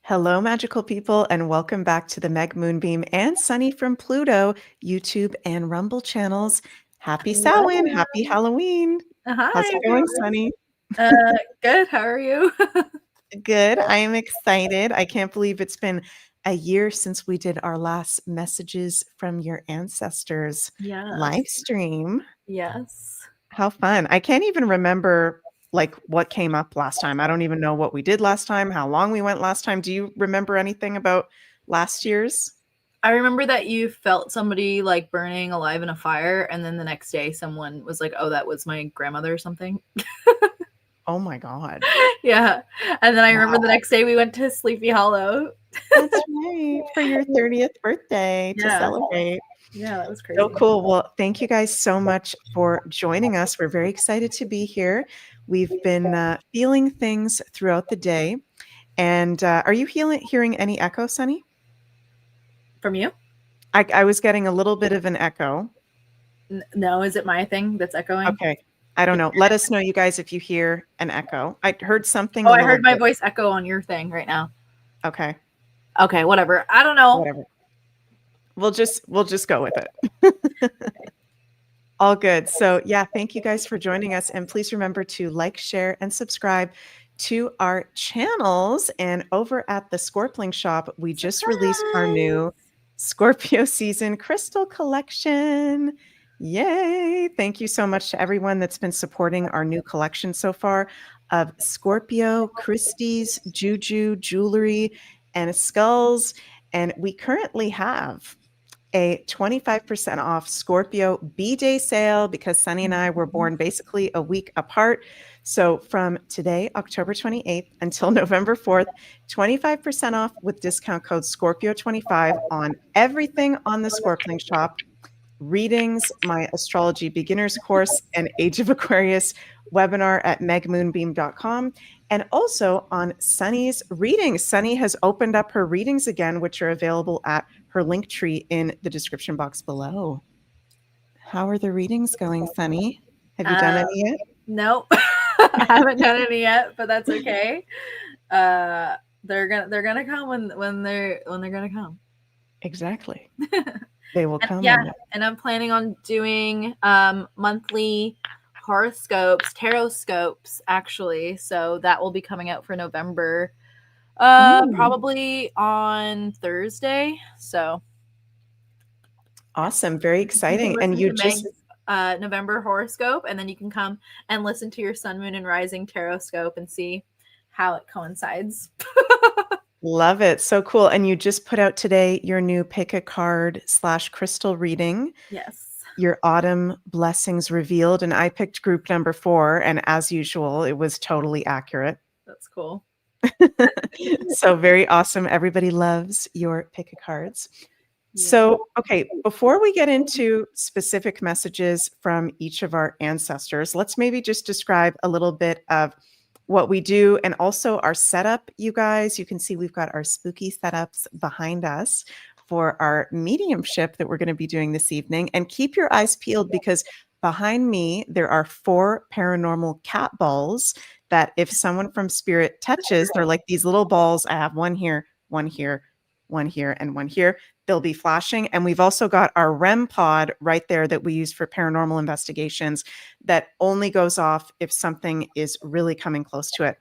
Hello, magical people, and welcome back to the Meg Moonbeam and Sunny from Pluto YouTube and Rumble channels. Happy Samhain, Hello. happy Halloween. How's Hi, it going, everyone. Sunny? Good. How are you? Good. I am excited. I can't believe it's been a year since we did our last Messages from Your Ancestors live Yes. stream. Yes. How fun. I can't even remember like what came up last time. I don't even know what we did last time, how long we went last time. Do you remember anything about last year's? I remember that you felt somebody like burning alive in a fire, and then the next day someone was like, "Oh, that was my grandmother or something." Oh my God. Yeah. And then I remember Wow. the next day we went to Sleepy Hollow. That's right. For your 30th birthday to Yeah. celebrate. Yeah, that was So crazy. cool. Well, thank you guys so much for joining us. We're very excited to be here. We've been feeling things throughout the day. And are you hearing any echo, Sunny? From you? I was getting a little bit of an echo. No, is it my thing that's echoing? Okay. I don't know. Let us know, you guys, if you hear an echo. I heard something Oh, a I little heard my bit. voice echo on your thing right now. Okay. Okay, whatever. I don't know. Whatever. We'll just go with it. All good. So yeah, thank you guys for joining us. And please remember to like, share, and subscribe to our channels. And over at the Scorpling shop, we just released our new Scorpio season crystal collection. Yay. Thank you so much to everyone that's been supporting our new collection so far of Scorpio, Christie's, Juju, jewelry, and skulls. And we currently have a 25% off Scorpio B-Day sale because Sunny and I were born basically a week apart. So from today, October 28th until November 4th, 25% off with discount code Scorpio25 on everything on the Scorpling shop. Readings, my astrology beginners course, and Age of Aquarius webinar at megmoonbeam.com. And also on Sunny's readings. Sunny has opened up her readings again, which are available at her link tree in the description box below. How are the readings going, Sunny? Have you done any yet? Nope. I haven't done any yet, but that's okay. They're gonna come when they're gonna come. Exactly. They will come. Yeah, and I'm planning on doing monthly horoscopes, tarot scopes actually. So that will be coming out for November. Probably on Thursday. So awesome. Very exciting. And you just November horoscope, and then you can come and listen to your sun, moon, and rising tarot scope and see how it coincides. love it. So cool. And you just put out today your new pick a card / crystal reading. Yes. Your autumn blessings revealed. And I picked group number 4. And as usual, it was totally accurate. That's cool. So very awesome. Everybody loves your pick a cards. So, okay, before we get into specific messages from each of our ancestors, let's maybe just describe a little bit of what we do and also our setup, you guys. You can see we've got our spooky setups behind us for our mediumship that we're going to be doing this evening. And keep your eyes peeled because behind me, there are 4 paranormal cat balls that if someone from spirit touches, they're like these little balls. I have one here, one here, one here, and one here. They'll be flashing. And we've also got our REM pod right there that we use for paranormal investigations that only goes off if something is really coming close to it.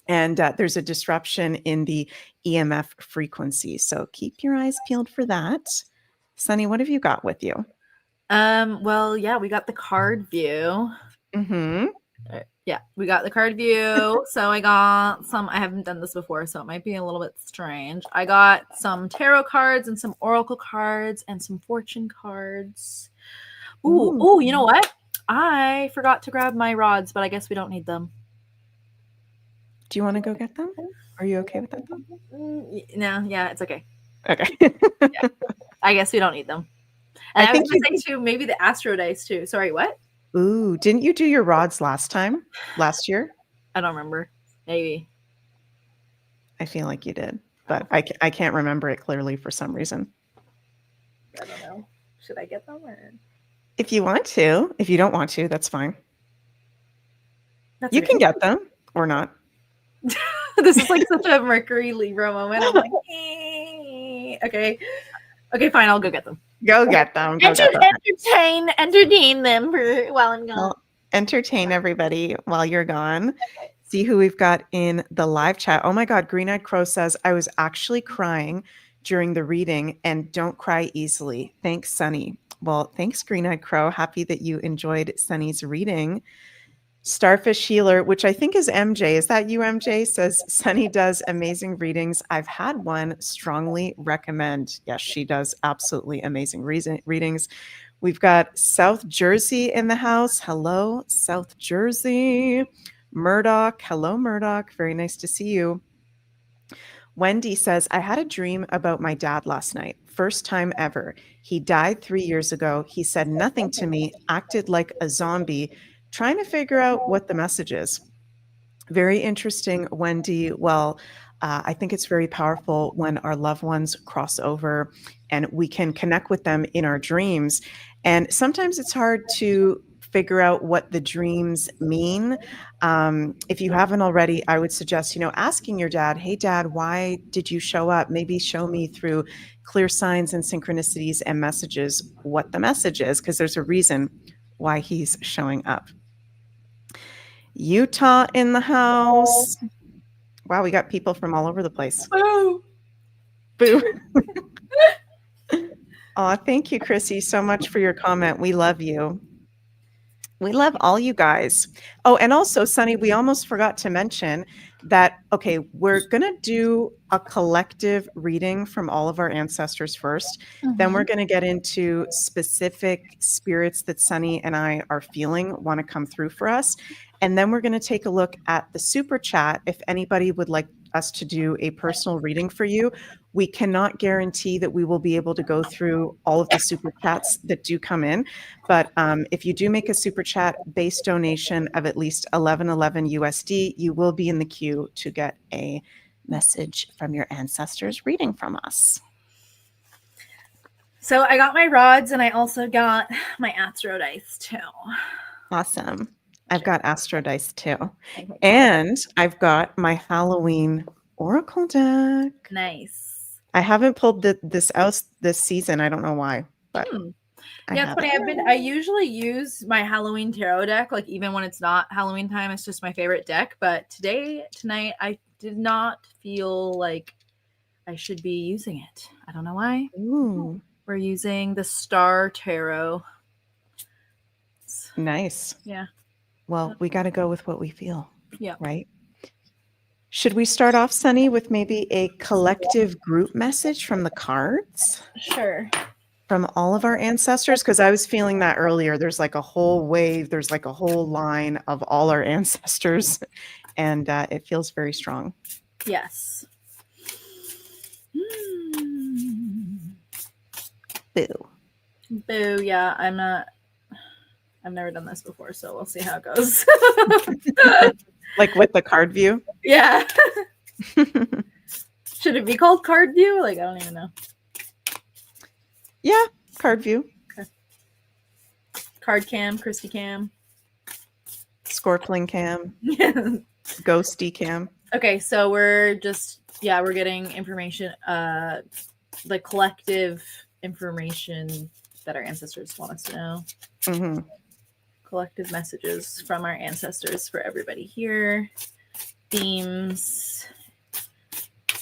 And there's a disruption in the EMF frequency. So keep your eyes peeled for that. Sunny, what have you got with you? Well, yeah, we got the card view. Mm-hmm. Yeah, we got the card view. So I got some, I haven't done this before, so it might be a little bit strange. I got some tarot cards and some oracle cards and some fortune cards. Ooh, you know what? I forgot to grab my rods, but I guess we don't need them. Do you want to go get them? Are you okay with that? No, yeah, it's okay. Okay. Yeah. I guess we don't need them. And I was think going to say too, maybe the astro dice too. Sorry, what? Ooh, didn't you do your rods last year? I don't remember. Maybe. I feel like you did, but I can't remember it clearly for some reason. I don't know. Should I get them or? If you want to. If you don't want to, that's fine. That's You okay. can get them or not. This is like such a Mercury Libra moment. I'm like, okay, fine. I'll go get them. Go get them. Go get them. Entertain them for while I'm gone. Well, entertain everybody while you're gone. See who we've got in the live chat. Oh my God, Green Eyed Crow says, I was actually crying during the reading and don't cry easily. Thanks, Sunny. Well, thanks, Green Eyed Crow. Happy that you enjoyed Sunny's reading. Starfish Healer, which I think is MJ. Is that you, MJ? Says, Sunny does amazing readings. I've had one. Strongly recommend. Yes, she does absolutely amazing readings. We've got South Jersey in the house. Hello, South Jersey. Murdoch. Hello, Murdoch. Very nice to see you. Wendy says, I had a dream about my dad last night. First time ever. He died 3 years ago. He said nothing to me, acted like a zombie, trying to figure out what the message is. Very interesting, Wendy. Well, I think it's very powerful when our loved ones cross over and we can connect with them in our dreams. And sometimes it's hard to figure out what the dreams mean. If you haven't already, I would suggest, asking your dad, hey, Dad, why did you show up? Maybe show me through clear signs and synchronicities and messages what the message is, because there's a reason why he's showing up. Utah in the house. Wow, we got people from all over the place. Boo. Boo. Oh, thank you, Chrissy, so much for your comment. We love you. We love all you guys. Oh, and also, Sunny, we almost forgot to mention that, okay, we're going to do a collective reading from all of our ancestors first. Then we're going to get into specific spirits that Sunny and I are feeling want to come through for us. And then we're going to take a look at the super chat. If anybody would like us to do a personal reading for you, we cannot guarantee that we will be able to go through all of the super chats that do come in. But if you do make a super chat base donation of at least $11.11 USD, you will be in the queue to get a message from your ancestors reading from us. So I got my rods and I also got my Astro dice too. Awesome. I've got Astro dice too. And I've got my Halloween Oracle deck. Nice. I haven't pulled this out this season. I don't know why, but yeah, it's funny. I usually use my Halloween tarot deck, like even when it's not Halloween time, it's just my favorite deck. But tonight, I did not feel like I should be using it. I don't know why. Ooh. We're using the Star Tarot. Nice. Yeah. Well, we got to go with what we feel. Yeah. Right. Should we start off, Sunny, with maybe a collective group message from the cards? Sure. From all of our ancestors? Because I was feeling that earlier. There's like a whole wave. There's like a whole line of all our ancestors. And it feels very strong. Yes. Boo. Boo. Yeah, I've never done this before, so we'll see how it goes. Like with the card view? Yeah. Should it be called card view? Like, I don't even know. Yeah, card view. Okay. Card cam, Christy cam. Scorpling cam. Ghosty cam. Okay, so we're getting information, the collective information that our ancestors want us to know. Mm-hmm. Collective messages from our ancestors for everybody here. Themes.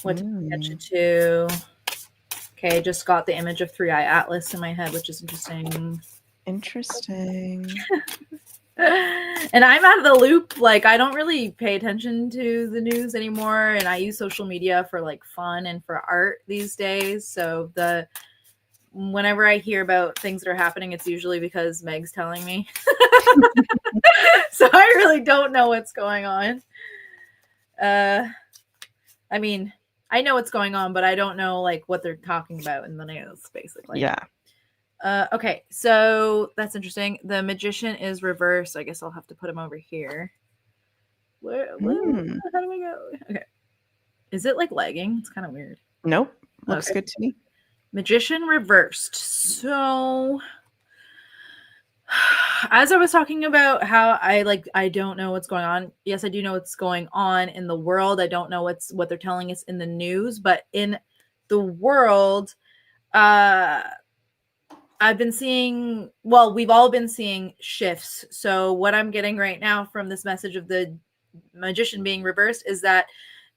What to pay attention to. Okay, just got the image of Three-Eye Atlas in my head, which is interesting. Interesting. And I'm out of the loop. Like, I don't really pay attention to the news anymore, and I use social media for like fun and for art these days. So whenever I hear about things that are happening, it's usually because Meg's telling me. So I really don't know what's going on. I mean, I know what's going on, but I don't know like what they're talking about in the news, basically. Yeah. Okay, so that's interesting. The magician is reversed. I guess I'll have to put him over here. Where how do I go? Okay. Is it like lagging? It's kind of weird. Nope. Looks good to me. Magician reversed. So as I was talking about how I don't know what's going on. Yes, I do know what's going on in the world. I don't know what they're telling us in the news, but in the world, uh I've been seeing, well, we've all been seeing shifts. So what I'm getting right now from this message of the magician being reversed is that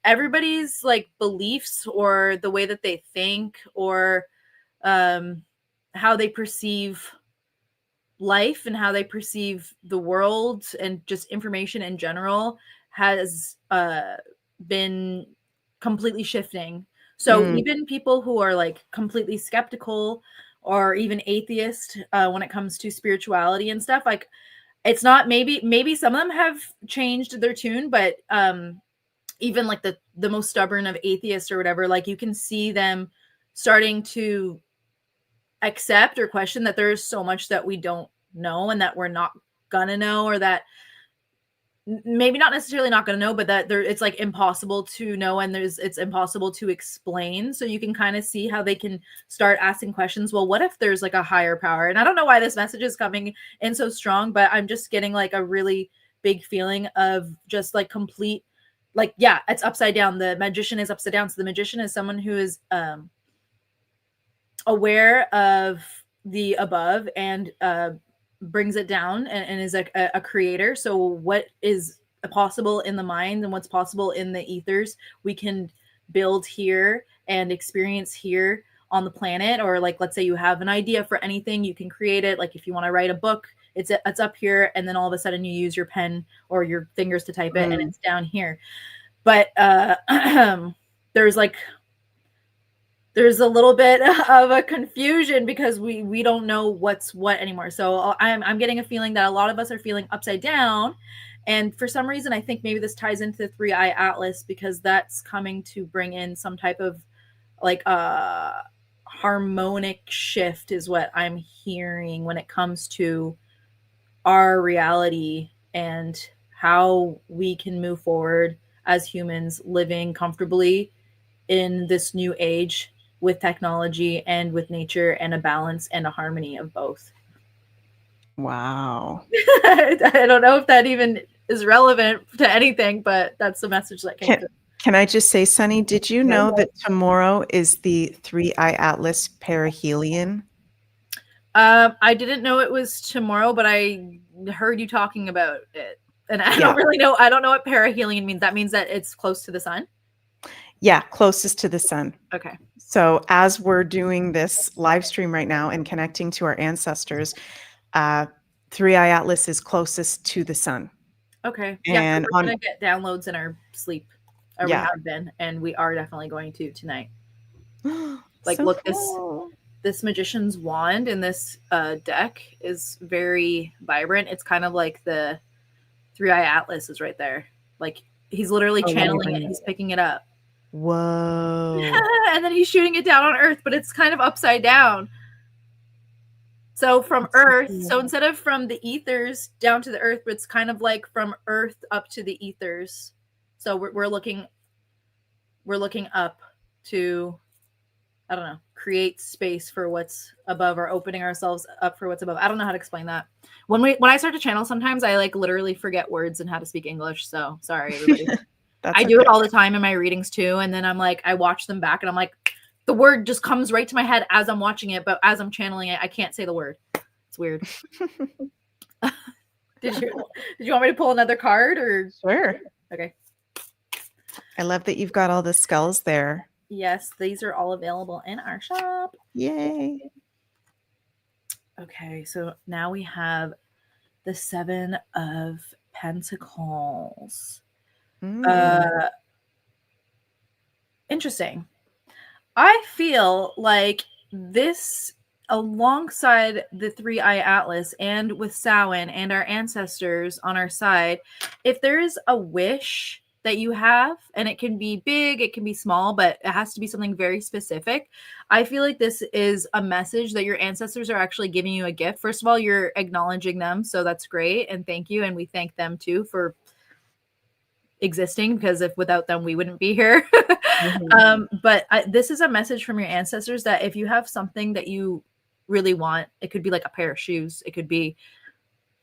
everybody's like beliefs or the way that they think or um how they perceive life and how they perceive the world and just information in general has been completely shifting. So Mm, even people who are like completely skeptical or even atheist when it comes to spirituality and stuff, like it's not, maybe some of them have changed their tune, but even like the most stubborn of atheists or whatever, like you can see them starting to accept or question that there is so much that we don't know and that we're not gonna know, or that maybe not necessarily not gonna know, but that there it's like impossible to know and it's impossible to explain. So you can kind of see how they can start asking questions. Well, what if there's like a higher power? And I don't know why this message is coming in so strong, but I'm just getting like a really big feeling of just like complete, like, yeah, it's upside down. The magician is upside down. So the magician is someone who is aware of the above and brings it down and is a creator. So what is possible in the mind and what's possible in the ethers, we can build here and experience here on the planet. Or like, let's say you have an idea for anything, you can create it. Like if you want to write a book, it's up here, and then all of a sudden you use your pen or your fingers to type it and mm. it's down here. But there's like there's a little bit of a confusion because we don't know what's what anymore. So I'm getting a feeling that a lot of us are feeling upside down, and for some reason I think maybe this ties into the three eye atlas, because that's coming to bring in some type of like harmonic shift is what I'm hearing when it comes to our reality and how we can move forward as humans living comfortably in this new age with technology and with nature, and a balance and a harmony of both. Wow. I don't know if that even is relevant to anything, but that's the message that came Can through. can I just say, Sunny, did you Okay. know that tomorrow is the Three-Eye Atlas perihelion? I didn't know it was tomorrow, but I heard you talking about it. And I don't Yeah. really know. I don't know what perihelion means. That means that it's close to the sun. Yeah, closest to the sun. Okay. So as we're doing this live stream right now and connecting to our ancestors, Three-Eye Atlas is closest to the sun. Okay. Yeah, because And we're on gonna get downloads in our sleep. Or we yeah. have been, and we are definitely going to tonight. Like, So look, cool. this magician's wand in this deck is very vibrant. It's kind of like the three eye atlas is right there. Like he's literally Oh, let me channeling bring it. it. He's picking it up. Whoa. And then he's shooting it down on earth, but it's kind of upside down. So from That's so earth, so cool. instead of from the ethers down to the earth, it's kind of like from earth up to the ethers. So we're looking up to, I don't know, create space for what's above, or opening ourselves up for what's above. I don't know how to explain that. When I start to channel, sometimes I like literally forget words and how to speak English. So sorry, everybody. I That's do it okay. all the time in my readings too, and then I'm like, I watch them back, and I'm like, the word just comes right to my head as I'm watching it, but as I'm channeling it, I can't say the word. It's weird. Did you want me to pull another card or? Sure. Okay. I love that you've got all the skulls there. Yes, these are all available in our shop. Yay. Okay, so now we have the Seven of Pentacles. Mm. Interesting. I feel like this, alongside the Three Eye Atlas and with Samhain and our ancestors on our side, if there is a wish that you have, and it can be big, it can be small, but it has to be something very specific. I feel like this is a message that your ancestors are actually giving you a gift. First of all, you're acknowledging them, so that's great, and thank you, and we thank them too for existing, because if without them we wouldn't be here. Mhm. But this is a message from your ancestors that if you have something that you really want, it could be like a pair of shoes, it could be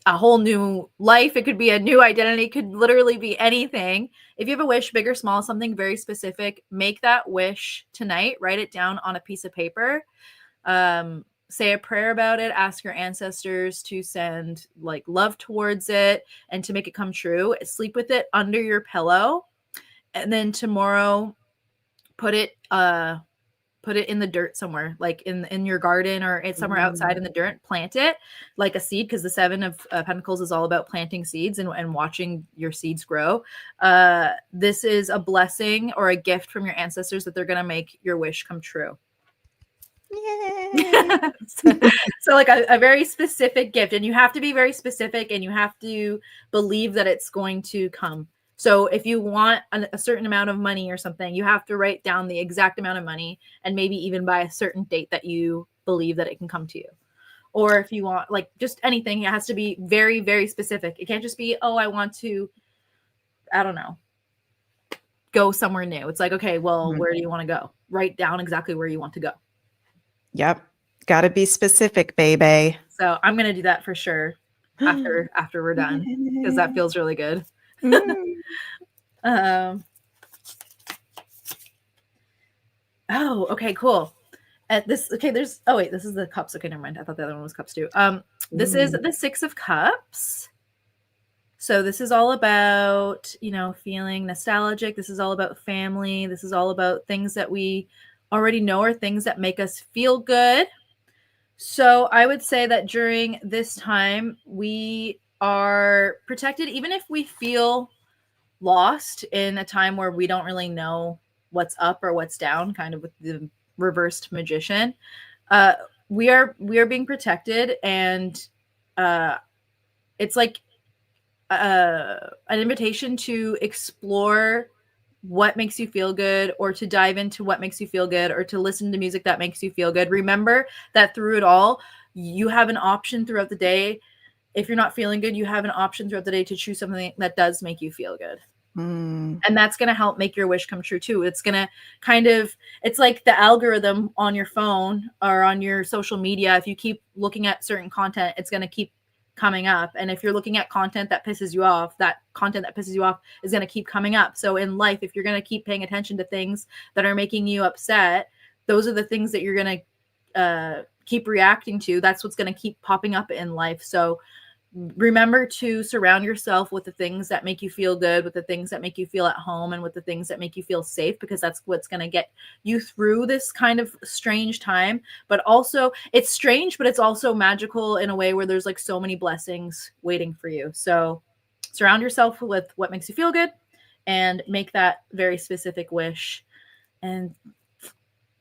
a whole new life. It could be a new identity. It could literally be anything. If you have a wish, big or small, something very specific, make that wish tonight. Write it down on a piece of paper. Say a prayer about it. Ask your ancestors to send like love towards it and to make it come true. Sleep with it under your pillow, and then tomorrow put it in the dirt somewhere, like in your garden or it's somewhere outside in the dirt. Plant it like a seed, because the Seven of Pentacles is all about planting seeds and watching your seeds grow. This is a blessing or a gift from your ancestors that they're going to make your wish come true. Yay. So like a very specific gift, and you have to be very specific, and you have to believe that it's going to come. So if you want a certain amount of money or something, you have to write down the exact amount of money, and maybe even by a certain date that you believe that it can come to you. Or if you want like just anything, it has to be very, very specific. It can't just be, oh, I want to, I don't know, go somewhere new. It's like, okay, well, where do you want to go? Write down exactly where you want to go. Yep. Got to be specific, baby. So I'm going to do that for sure after we're done, because that feels really good. Oh, okay, cool. This is the cups. Okay, never mind. I thought the other one was cups too. This is the Six of Cups. So this is all about, feeling nostalgic. This is all about family. This is all about things that we already know or things that make us feel good. So I would say that during this time, we are protected, even if we feel lost in a time where we don't really know what's up or what's down, kind of with the reversed magician. We are being protected, and it's like an invitation to explore what makes you feel good, or to dive into what makes you feel good, or to listen to music that makes you feel good. Remember that through it all, you have an option throughout the day. If you're not feeling good, you have an option throughout the day to choose something that does make you feel good. And that's going to help make your wish come true too. It's going to it's like the algorithm on your phone or on your social media. If you keep looking at certain content, it's going to keep coming up. And if you're looking at content that pisses you off, that content that pisses you off is going to keep coming up. So in life, if you're going to keep paying attention to things that are making you upset, those are the things that you're going to keep reacting to. That's what's going to keep popping up in life. So remember to surround yourself with the things that make you feel good, with the things that make you feel at home, and with the things that make you feel safe, because that's what's going to get you through this kind of strange time. But also, it's strange, but it's also magical in a way where there's like so many blessings waiting for you. So surround yourself with what makes you feel good and make that very specific wish. And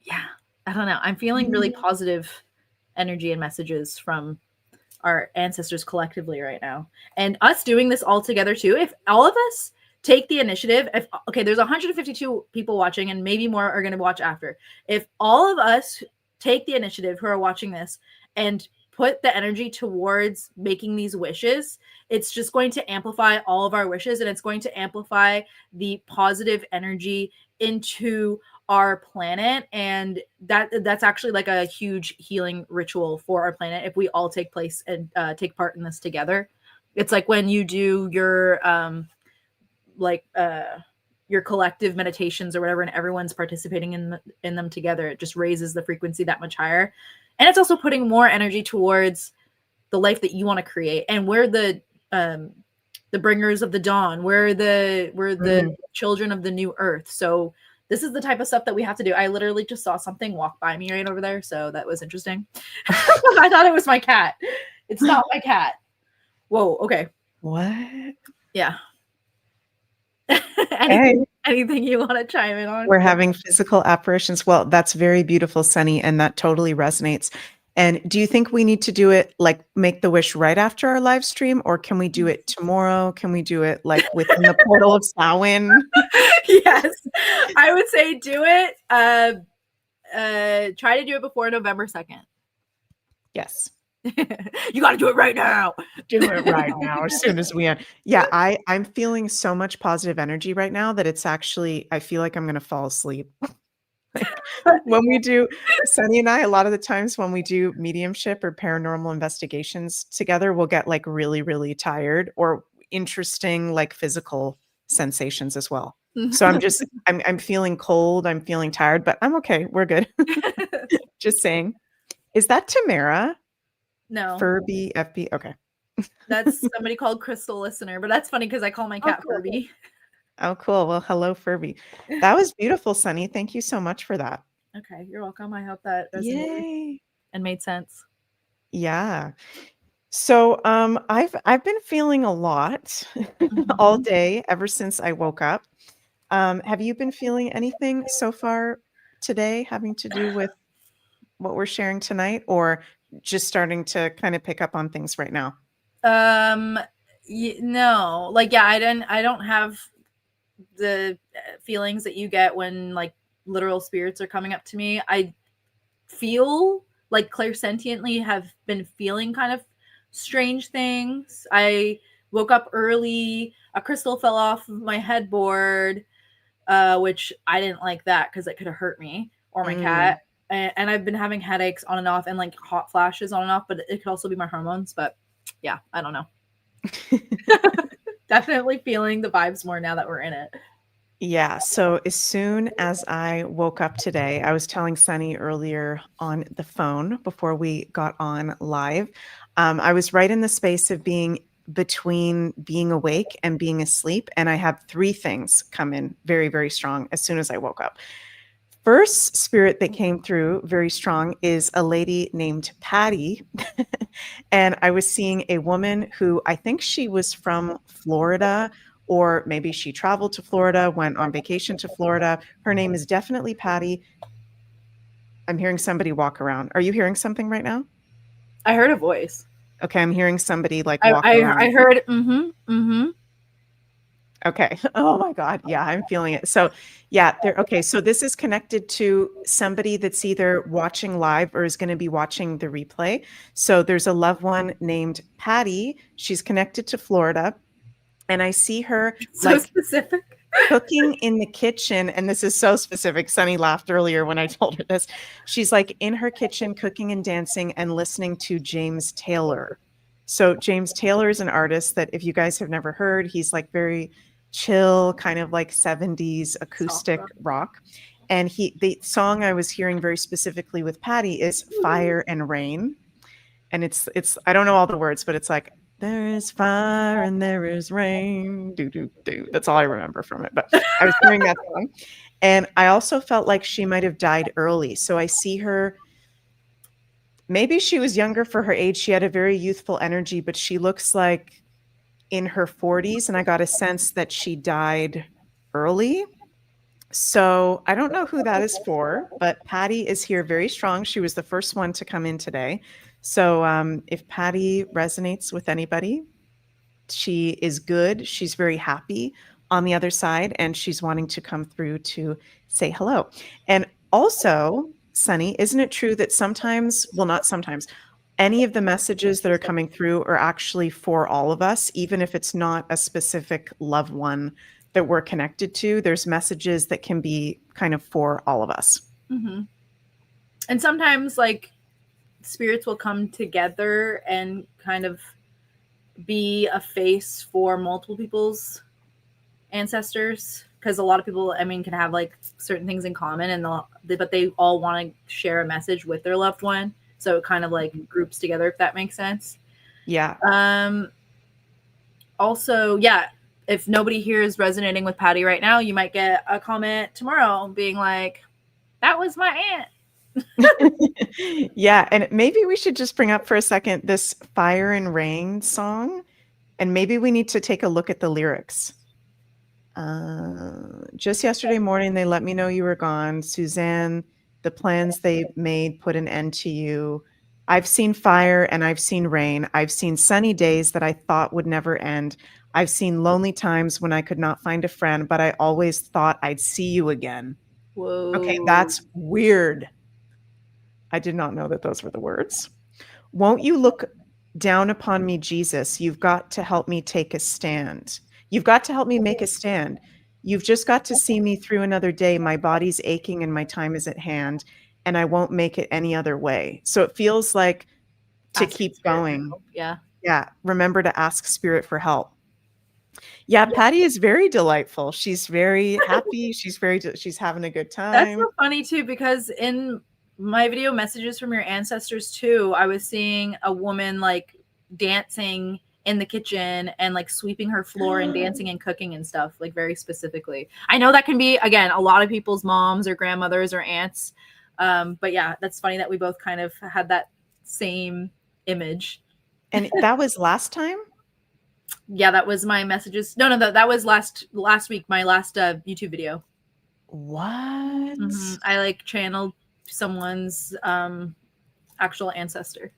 yeah, I don't know. I'm feeling really positive energy and messages from our ancestors collectively right now, and us doing this all together too. If all of us take the initiative, there's 152 people watching, and maybe more are going to watch after. If all of us take the initiative who are watching this and put the energy towards making these wishes, it's just going to amplify all of our wishes, and it's going to amplify the positive energy into our planet. And that's actually like a huge healing ritual for our planet if we all take part in this together. It's like when you do your collective meditations or whatever, and everyone's participating in them together, it just raises the frequency that much higher. And it's also putting more energy towards the life that you want to create. And we're the bringers of the dawn. We're the children of the new earth. So this is the type of stuff that we have to do. I literally just saw something walk by me right over there, so that was interesting. I thought it was my cat. It's not my cat. Whoa, okay. What? Yeah. Okay. Anything you want to chime in on? We're having physical apparitions. Well, that's very beautiful, Sunny, and that totally resonates. And do you think we need to do it like make the wish right after our live stream, or can we do it tomorrow? Can we do it like within the portal of Samhain? Yes, I would say do it. Try to do it before November 2nd. Yes. You got to do it right now. Do it right now, as soon as we end. Yeah, I'm feeling so much positive energy right now that it's actually, I feel like I'm going to fall asleep. Like when we do, Sunny and I, a lot of the times when we do mediumship or paranormal investigations together, we'll get like really, really tired or interesting, like physical sensations as well. So I'm feeling cold, I'm feeling tired, but I'm okay. We're good. Just saying. Is that Tamara? No, Furby FB? Okay. that's somebody called Crystal Listener, but that's funny because I call my Oh, cat cool. Furby. Oh, cool. Well, hello, Furby. That was beautiful, Sunny. Thank you so much for that. Okay, you're welcome. I hope that resonated Yay. and made sense. Yeah. So, I've been feeling a lot all Mhm. day ever since I woke up. Have you been feeling anything so far today having to do with what we're sharing tonight, or just starting to kind of pick up on things right now? Um, no, like yeah, I don't have the feelings that you get when like literal spirits are coming up to me. I feel like clairsentiently have been feeling kind of strange things. I woke up early, a crystal fell off of my headboard, which I didn't like that because it could have hurt me or my Mm. cat. And I've been having headaches on and off and like hot flashes on and off, but it could also be my hormones. But yeah, I don't know. Definitely feeling the vibes more now that we're in it. Yeah. So as soon as I woke up today, I was telling Sunny earlier on the phone before we got on live. I was right in the space of being between being awake and being asleep. And I had three things come in very, very strong as soon as I woke up. First spirit that came through very strong is a lady named Patty. And I was seeing a woman who I think she was from Florida, or maybe she traveled to Florida, went on vacation to Florida. Her name is definitely Patty. I'm hearing somebody walk around. Are you hearing something right now? I heard a voice. Okay, I'm hearing somebody like I walk I, I around. heard mm-hmm. Okay. Oh my God. Yeah, I'm feeling it. So, yeah, there. Okay. So, this is connected to somebody that's either watching live or is going to be watching the replay. So, there's a loved one named Patty. She's connected to Florida. And I see her So like specific. cooking in the kitchen. And this is so specific. Sunny laughed earlier when I told her this. She's like in her kitchen cooking and dancing and listening to James Taylor. So James Taylor is an artist that if you guys have never heard, he's like very chill, kind of like 70s Soft acoustic rock. rock. And the song I was hearing very specifically with Patty is Fire and Rain. And it's I don't know all the words, but it's like there is fire and there is rain. Do do do. That's all I remember from it. But I was hearing that song, and I also felt like she might have died early. So I see her. Maybe she was younger for her age. She had a very youthful energy, but she looks like in her 40s, and I got a sense that she died early. So I don't know who that is for, but Patty is here very strong. She was the first one to come in today. So if Patty resonates with anybody, she is good. She's very happy on the other side, and she's wanting to come through to say hello. And also, Sunny, isn't it true that sometimes, well, not sometimes, any of the messages that are coming through are actually for all of us, even if it's not a specific loved one that we're connected to? There's messages that can be kind of for all of us. Mm-hmm. And sometimes like spirits will come together and kind of be a face for multiple people's ancestors because a lot of people I mean can have like certain things in common and but they all want to share a message with their loved one, so it kind of like groups together, if that makes sense. Yeah. Also, yeah, if nobody here is resonating with Patty right now, you might get a comment tomorrow being like, that was my aunt. Yeah, and maybe we should just bring up for a second this Fire and Rain song, and maybe we need to take a look at the lyrics. Just yesterday morning, they let me know you were gone. Suzanne, the plans they made put an end to you. I've seen fire and I've seen rain. I've seen sunny days that I thought would never end. I've seen lonely times when I could not find a friend, but I always thought I'd see you again. Okay, Whoa. that's weird. I did not know that those were the words. Won't you look down upon me, Jesus? You've got to help me take a stand. You've got to help me make a stand. You've just got to see me through another day. My body's aching and my time is at hand, and I won't make it any other way. So it feels like to Asking keep spirit for going. help. Yeah. Yeah. Remember to ask spirit for help. Yeah, Patty is very delightful. She's very happy. She's having a good That's time. so funny too, because in my video messages from your ancestors too, I was seeing a woman like dancing in the kitchen and like sweeping her floor and dancing and cooking and stuff, like very specifically. I know that can be, again, a lot of people's moms or grandmothers or aunts. But yeah, that's funny that we both kind of had that same image. And that was last time? Yeah, that was my messages. No, that was last week, my last YouTube video. What? I like channeled someone's actual ancestor.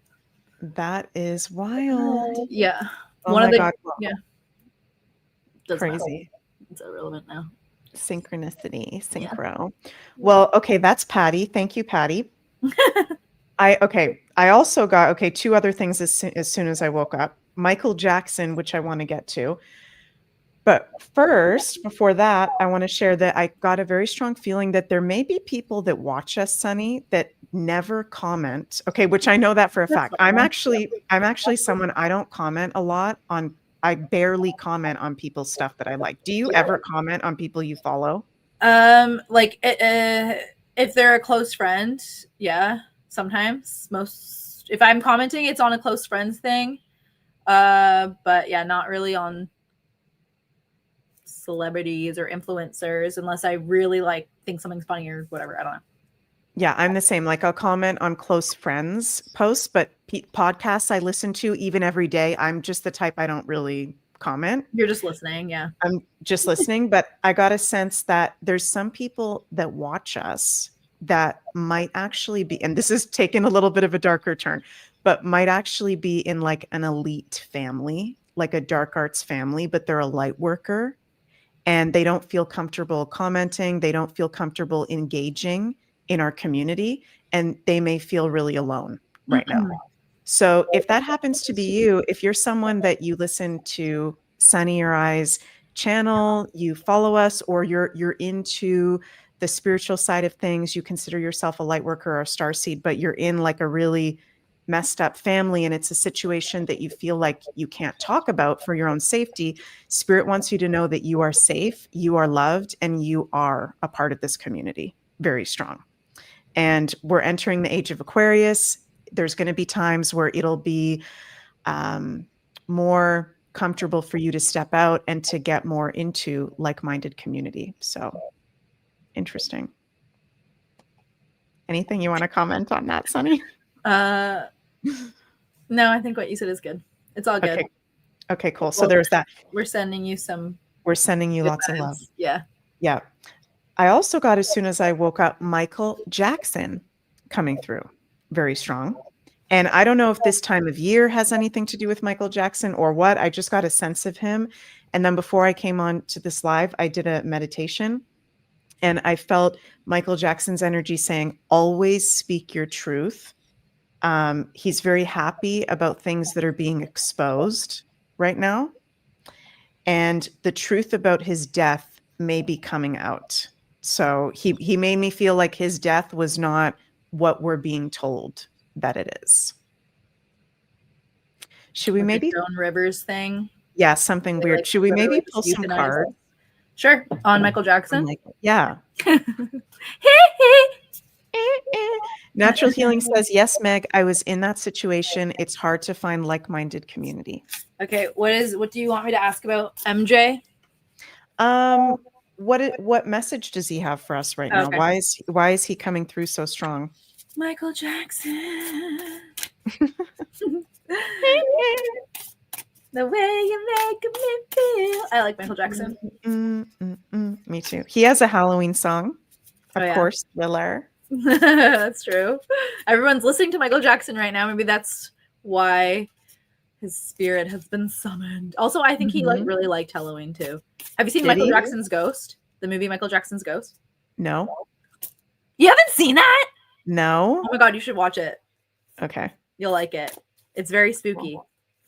That is wild. Yeah. Oh my God. Yeah. Crazy. It's irrelevant now. Synchronicity, synchro. Yeah. Well, okay, that's Patty. Thank you, Patty. I also got two other things as soon as I woke up. Michael Jackson, which I want to get to. But first, before that, I want to share that I got a very strong feeling that there may be people that watch us, Sunny, that never comment. Okay, which I know that for a fact. I'm actually someone, I don't comment a lot on. I barely comment on people's stuff that I like. Do you ever comment on people you follow? Like if they're a close friend, yeah. Sometimes, if I'm commenting, it's on a close friends thing. But yeah, not really on celebrities or influencers unless I really like think something's funny or whatever. I don't know. Yeah, I'm the same. Like I'll comment on close friends posts, but podcasts I listen to even every day, I'm just the type I don't really comment. You're just listening. Yeah. I'm just listening, but I got a sense that there's some people that watch us that might actually be, and this is taking a little bit of a darker turn, but might actually be in like an elite family, like a dark arts family, but they're a light worker and they don't feel comfortable commenting. They don't feel comfortable engaging in our community, and they may feel really alone right now. So if that happens to be you, if you're someone that you listen to Sunny or I's channel, you follow us, or you're into the spiritual side of things, you consider yourself a light worker or a starseed, but you're in like a really messed up family and it's a situation that you feel like you can't talk about for your own safety, Spirit wants you to know that you are safe, you are loved, and you are a part of this community. Very strong. And we're entering the age of Aquarius. There's going to be times where it'll be more comfortable for you to step out and to get more into like-minded community. So interesting. Anything you want to comment on that, Sunny? No, I think what you said is good. It's all good. Okay, cool. So there's that. We're sending you some. We're sending you lots of love. Yeah. Yeah. I also got, as soon as I woke up, Michael Jackson coming through. Very strong. And I don't know if this time of year has anything to do with Michael Jackson or what. I just got a sense of him. And then before I came on to this live, I did a meditation. And I felt Michael Jackson's energy saying, always speak your truth. He's very happy about things that are being exposed right now. And the truth about his death may be coming out. So he made me feel like his death was not what we're being told that it is. Should we maybe Joan Rivers thing? Yeah, something weird. Like, should we maybe pull some cards? Sure. On Michael Jackson? Yeah. Natural Healing says, yes, Meg, I was in that situation. It's hard to find like-minded community. Okay. What do you want me to ask about MJ? What message does he have for us right now? Why is he coming through so strong? Michael Jackson. The way you make me feel. I like Michael Jackson. Me too. He has a Halloween song. Of course, Thriller. That's true. Everyone's listening to Michael Jackson right now. Maybe that's why his spirit has been summoned. Also, I think he really liked Halloween too. Have you seen Michael Jackson's Ghost? The movie Michael Jackson's Ghost? No. You haven't seen that? No. Oh my God, you should watch it. Okay. You'll like it. It's very spooky.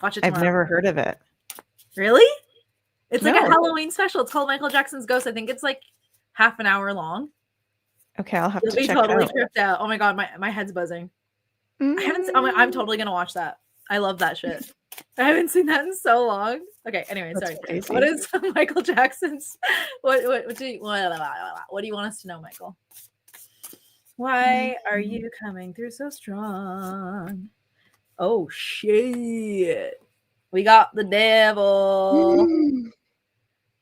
Watch it tomorrow. I've never heard of it. Really? It's like a No. Halloween special. It's called Michael Jackson's Ghost. I think it's like half an hour long. Okay, I'll have You'll to be check it totally out. tripped out. Oh my god, my head's buzzing. I haven't. I'm totally gonna watch that. I love that shit. I haven't seen that in so long. Okay. Anyway, That's sorry. crazy. What is Michael Jackson's? What do you want us to know, Michael? Why are you coming through so strong? Oh shit! We got the devil.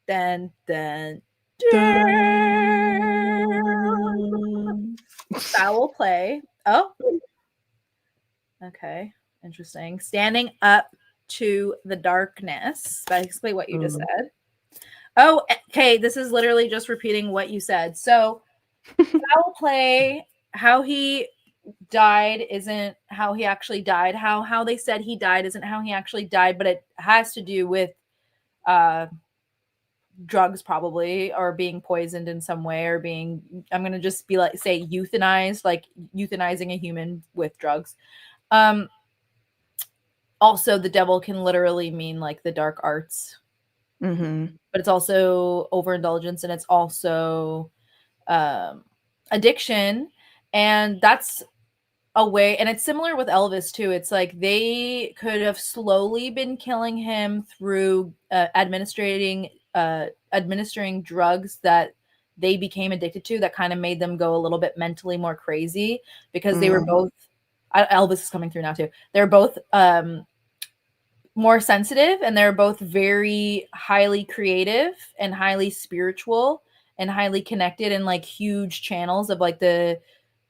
Dun dun. Dun. Foul play. Oh. Okay. Interesting. Standing up to the darkness. Basically what you just said. Oh, okay. This is literally just repeating what you said. So foul play, how he died isn't how he actually died. How they said he died isn't how he actually died, but it has to do with drugs probably, or being poisoned in some way, or being, I'm gonna just be like, say euthanized, like euthanizing a human with drugs. Also the devil can literally mean like the dark arts, Mm-hmm. but it's also overindulgence, and it's also addiction. And that's a way, and it's similar with Elvis too. It's like they could have slowly been killing him through administering drugs that they became addicted to, that kind of made them go a little bit mentally more crazy, because they were both, Elvis is coming through now too, they're both more sensitive, and they're both very highly creative and highly spiritual and highly connected, and like huge channels of like the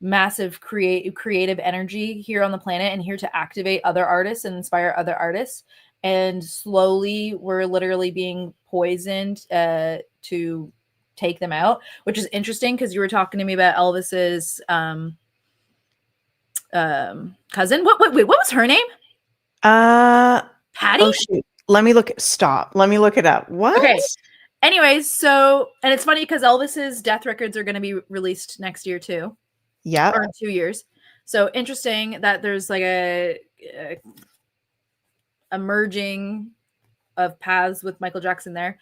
massive creative energy here on the planet, and here to activate other artists and inspire other artists. And slowly we're literally being poisoned to take them out, which is interesting because you were talking to me about Elvis's cousin. What was her name? Patty? Oh shoot. Let me look it up. What? Okay. Anyways, so, and it's funny because Elvis's death records are going to be released next year too. Yeah. Or in 2 years. So interesting that there's like a merging of paths with Michael Jackson there.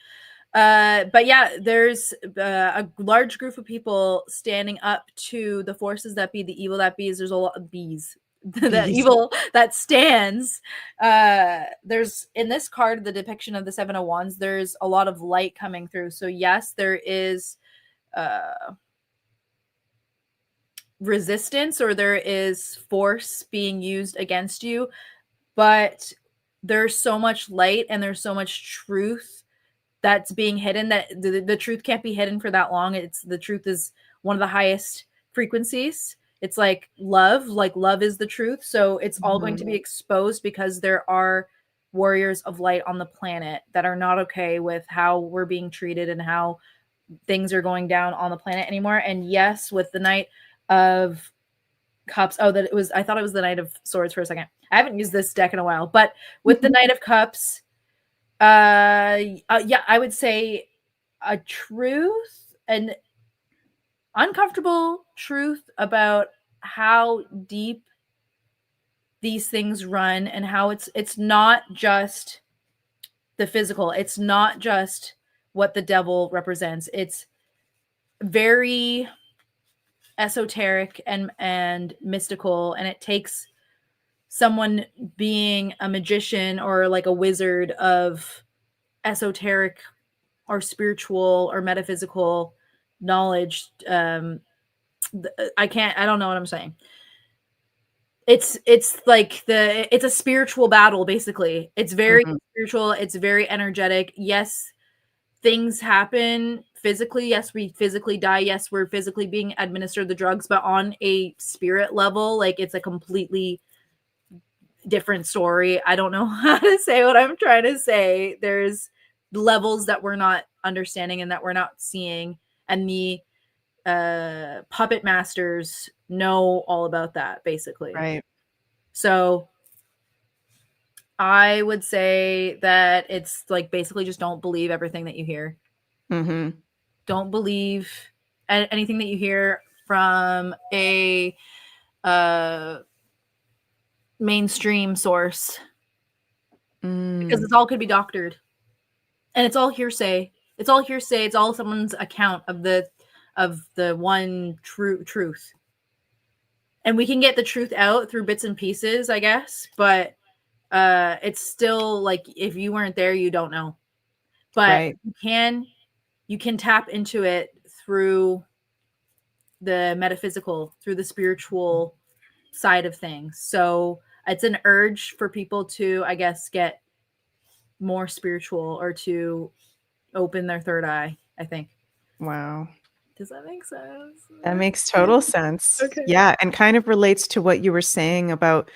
But yeah, there's a large group of people standing up to the forces that be, the evil that be. There's a lot of bees. The evil that stands. There's, in this card, the depiction of the Seven of Wands, there's a lot of light coming through. So yes, there is resistance, or there is force being used against you, but there's so much light and there's so much truth that's being hidden, that the truth can't be hidden for that long. It's, the truth is one of the highest frequencies. It's like love is the truth. So it's all going to be exposed, because there are warriors of light on the planet that are not okay with how we're being treated and how things are going down on the planet anymore. And yes, with the Knight of Cups, I thought it was the Knight of Swords for a second. I haven't used this deck in a while, but with the Knight of Cups, yeah, I would say a truth, an uncomfortable truth about how deep these things run, and how it's not just the physical. It's not just what the devil represents. It's very esoteric and mystical, and it takes someone being a magician or like a wizard of esoteric or spiritual or metaphysical knowledge. I don't know what I'm saying. It's like it's a spiritual battle, basically. It's very spiritual, it's very energetic. Yes, things happen physically. Yes, we physically die. Yes, we're physically being administered the drugs, but on a spirit level, like, it's a completely different story. I don't know how to say what I'm trying to say. There's levels that we're not understanding and that we're not seeing, and the puppet masters know all about that, basically. Right. So I would say that it's like, basically just don't believe everything that you hear. Don't believe anything that you hear from a mainstream source, because it's all could be doctored. And it's all hearsay. It's all hearsay. It's all someone's account of the one true truth. And we can get the truth out through bits and pieces, I guess, but it's still like if you weren't there, you don't know. But Right. you can tap into it through the metaphysical, through the spiritual side of things. So it's an urge for people to, I guess, get more spiritual or to open their third eye, I think. Wow. Does that make sense? That makes total sense. Okay. Yeah, and kind of relates to what you were saying about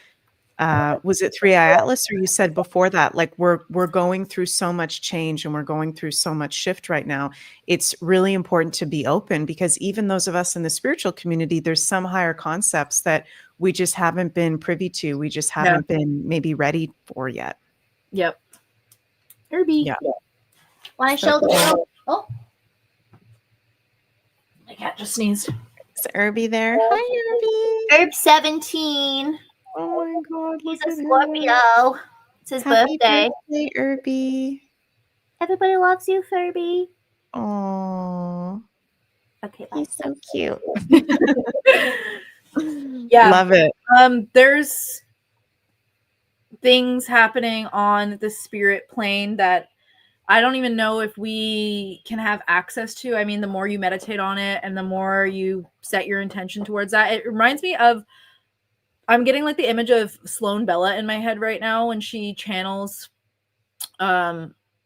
was it Three Eye Atlas, or you said before that, like we're going through so much change and we're going through so much shift right now. It's really important to be open because even those of us in the spiritual community, there's some higher concepts that we just haven't been privy to. We just Yeah. haven't been maybe ready for yet. Yep. Herbie. Yeah. Want to So show the cool. show? Oh. My cat just sneezed. Is Irby there? Hi, Irby. Herb 17. Oh my God. He's look a at him. Scorpio. It's his Happy birthday. birthday, Irby. Everybody loves you, Furby. Oh, Okay, bye. he's so cute. Yeah. Love it. There's things happening on the spirit plane that I don't even know if we can have access to. I mean, the more you meditate on it and the more you set your intention towards that, it reminds me of, I'm getting like the image of Sloane Bella in my head right now when she channels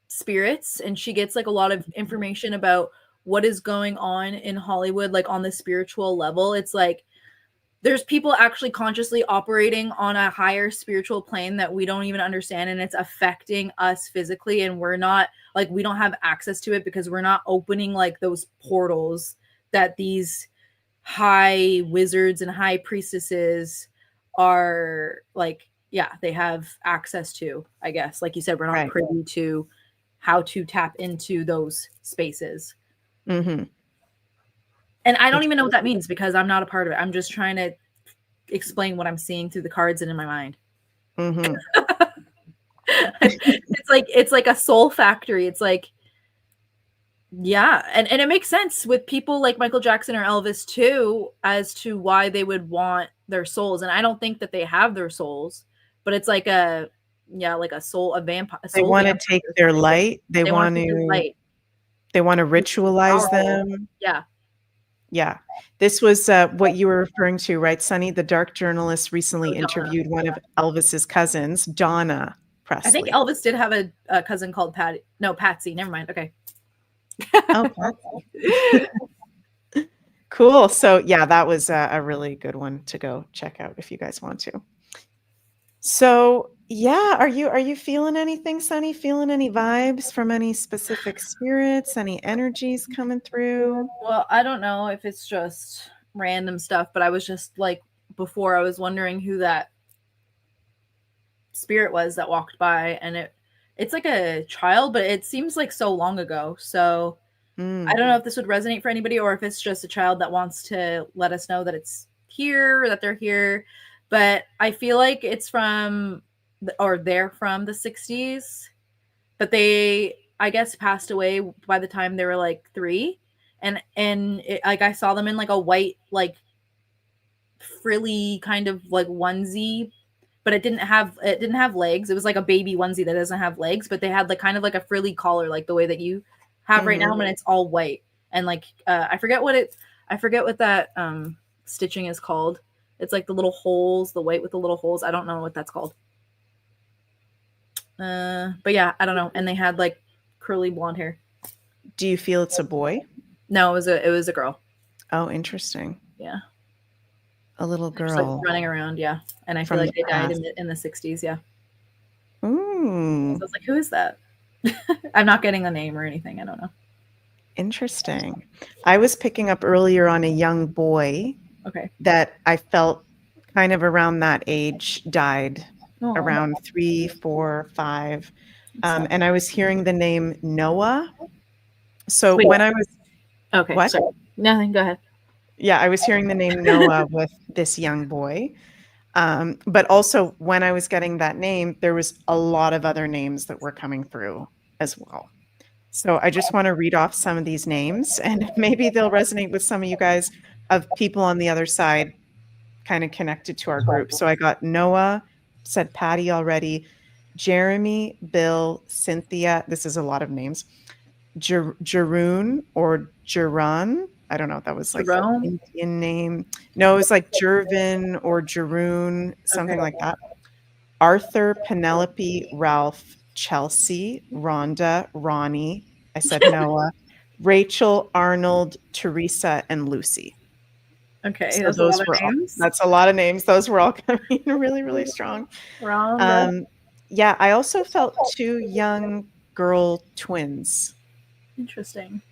spirits, and she gets like a lot of information about what is going on in Hollywood, like on the spiritual level. It's like there's people actually consciously operating on a higher spiritual plane that we don't even understand, and it's affecting us physically, and we're not like, we don't have access to it because we're not opening like those portals that these high wizards and high priestesses are like, yeah, they have access to. I guess like you said, we're not Right. privy to how to tap into those spaces. Mm-hmm. And I don't even know what that means because I'm not a part of it. I'm just trying to explain what I'm seeing through the cards and in my mind. Mm-hmm. It's like a soul factory. It's like, yeah, and it makes sense with people like Michael Jackson or Elvis too, as to why they would want their souls. And I don't think that they have their souls, but it's like a, yeah, like a soul, a vampire. They want to take their light. They want take their light. They want to ritualize them. Yeah. Yeah. This was what you were referring to, right, Sunny? The dark journalist recently interviewed one of Elvis's cousins, Donna Presley. I think Elvis did have a cousin called Patty. No, Patsy. Never mind. Okay. Oh, Patsy. Cool. So yeah, that was a really good one to go check out if you guys want to. So yeah, are you feeling anything, Sunny? Feeling any vibes from any specific spirits? Any energies coming through? Well, I don't know if it's just random stuff, but I was just like, before I was wondering who that spirit was that walked by, and it's like a child, but it seems like so long ago. So I don't know if this would resonate for anybody or if it's just a child that wants to let us know that it's here, that they're here. But I feel like it's from, or they're from the 60s, but they, I guess, passed away by the time they were like 3. And like I saw them in like a white, like frilly kind of like onesie, but it didn't have legs. It was like a baby onesie that doesn't have legs, but they had like kind of like a frilly collar, like the way that you have right now when it's all white. And like I forget what that stitching is called. It's like the little holes, the white with the little holes. I don't know what that's called. But yeah, I don't know. And they had like curly blonde hair. Do you feel it's a boy? No, it was a girl. Oh, interesting. Yeah. A little girl. Just like running around, yeah. And I feel like they died in the 60s, yeah. Ooh. So I was like, who is that? I'm not getting a name or anything. I don't know. Interesting. I was picking up earlier on a young boy. Okay. That I felt kind of around that age died. Aww. Around 3, 4, 5. And I was hearing the name Noah. So when I was... Okay. What? Sorry. Nothing. Go ahead. Yeah, I was hearing the name Noah with this young boy. But also when I was getting that name, there was a lot of other names that were coming through as well. So I just want to read off some of these names, and maybe they'll resonate with some of you guys of people on the other side kind of connected to our group. So I got Noah, said Patty already, Jeremy, Bill, Cynthia. This is a lot of names. Jeroen or Jeron. I don't know if that was like Jerome? an Indian name. No, it was like Jervin or Jeroen, something Okay. like that. Arthur, Penelope, Ralph, Chelsea, Rhonda, Ronnie. I said Noah. Rachel, Arnold, Teresa, and Lucy. Okay, So that's a those lot of were all, names. that's a lot of names. Those were all coming in really, really strong. Wrong. Yeah, I also felt 2 young girl twins. Interesting.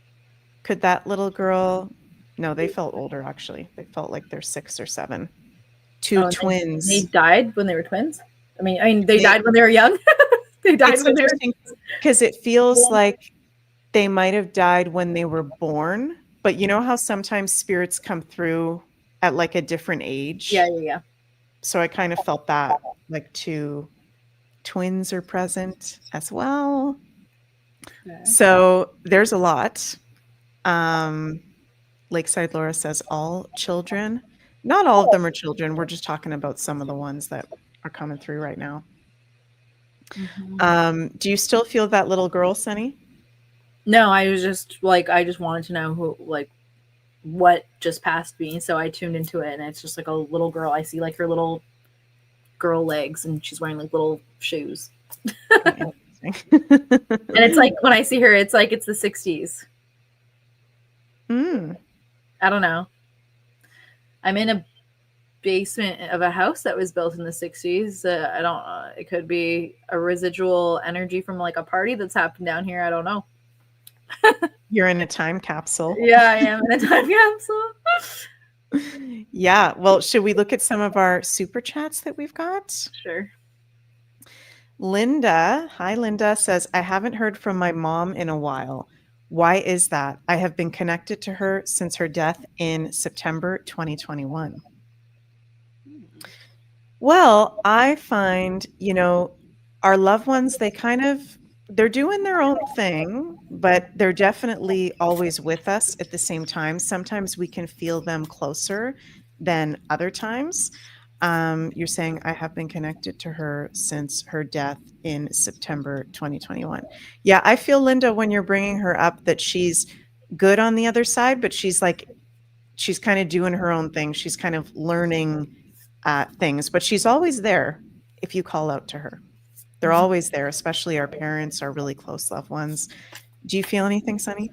Could that little girl? No, they felt older actually. They felt like they're 6 or 7. 2 Oh, twins. They died when they were twins. I mean, they They- died when they were young. They died It's when they were. interesting because it feels like they might have died when they were born, but you know how sometimes spirits come through at like a different age? Yeah. So I kind of felt that like 2 twins are present as well. Okay. So there's a lot. Lakeside Laura says all children. Not all of them are children. We're just talking about some of the ones that are coming through right now. Mhm. Do you still feel that little girl, Sunny? No, I was just like, I just wanted to know who, like, what just passed me. So I tuned into it, and it's just like a little girl. I see like her little girl legs, and she's wearing like little shoes. And it's like when I see her, it's like it's the 60s. I don't know. I'm in a basement of a house that was built in the 60s. I don't it could be a residual energy from like a party that's happened down here. I don't know. You're in a time capsule. Yeah, I am in a time capsule. Yeah. Well, should we look at some of our super chats that we've got? Sure. Linda, hi Linda, says, I haven't heard from my mom in a while. Why is that? I have been connected to her since her death in September 2021. Well, I find, our loved ones, they're doing their own thing, but they're definitely always with us at the same time. Sometimes we can feel them closer than other times. You're saying I have been connected to her since her death in September 2021. Yeah, I feel, Linda, when you're bringing her up, that she's good on the other side, but she's kind of doing her own thing. She's kind of learning things, but she's always there if you call out to her. They're always there, especially our parents, our really close loved ones. Do you feel anything, Sunny?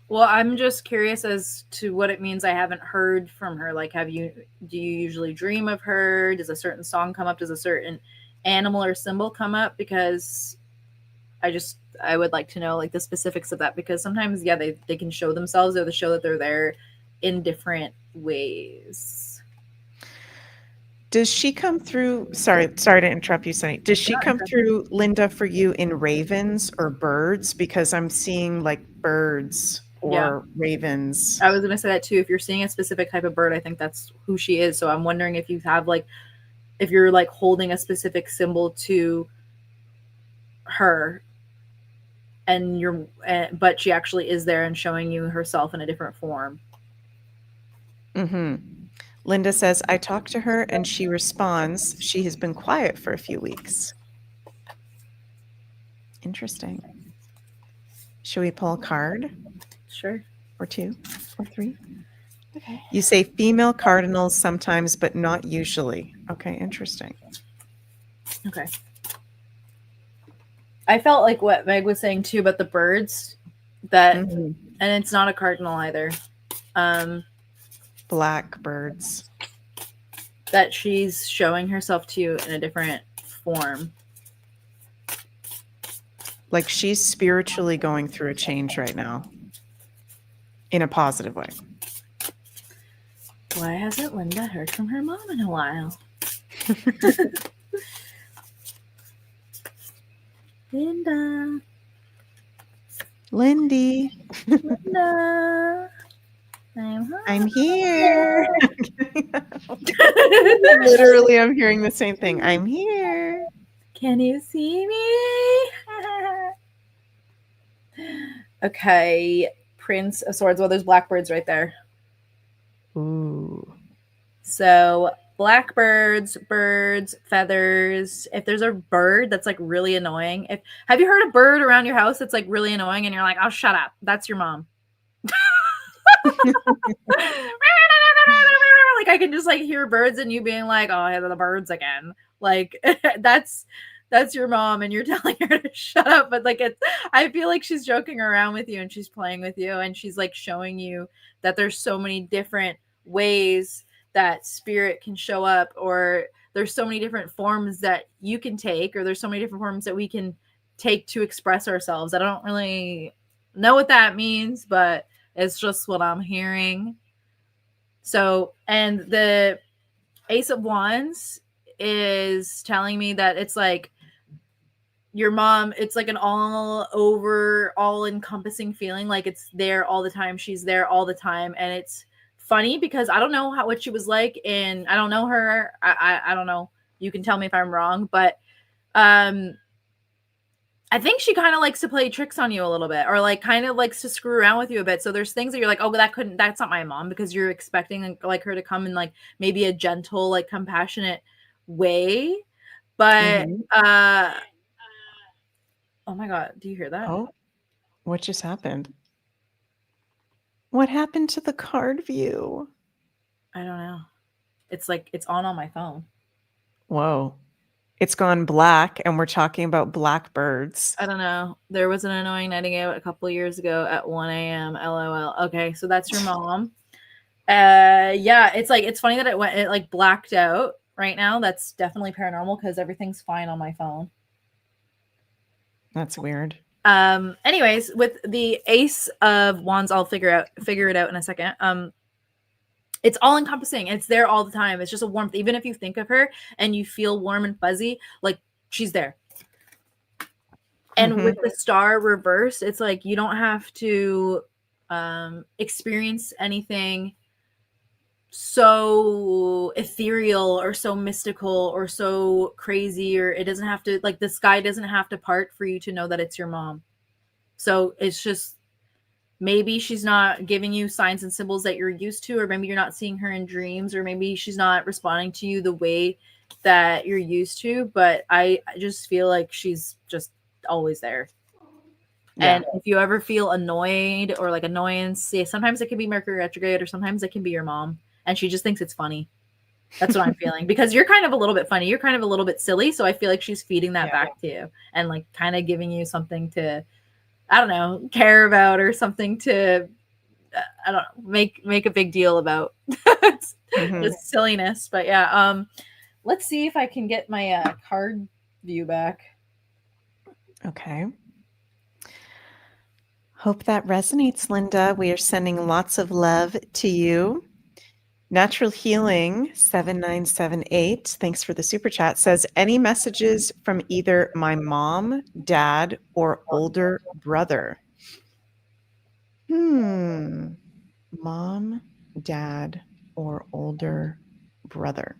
Well, I'm just curious as to what it means I haven't heard from her. Like, do you usually dream of her? Does a certain song come up? Does a certain animal or symbol come up? Because I would like to know like the specifics of that, because sometimes, yeah, they can show themselves or they show that they're there in different ways. Does she come through? Sorry to interrupt you, Sunny. Does she come through, Linda, for you in ravens or birds? Because I'm seeing like birds or ravens. I was going to say that too. If you're seeing a specific type of bird, I think that's who she is. So I'm wondering if you have like, if you're like holding a specific symbol to her, and but she actually is there and showing you herself in a different form. Linda says, I talk to her and she responds. She has been quiet for a few weeks. Interesting. Should we pull a card? Sure. Or 2 or 3? Okay. You say female cardinals sometimes, but not usually. Okay, interesting. Okay. I felt like what Meg was saying too about the birds, that, and it's not a cardinal either. Blackbirds. That she's showing herself to you in a different form. Like she's spiritually going through a change right now. In a positive way. Why hasn't Linda heard from her mom in a while? Lindy. Linda. I'm here. Literally, I'm hearing the same thing. I'm here. Can you see me? Okay, Prince of Swords. Well, there's blackbirds right there. Ooh. So blackbirds, birds, feathers. If there's a bird that's like really annoying, have you heard a bird around your house that's like really annoying and you're like, oh, shut up. That's your mom. Like I can just like hear birds and you being like, oh, the birds again. Like that's your mom and you're telling her to shut up. But like I feel like she's joking around with you and she's playing with you and she's like showing you that there's so many different ways that spirit can show up, or there's so many different forms that you can take, or there's so many different forms that we can take to express ourselves. I don't really know what that means, but it's just what I'm hearing. So, and the Ace of Wands is telling me that it's like your mom, it's like an all over, all encompassing feeling. Like it's there all the time. She's there all the time. And it's funny because I don't know what she was like, and I don't know her. I don't know. You can tell me if I'm wrong, but I think she kind of likes to play tricks on you a little bit, or like kind of likes to screw around with you a bit. So there's things that you're like, oh, that's not my mom, because you're expecting like her to come in like maybe a gentle, like compassionate way. But oh my God, do you hear that? Oh, what just happened? What happened to the card view? I don't know. It's like it's on my phone. Whoa. It's gone black, and we're talking about blackbirds. I don't know. There was an annoying nightingale a couple of years ago at 1 a.m. LOL. Okay, so that's your mom. Yeah, it's like, it's funny that it like blacked out right now. That's definitely paranormal because everything's fine on my phone. That's weird. Anyways, with the Ace of Wands, I'll figure it out in a second. It's all encompassing. It's there all the time. It's just a warmth. Even if you think of her and you feel warm and fuzzy, like she's there. And with the star reversed, it's like you don't have to experience anything so ethereal or so mystical or so crazy, or it doesn't have to, like the sky doesn't have to part for you to know that it's your mom. So it's just, maybe she's not giving you signs and symbols that you're used to, or maybe you're not seeing her in dreams, or maybe she's not responding to you the way that you're used to. But I just feel like she's just always there. Yeah. And if you ever feel annoyed or like annoyance, sometimes it can be Mercury retrograde, or sometimes it can be your mom, and she just thinks it's funny. That's what I'm feeling, because you're kind of a little bit funny. You're kind of a little bit silly. So I feel like she's feeding that back to you and like kind of giving you something to, I don't know, care about, or something to, I don't know, make a big deal about. The silliness. But yeah, let's see if I can get my card view back. Okay. Hope that resonates, Linda. We are sending lots of love to you. Natural Healing 7978, thanks for the super chat, says, any messages from either my mom, dad, or older brother? Mom, dad, or older brother.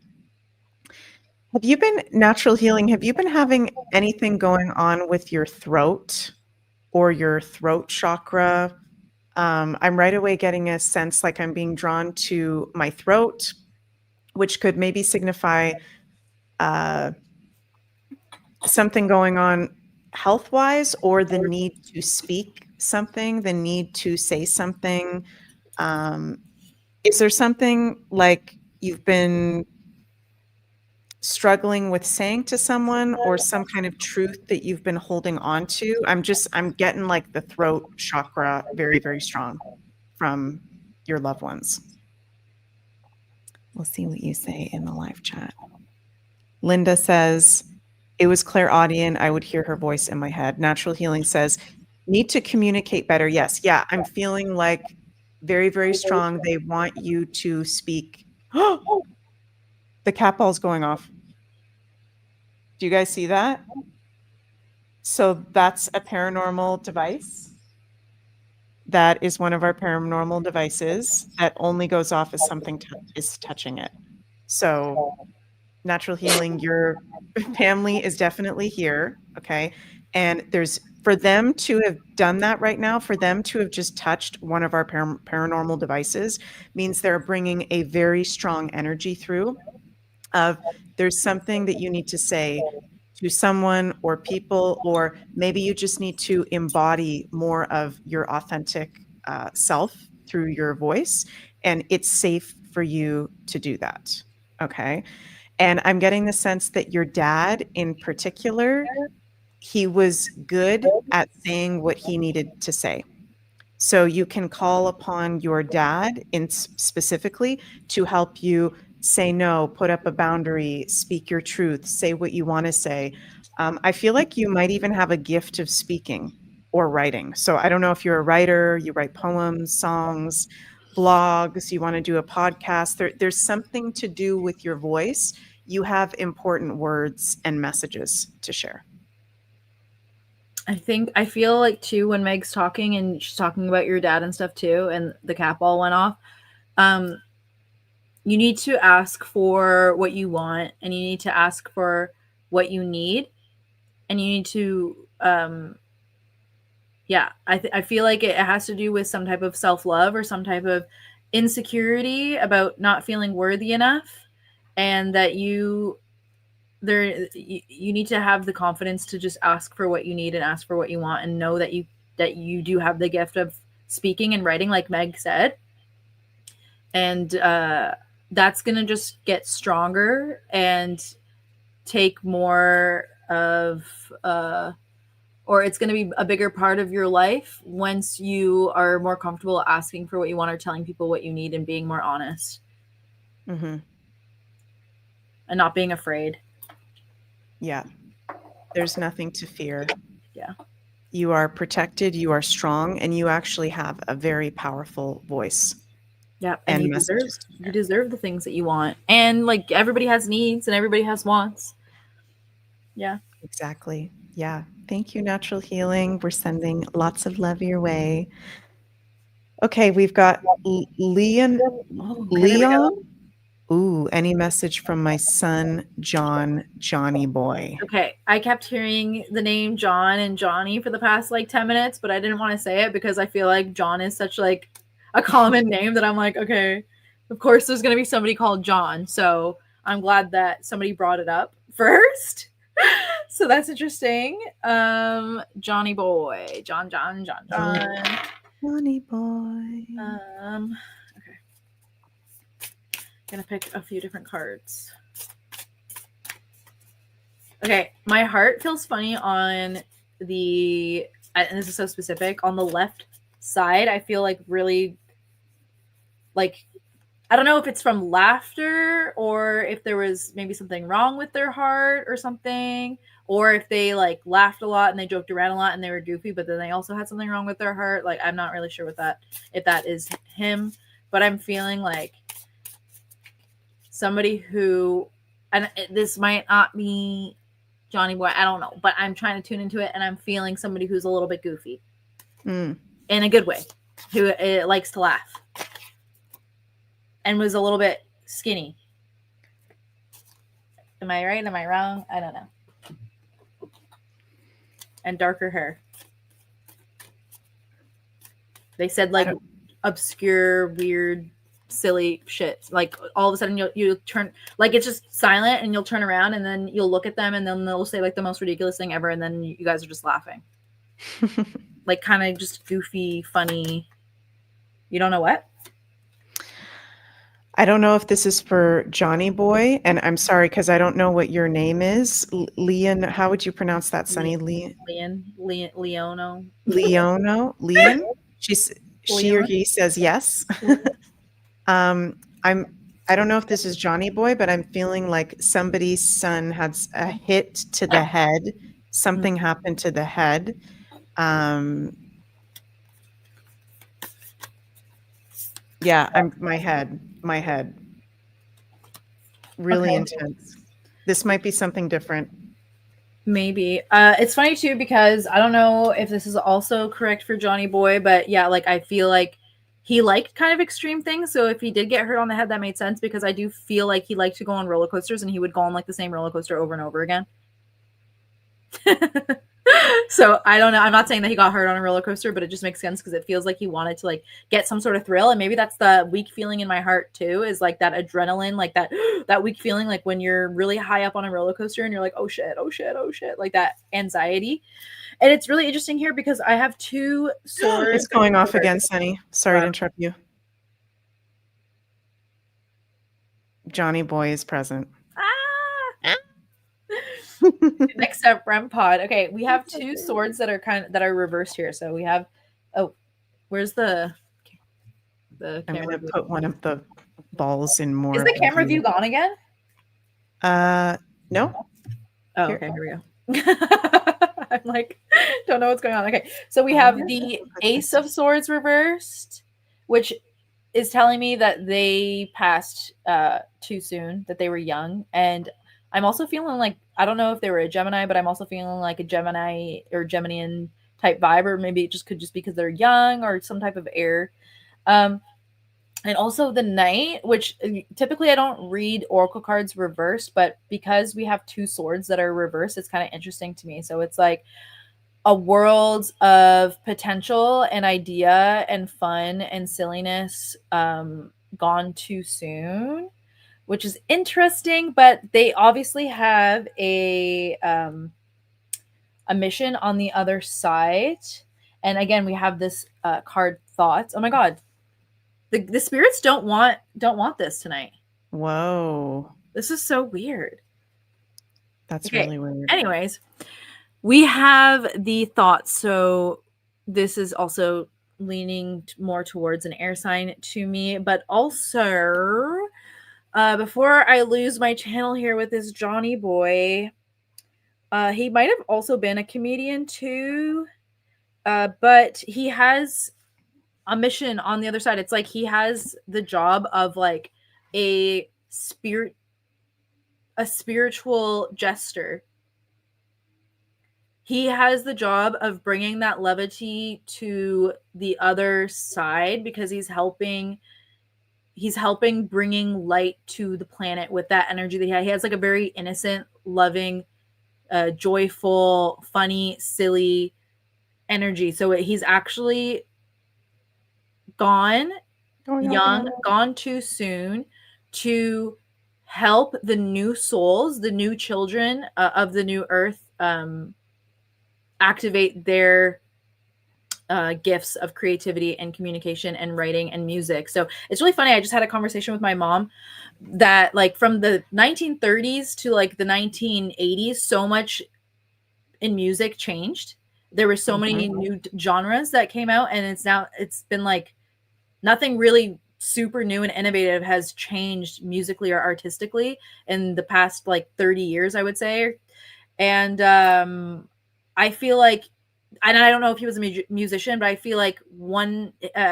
Have you been, Natural Healing, have you been having anything going on with your throat or your throat chakra? I'm right away getting a sense like I'm being drawn to my throat, which could maybe signify something going on health-wise, or the need to speak something, the need to say something. Is there something like you've been struggling with saying to someone, or some kind of truth that you've been holding on to? I'm getting like the throat chakra very, very strong from your loved ones. We'll see what you say in the live chat. Linda says, it was clairaudient. I would hear her voice in my head. Natural Healing says, need to communicate better. Yes. Yeah. I'm feeling like very, very strong. They want you to speak. The cat ball's going off. Do you guys see that? So that's a paranormal device. That is one of our paranormal devices that only goes off if something is touching it. So Natural Healing, your family is definitely here. Okay. And for them to have done that right now, for them to have just touched one of our paranormal devices means they're bringing a very strong energy through of there's something that you need to say to someone or people, or maybe you just need to embody more of your authentic self through your voice, and it's safe for you to do that. Okay. And I'm getting the sense that your dad in particular, he was good at saying what he needed to say. So you can call upon your dad specifically to help you say no, put up a boundary, speak your truth, say what you want to say. I feel like you might even have a gift of speaking or writing. So I don't know if you're a writer, you write poems, songs, blogs, you want to do a podcast. There's something to do with your voice. You have important words and messages to share. I feel like too, when Meg's talking and she's talking about your dad and stuff too, and the cat ball went off, you need to ask for what you want, and you need to ask for what you need, and you need to I feel like it has to do with some type of self-love or some type of insecurity about not feeling worthy enough, and that you need to have the confidence to just ask for what you need and ask for what you want, and know that you do have the gift of speaking and writing, like Meg said. And that's going to just get stronger and take more of or it's going to be a bigger part of your life once you are more comfortable asking for what you want or telling people what you need and being more honest. Mm-hmm. And not being afraid. Yeah. There's nothing to fear. Yeah. You are protected, you are strong, and you actually have a very powerful voice. Yeah. And you deserve the things that you want. And like, everybody has needs and everybody has wants. Yeah. Exactly. Yeah. Thank you, Natural Healing. We're sending lots of love your way. Okay, we've got Leon. Leon. Ooh, any message from my son, John, Johnny boy? Okay, I kept hearing the name John and Johnny for the past like 10 minutes, but I didn't want to say it because I feel like John is such like a common name that I'm like, okay, of course there's going to be somebody called John. So I'm glad that somebody brought it up first. So that's interesting. Johnny boy, John. Johnny boy. Okay. Gonna pick a few different cards. Okay, my heart feels funny on the, and this is so specific, on the left side. I feel like really, like, I don't know if it's from laughter or if there was maybe something wrong with their heart or something, or if they like laughed a lot and they joked around a lot and they were goofy, but then they also had something wrong with their heart. Like, I'm not really sure if that is him, but I'm feeling like somebody who, and this might not be Johnny boy, I don't know, but I'm trying to tune into it, and I'm feeling somebody who's a little bit goofy in a good way, who likes to laugh and was a little bit skinny. Am I right? Am I wrong? I don't know. And darker hair. They said like obscure, weird, silly shit. Like all of a sudden you turn, like it's just silent, and you'll turn around and then you'll look at them and then they'll say like the most ridiculous thing ever, and then you guys are just laughing. Like kind of just goofy, funny. You don't know what? I don't know if this is for Johnny boy, and I'm sorry because I don't know what your name is. Leon, how would you pronounce that, Sunny? Leono. Leon? She or he says yes. I don't know if this is Johnny boy, but I'm feeling like somebody's son had a hit to the head. Something happened to the head. Yeah, my head. Really intense. This might be something different. Maybe. It's funny too because I don't know if this is also correct for Johnny boy, but yeah, like I feel like he liked kind of extreme things. So if he did get hurt on the head, that made sense because I do feel like he liked to go on roller coasters, and he would go on like the same roller coaster over and over again. So I don't know. I'm not saying that he got hurt on a roller coaster, but it just makes sense because it feels like he wanted to like get some sort of thrill, and maybe that's the weak feeling in my heart too. Is like that adrenaline, like that that weak feeling, like when you're really high up on a roller coaster and you're like, oh shit, oh shit, oh shit, like that anxiety. And it's really interesting here because I have two swords. It's going off again, Sunny. Sorry to interrupt you. Johnny Boy is present. Ah! Next up, Rem Pod. Okay, we have two swords that are reversed here. So we have, oh, where's the I'm camera going to view? put one of the balls in more. Is the camera view gone again? No. Oh, Here. okay, here we go. I'm like, don't know what's going on. Okay, so we have the Ace of Swords reversed, which is telling me that they passed too soon, that they were young. And I'm also feeling like, I don't know if they were a Gemini, but I'm also feeling like a Gemini or Geminian type vibe, or maybe it just could just because they're young or some type of air. And also the Knight, which typically I don't read Oracle cards reversed, but because we have two swords that are reversed, it's kind of interesting to me. So it's like a world of potential and idea and fun and silliness gone too soon, which is interesting. But they obviously have a mission on the other side. And again, we have this card Thoughts. Oh my god. The spirits don't want this tonight. Whoa. This is so weird. That's really weird. Anyways, we have the Thoughts. So this is also leaning more towards an air sign to me, but also before I lose my channel here with this Johnny Boy, he might have also been a comedian too, but he has a mission on the other side. It's like he has the job of like a spiritual jester. He has the job of bringing that levity to the other side because he's helping bringing light to the planet with that energy that he has like a very innocent, loving, joyful, funny, silly energy. So he's actually gone young, gone too soon to help the new souls, the new children of the new earth activate their gifts of creativity and communication and writing and music. So it's really funny. I just had a conversation with my mom that like from the 1930s to like the 1980s, so much in music changed. There were so many new genres that came out, and it's been like nothing really super new and innovative has changed musically or artistically in the past like 30 years, I would say. And I feel like, and I don't know if he was a musician, but I feel like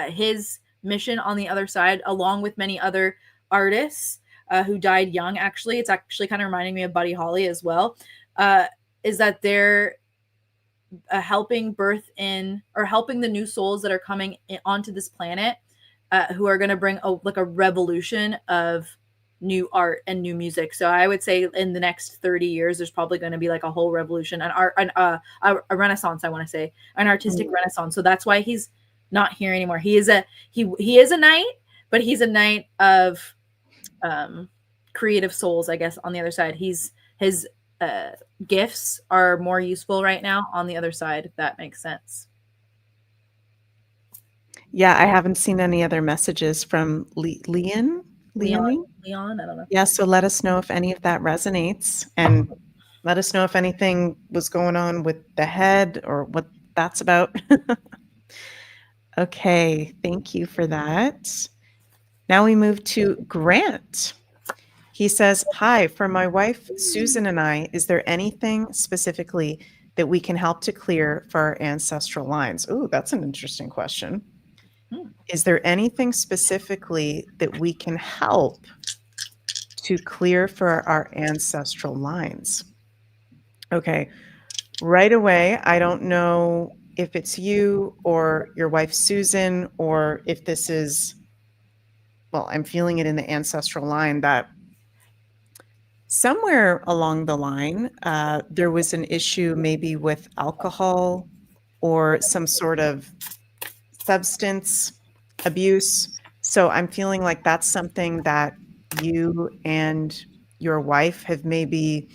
his mission on the other side, along with many other artists who died young, actually, it's actually kind of reminding me of Buddy Holly as well, is that they're helping helping the new souls that are coming onto this planet, who are going to bring a revolution of new art and new music. So I would say in the next 30 years, there's probably going to be like a whole revolution, an art, a renaissance. I want to say an artistic renaissance. So that's why he's not here anymore. He is a knight, but he's a knight of creative souls, I guess. On the other side, his gifts are more useful right now on the other side, if that makes sense. Yeah, I haven't seen any other messages from Leon. I don't know. Yeah, so let us know if any of that resonates, and let us know if anything was going on with the head or what that's about. Okay, thank you for that. Now we move to Grant. He says, hi, for my wife, Susan, and I, is there anything specifically that we can help to clear for our ancestral lines? Oh, that's an interesting question. Is there anything specifically that we can help to clear for our ancestral lines? Okay, right away, I don't know if it's you or your wife, Susan, or if this is, well, I'm feeling it in the ancestral line that somewhere along the line, there was an issue maybe with alcohol or some sort of substance abuse. So I'm feeling like that's something that you and your wife have maybe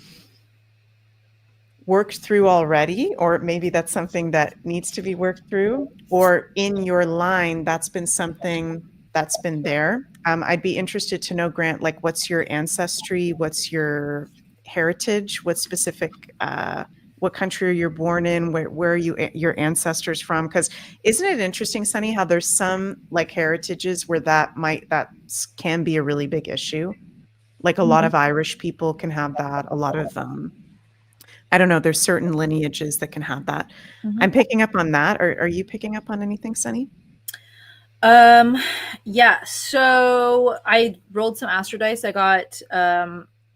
worked through already, or maybe that's something that needs to be worked through, or in your line, that's been something that's been there. I'd be interested to know, Grant, like what's your ancestry? What's your heritage? What specific, what country are you born in? Where are you, your ancestors from? Because isn't it interesting, Sunny, how there's some like heritages where that can be a really big issue? Like a lot of Irish people can have that. A lot of I don't know, there's certain lineages that can have that. I'm picking up on that. Are you picking up on anything, Sunny? Yeah, so I rolled some astro dice. I got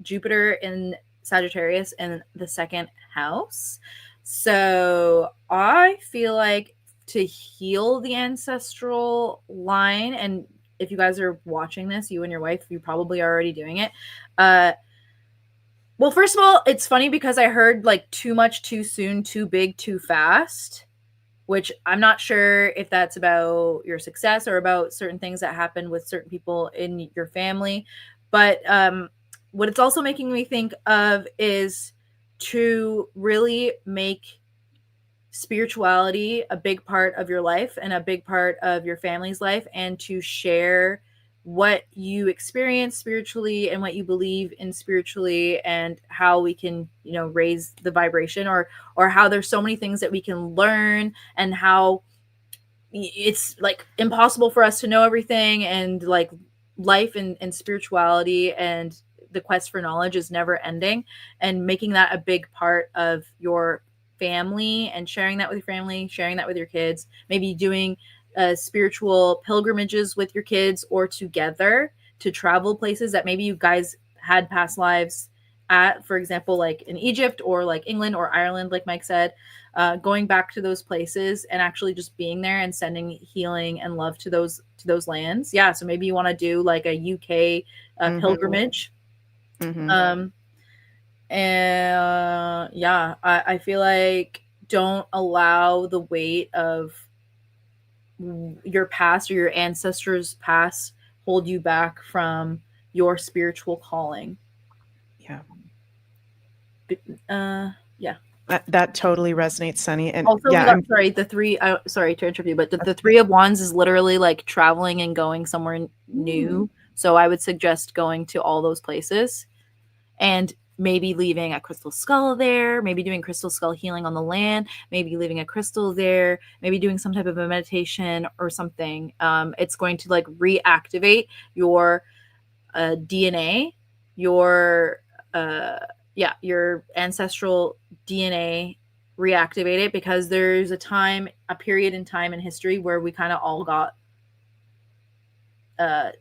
Jupiter in Sagittarius in the second house. So I feel like to heal the ancestral line, and if you guys are watching this, you and your wife, you're probably already doing it. Well, first of all, it's funny because I heard like too much, too soon, too big, too fast, which I'm not sure if that's about your success or about certain things that happen with certain people in your family. But what it's also making me think of is to really make spirituality a big part of your life and a big part of your family's life, and to share what you experience spiritually and what you believe in spiritually, and how we can, you know, raise the vibration, or how there's so many things that we can learn, and how it's like impossible for us to know everything, and like life and spirituality and the quest for knowledge is never ending, and making that a big part of your family and sharing that with your family, sharing that with your kids, maybe doing spiritual pilgrimages with your kids or together to travel places that maybe you guys had past lives at, for example, like in Egypt or like England or Ireland, like Mike said, going back to those places and actually just being there and sending healing and love to those lands. Yeah, so maybe you want to do like a UK pilgrimage. And yeah, I feel like don't allow the weight of your past or your ancestors' past hold you back from your spiritual calling. Yeah. Yeah. That totally resonates, Sunny. And also, yeah, sorry to interrupt you, but the Three of Wands is literally like traveling and going somewhere new. So I would suggest going to all those places and maybe leaving a crystal skull there, maybe doing crystal skull healing on the land, maybe leaving a crystal there, maybe doing some type of a meditation or something. It's going to like reactivate your DNA, your ancestral DNA, reactivate it, because there's a period in time in history where we kind of all got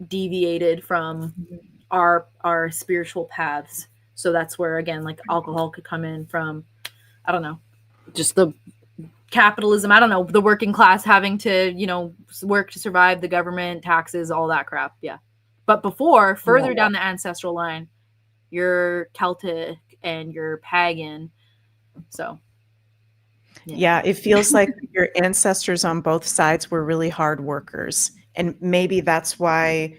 deviated from our spiritual paths. So that's where, again, like alcohol could come in from, I don't know, just the capitalism, I don't know, the working class having to, you know, work to survive, the government, taxes, all that crap. Yeah. But before, further down the ancestral line, you're Celtic and you're pagan. So yeah, it feels like your ancestors on both sides were really hard workers. And maybe that's why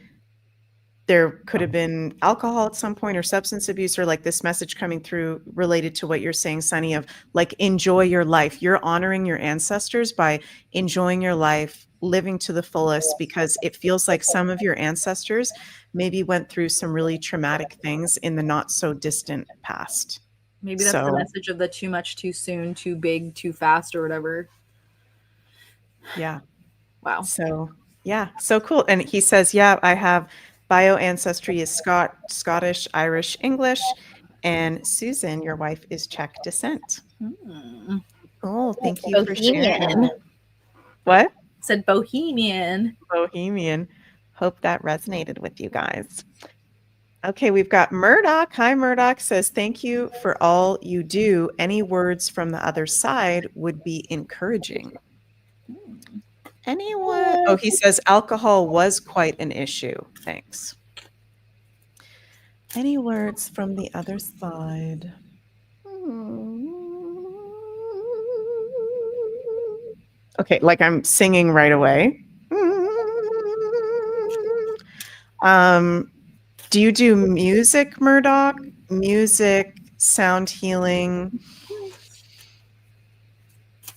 there could have been alcohol at some point or substance abuse, or like this message coming through related to what you're saying, Sunny, of like, enjoy your life. You're honoring your ancestors by enjoying your life, living to the fullest, because it feels like some of your ancestors maybe went through some really traumatic things in the not so distant past. Maybe that's the message of the too much, too soon, too big, too fast, or whatever. Yeah. Wow. So yeah, so cool. And he says, yeah, I have bio ancestry is Scottish, Irish, English, and Susan, your wife, is Czech descent. Oh, thank you for sharing. What? Said Bohemian. Bohemian. Hope that resonated with you guys. Okay, we've got Murdoch. Hi, Murdoch says, thank you for all you do. Any words from the other side would be encouraging. Anyone? Oh, he says alcohol was quite an issue. Thanks. Any words from the other side? Okay, like I'm singing right away. Do you do music, Murdoch? Music, sound healing,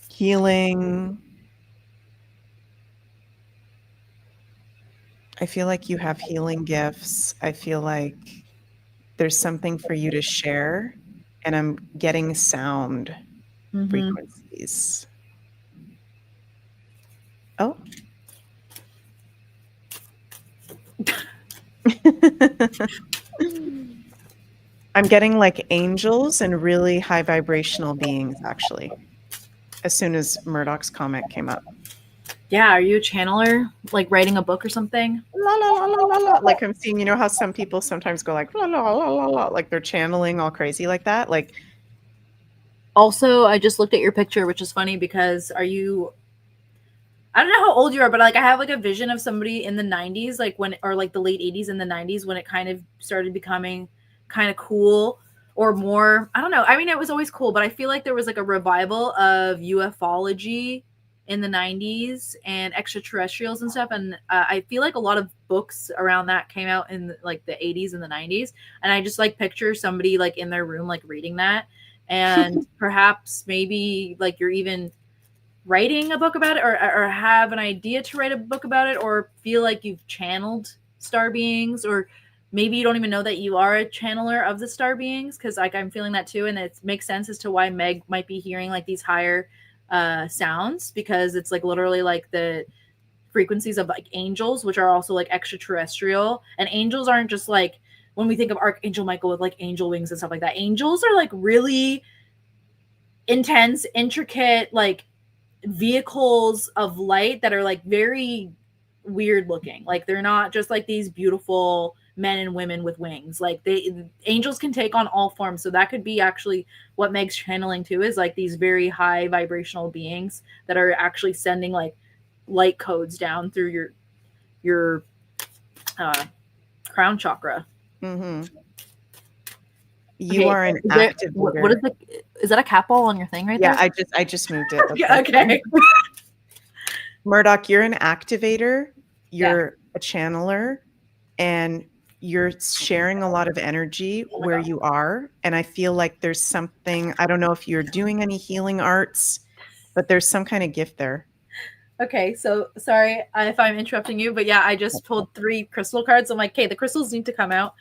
healing. I feel like you have healing gifts. I feel like there's something for you to share, and I'm getting sound frequencies. Oh. I'm getting like angels and really high vibrational beings, actually, as soon as Murdoch's comment came up. Yeah, are you a channeler? Like writing a book or something? La, la, la, la, la, la. Like I'm seeing, you know how some people sometimes go like, la, la, la, la, la, like they're channeling all crazy like that? Like, also, I just looked at your picture, which is funny because are you, I don't know how old you are, but like I have like a vision of somebody in the 90s, like when, or like the late 80s and the 90s when it kind of started becoming kind of cool or more, I don't know. I mean, it was always cool, but I feel like there was like a revival of ufology in the 90s and extraterrestrials and stuff. And I feel like a lot of books around that came out in like the 80s and the 90s. And I just like picture somebody like in their room, like reading that. And perhaps maybe like you're even writing a book about it, or have an idea to write a book about it, or feel like you've channeled star beings, or maybe you don't even know that you are a channeler of the star beings, because like I'm feeling that too, and it makes sense as to why Meg might be hearing like these higher sounds, because it's like literally like the frequencies of like angels, which are also like extraterrestrial. And angels aren't just like when we think of Archangel Michael with like angel wings and stuff like that. Angels are like really intense, intricate, like vehicles of light that are like very weird looking. Like they're not just like these beautiful men and women with wings. Like angels can take on all forms. So that could be actually what Meg's channeling too, is like these very high vibrational beings that are actually sending like light codes down through your crown chakra. you are an activator. What is that a cat ball on your thing right there? Yeah, I just moved it. Okay. Murdoch, you're an activator, you're a channeler, and you're sharing a lot of energy where you are. And I feel like there's something, I don't know if you're doing any healing arts, but there's some kind of gift there. Okay, so sorry if I'm interrupting you, but yeah, I just pulled 3 crystal cards. I'm like, okay, the crystals need to come out.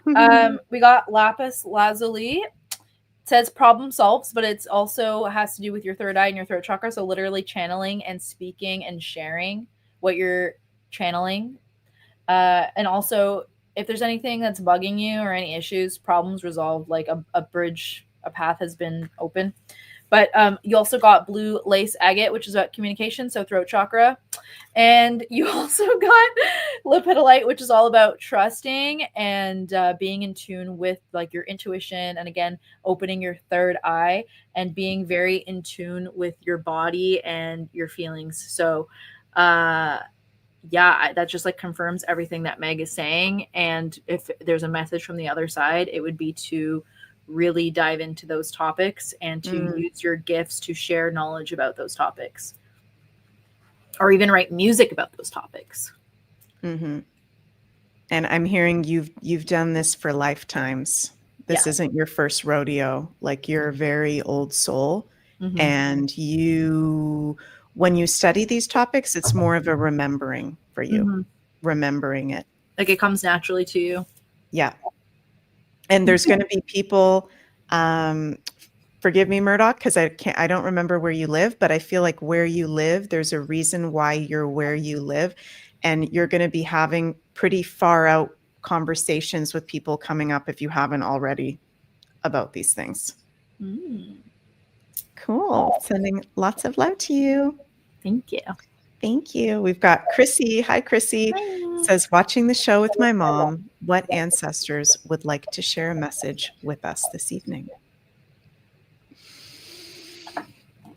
We got lapis lazuli. It says problem solves, but it's also has to do with your third eye and your throat chakra. So literally channeling and speaking and sharing what you're channeling. And also, if there's anything that's bugging you or any issues, problems resolved, like a bridge, a path has been open. But you also got blue lace agate, which is about communication, so throat chakra. And you also got lepidolite, which is all about trusting and being in tune with like your intuition, and again, opening your third eye and being very in tune with your body and your feelings. So yeah, that just like confirms everything that Meg is saying. And if there's a message from the other side, it would be to really dive into those topics and to use your gifts to share knowledge about those topics, or even write music about those topics. And I'm hearing you've done this for lifetimes. This isn't your first rodeo. Like you're a very old soul. And you, when you study these topics, it's more of a remembering for you, remembering it. Like it comes naturally to you. Yeah. And there's going to be people, forgive me, Murdoch, because I don't remember where you live, but I feel like where you live, there's a reason why you're where you live. And you're going to be having pretty far out conversations with people coming up, if you haven't already, about these things. Cool. Sending lots of love to you. Thank you. Thank you. We've got Chrissy. Hi, Chrissy. Hi. Says, watching the show with my mom. What ancestors would like to share a message with us this evening?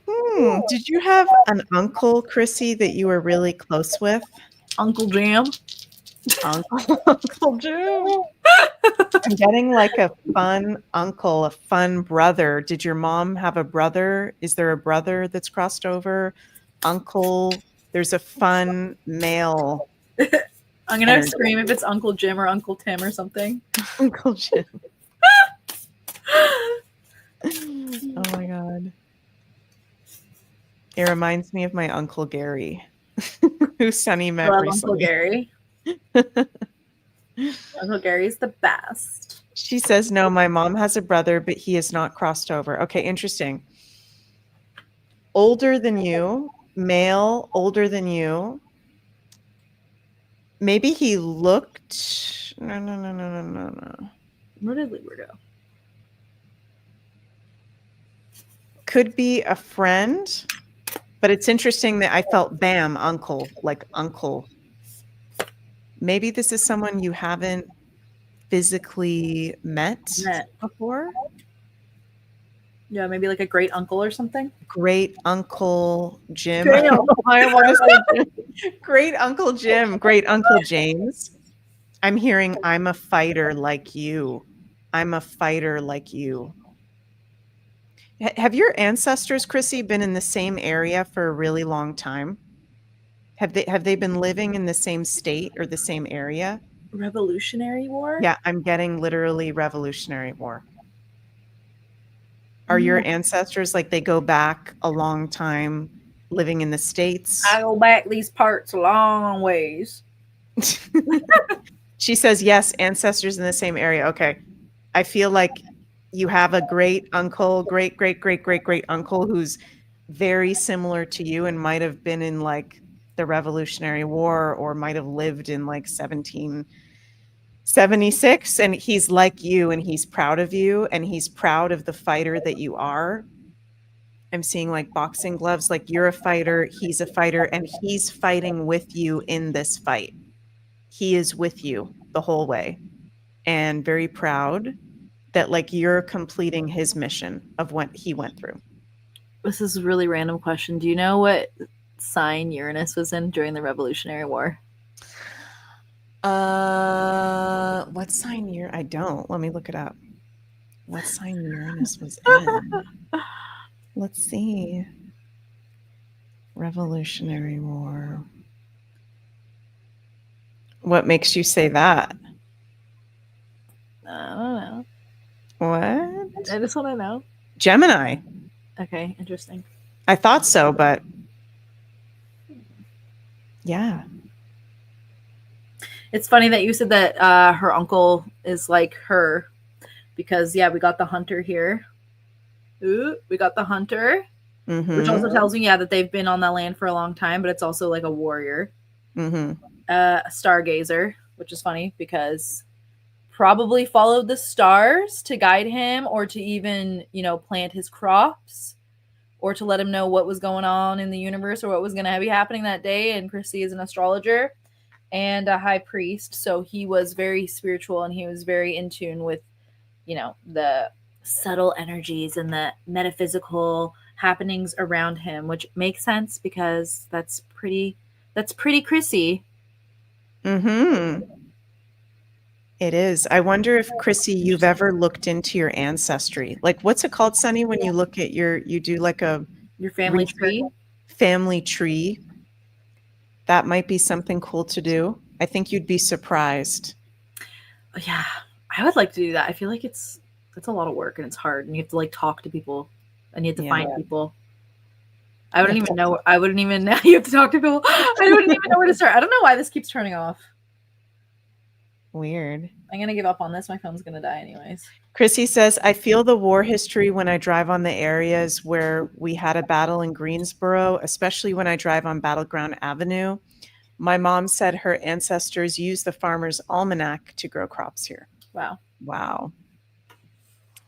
Did you have an uncle, Chrissy, that you were really close with? Uncle Jam. Uncle Jam. I'm getting like a fun uncle, a fun brother. Did your mom have a brother? Is there a brother that's crossed over? Uncle, there's a fun male I'm gonna energy. scream if it's Uncle Jim or Uncle Tim or something. Uncle Jim. Oh my God. It reminds me of my Uncle Gary, who Sunny I met love recently. Uncle Gary. Uncle Gary's the best. She says, no, my mom has a brother, but he is not crossed over. Okay, interesting. Older than you, male, older than you. Maybe he looked. No. Where did Libra go? Could be a friend, but it's interesting that I felt bam, uncle, like uncle. Maybe this is someone you haven't physically met before. Yeah, maybe like a great uncle or something. Great Uncle Jim. Damn. I want to say Jim. Great Uncle Jim. Great Uncle James. I'm hearing I'm a fighter like you. I'm a fighter like you. Have your ancestors, Chrissy, been in the same area for a really long time? Have they been living in the same state or the same area? Revolutionary War? Yeah, I'm getting literally Revolutionary War. Are your ancestors like they go back a long time living in the States? I go back these parts a long ways. She says, yes, ancestors in the same area. Okay. I feel like you have a great uncle, great uncle who's very similar to you and might have been in like the Revolutionary War or might have lived in like 1776. And he's like you and he's proud of you and he's proud of the fighter that you are. I'm seeing like boxing gloves, like you're a fighter, he's a fighter, and he's fighting with you in this fight. He is with you the whole way and very proud that like you're completing his mission of what he went through. This is a really random question. Do you know what sign Uranus was in during the Revolutionary War? What sign I don't. Let me look it up. What sign Uranus was in? Let's see. Revolutionary War. What makes you say that? I don't know. What? I just want to know. Gemini. Okay, interesting. I thought so, but yeah. It's funny that you said that her uncle is like her because, yeah, we got the hunter here. Ooh, we got the hunter, which also tells me, yeah, that they've been on that land for a long time, but it's also like a warrior. A stargazer, which is funny because probably followed the stars to guide him or to even, plant his crops or to let him know what was going on in the universe or what was going to be happening that day. And Chrissy is an astrologer and a high priest. So he was very spiritual and he was very in tune with, the subtle energies and the metaphysical happenings around him, which makes sense because that's pretty Chrissy. It is. I wonder if, Chrissy, you've ever looked into your ancestry. Like, what's it called, Sunny, when you look at you do like your family tree? Family tree. That might be something cool to do. I think you'd be surprised. Yeah, I would like to do that. I feel like it's a lot of work and it's hard and you have to like talk to people and you have to find people. I wouldn't even know. You have to talk to people. I wouldn't even know where to start. I don't know why this keeps turning off. Weird. I'm going to give up on this. My phone's going to die anyways. Chrissy says, I feel the war history when I drive on the areas where we had a battle in Greensboro, especially when I drive on Battleground Avenue. My mom said her ancestors used the farmer's almanac to grow crops here. Wow.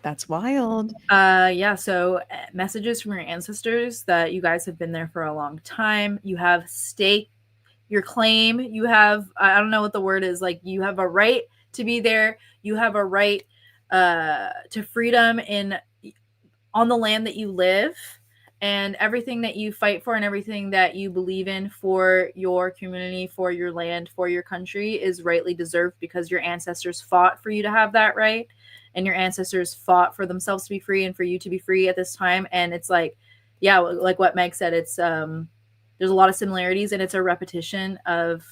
That's wild. Yeah. So messages from your ancestors that you guys have been there for a long time. You have stake your claim. You have, I don't know what the word is, like you have a right to be there. You have a right to freedom on the land that you live. and everything that you fight for and everything that you believe in for your community, for your land, for your country is rightly deserved because your ancestors fought for you to have that right, and your ancestors fought for themselves to be free and for you to be free at this time. And it's like, yeah, like what Meg said, it's there's a lot of similarities, and it's a repetition of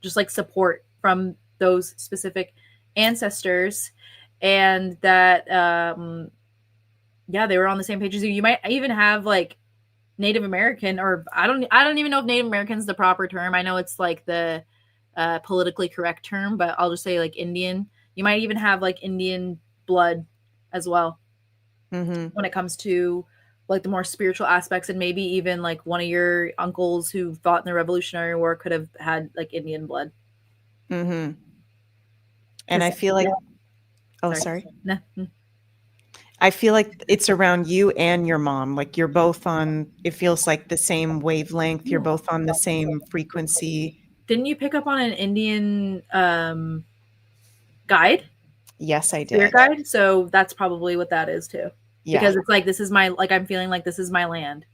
just like support from those specific ancestors, and that yeah, they were on the same page as you. You might even have like Native American, or I don't even know if Native American is the proper term. I know it's like the politically correct term, but I'll just say like Indian. You might even have like Indian blood as well when it comes to like the more spiritual aspects, and maybe even like one of your uncles who fought in the Revolutionary War could have had like Indian blood. And I feel like, oh, sorry. Nah. I feel like it's around you and your mom. Like you're both on, it feels like the same wavelength. You're both on the same frequency. Didn't you pick up on an Indian guide? Yes, I Spirit did. guide? So that's probably what that is too. Yeah. Because it's like, this is my, like, I'm feeling like this is my land.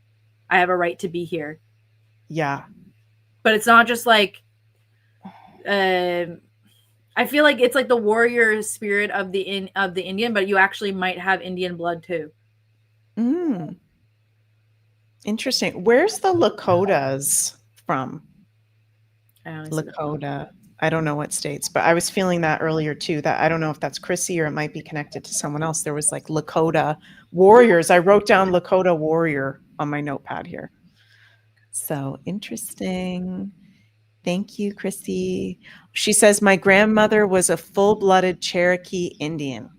I have a right to be here. Yeah. But it's not just like, I feel like it's like the warrior spirit of the Indian, but you actually might have Indian blood too. Interesting. Where's the Lakotas from? Lakota. I don't know what states, but I was feeling that earlier too, that I don't know if that's Chrissy or it might be connected to someone else. There was like Lakota warriors. I wrote down Lakota warrior on my notepad here. So interesting. Thank you, Chrissy. She says, my grandmother was a full-blooded Cherokee Indian.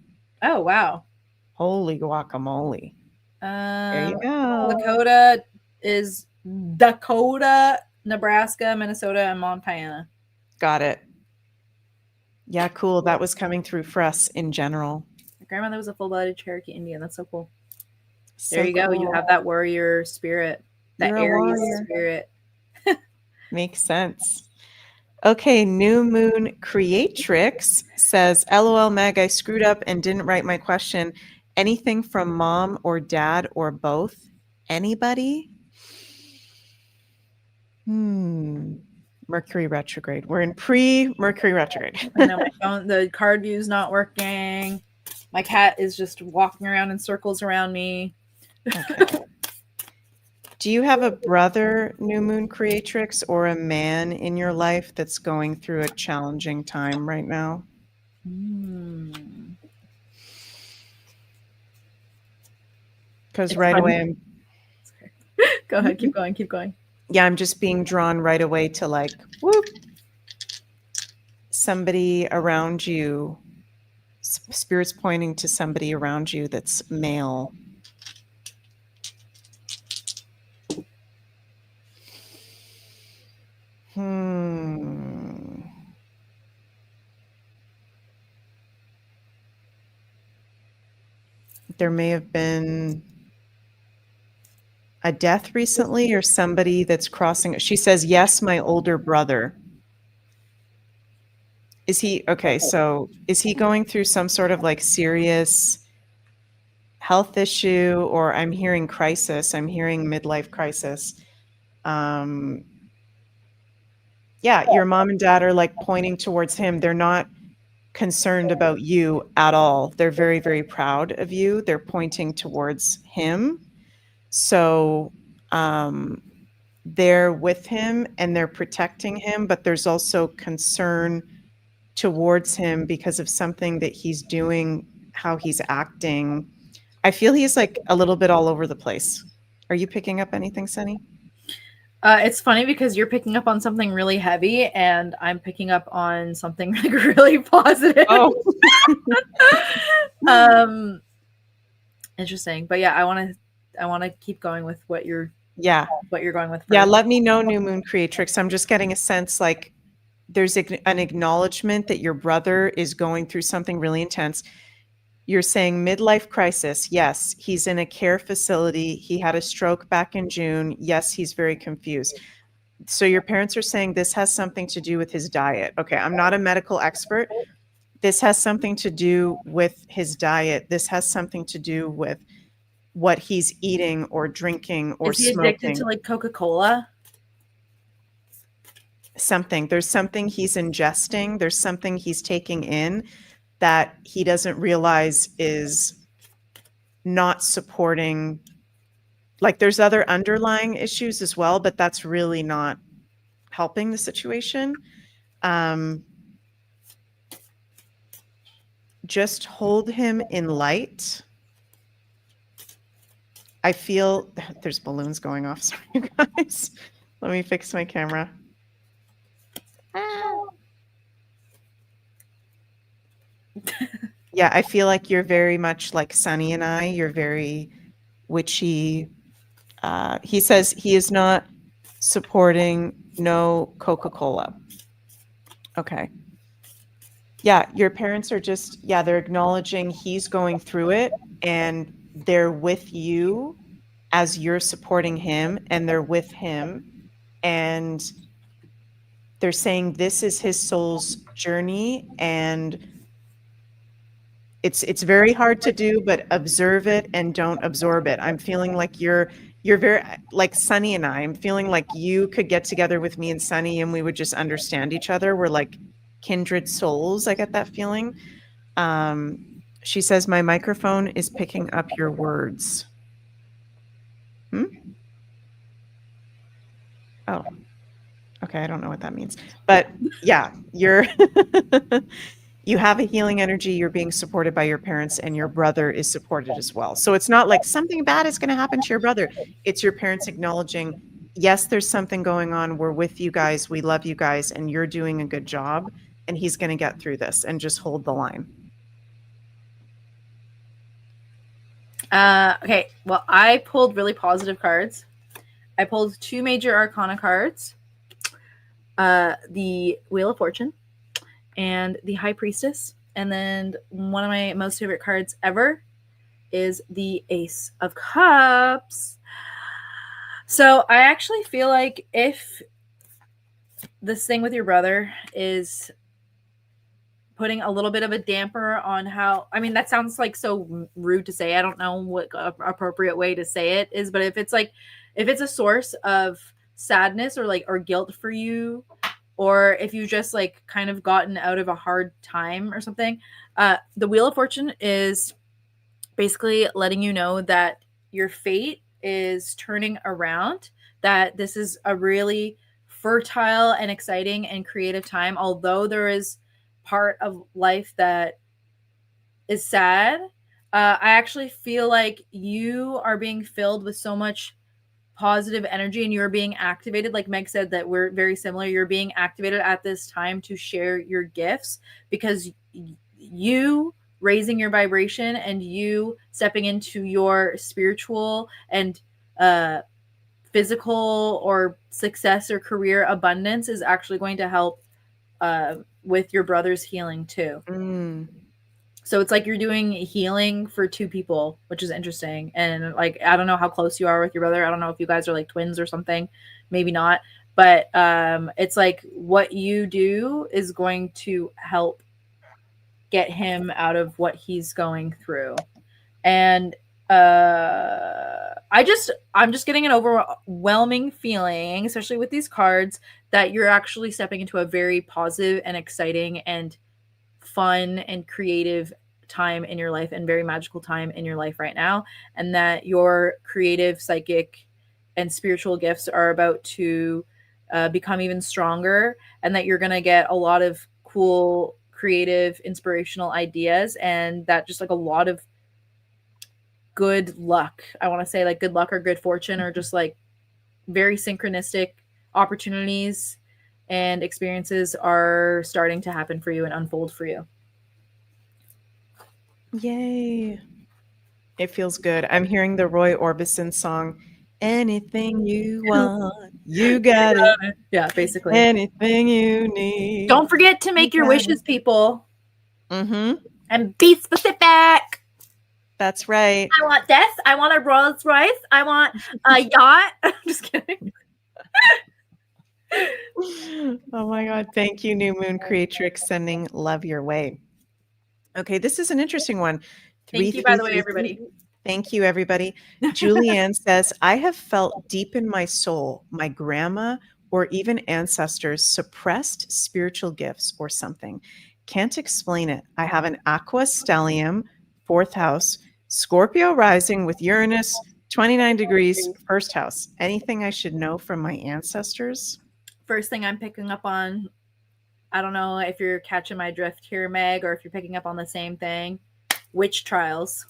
Oh, wow. Holy guacamole. There you go. Lakota is Dakota, Nebraska, Minnesota, and Montana. Got it. Yeah, cool. That was coming through for us in general. My grandmother was a full-blooded Cherokee Indian. That's so cool. So there you go. cool. You have that warrior spirit, that Aries spirit. Makes sense. Okay, New Moon Creatrix says, LOL Meg, I screwed up and didn't write my question. Anything from mom or dad or both? Anybody? Mercury retrograde. We're in pre-Mercury retrograde. I know my phone, the card view is not working. My cat is just walking around in circles around me. Okay. Do you have a brother, New Moon Creatrix, or a man in your life that's going through a challenging time right now? Because right away I'm... Go ahead, keep going. Yeah, I'm just being drawn right away to like, whoop, somebody around you, spirits pointing to somebody around you that's male. There may have been a death recently or somebody that's crossing. She says, yes, my older brother. Is he, okay, so is he going through some sort of like serious health issue, or I'm hearing crisis, I'm hearing midlife crisis. Yeah, your mom and dad are like pointing towards him. They're not concerned about you at all. They're very, very proud of you. They're pointing towards him. So they're with him and they're protecting him, but there's also concern towards him because of something that he's doing, how he's acting. I feel he's like a little bit all over the place. Are you picking up anything, Sunny? It's funny because you're picking up on something really heavy and I'm picking up on something like really positive. Oh. Interesting. But yeah, I want to keep going with what you're going with first. Yeah, let me know, New Moon Creatrix. I'm just getting a sense like there's an acknowledgement that your brother is going through something really intense. You're saying midlife crisis. Yes, he's in a care facility. He had a stroke back in June. Yes, he's very confused. So your parents are saying this has something to do with his diet. Okay, I'm not a medical expert. This has something to do with his diet. This has something to do with what he's eating or drinking or Is he addicted smoking. to like Coca-Cola? Something. There's something he's ingesting. There's something he's taking in that he doesn't realize is not supporting. Like there's other underlying issues as well, but that's really not helping the situation. Just hold him in light. I feel there's balloons going off. Sorry, you guys. Let me fix my camera. Yeah, I feel like you're very much like Sunny and I. You're very witchy. He says he is not supporting no Coca-Cola. Okay. Yeah, your parents are just, yeah, they're acknowledging he's going through it and they're with you as you're supporting him, and they're with him, and they're saying this is his soul's journey, and it's very hard to do, but observe it and don't absorb it. I'm feeling like you're very like Sunny and I'm feeling like you could get together with me and Sunny and we would just understand each other. We're like kindred souls. I get that feeling. She says, my microphone is picking up your words. Oh, okay. I don't know what that means, but yeah, you're, you have a healing energy. You're being supported by your parents, and your brother is supported as well. So it's not like something bad is going to happen to your brother. It's your parents acknowledging, yes, there's something going on. We're with you guys. We love you guys, and you're doing a good job, and he's going to get through this, and just hold the line. Okay, well, I pulled really positive cards. I pulled 2 major arcana cards, the Wheel of Fortune and the High Priestess. And then one of my most favorite cards ever is the Ace of Cups. So I actually feel like if this thing with your brother is putting a little bit of a damper on how, I mean, that sounds like so rude to say. I don't know what appropriate way to say it is, but if it's a source of sadness or guilt for you, or if you just like kind of gotten out of a hard time or something, the Wheel of Fortune is basically letting you know that your fate is turning around, that this is a really fertile and exciting and creative time. Although there is part of life that is sad, I actually feel like you are being filled with so much positive energy, and you're being activated. Like Meg said, that we're very similar. You're being activated at this time to share your gifts, because you raising your vibration and you stepping into your spiritual and physical or success or career abundance is actually going to help with your brother's healing too. So it's like you're doing healing for 2 people, which is interesting. And like, I don't know how close you are with your brother. I don't know if you guys are like twins or something, maybe not, but it's like what you do is going to help get him out of what he's going through. And I'm just getting an overwhelming feeling, especially with these cards, that you're actually stepping into a very positive and exciting and fun and creative time in your life, and very magical time in your life right now, and that your creative, psychic, and spiritual gifts are about to become even stronger, and that you're going to get a lot of cool, creative, inspirational ideas, and that just like a lot of good luck. I want to say like good luck or good fortune, or just like very synchronistic opportunities and experiences are starting to happen for you and unfold for you. Yay. It feels good. I'm hearing the Roy Orbison song, anything you want, you got it. Yeah, basically. Anything you need. Don't forget to make your wishes, people. Mm-hmm. And be specific. That's right. I want this. I want a Rolls Royce. I want a yacht. I'm just kidding. Oh my God. Thank you, New Moon Creatrix, sending love your way. Okay, this is an interesting one. Thank you, by the way, everybody. Thank you, everybody. Julianne says, I have felt deep in my soul my grandma or even ancestors suppressed spiritual gifts or something. Can't explain it. I have an aqua stellium, fourth house, Scorpio rising with Uranus, 29 degrees, first house. Anything I should know from my ancestors? First thing I'm picking up on, I don't know if you're catching my drift here, Meg, or if you're picking up on the same thing. Witch trials.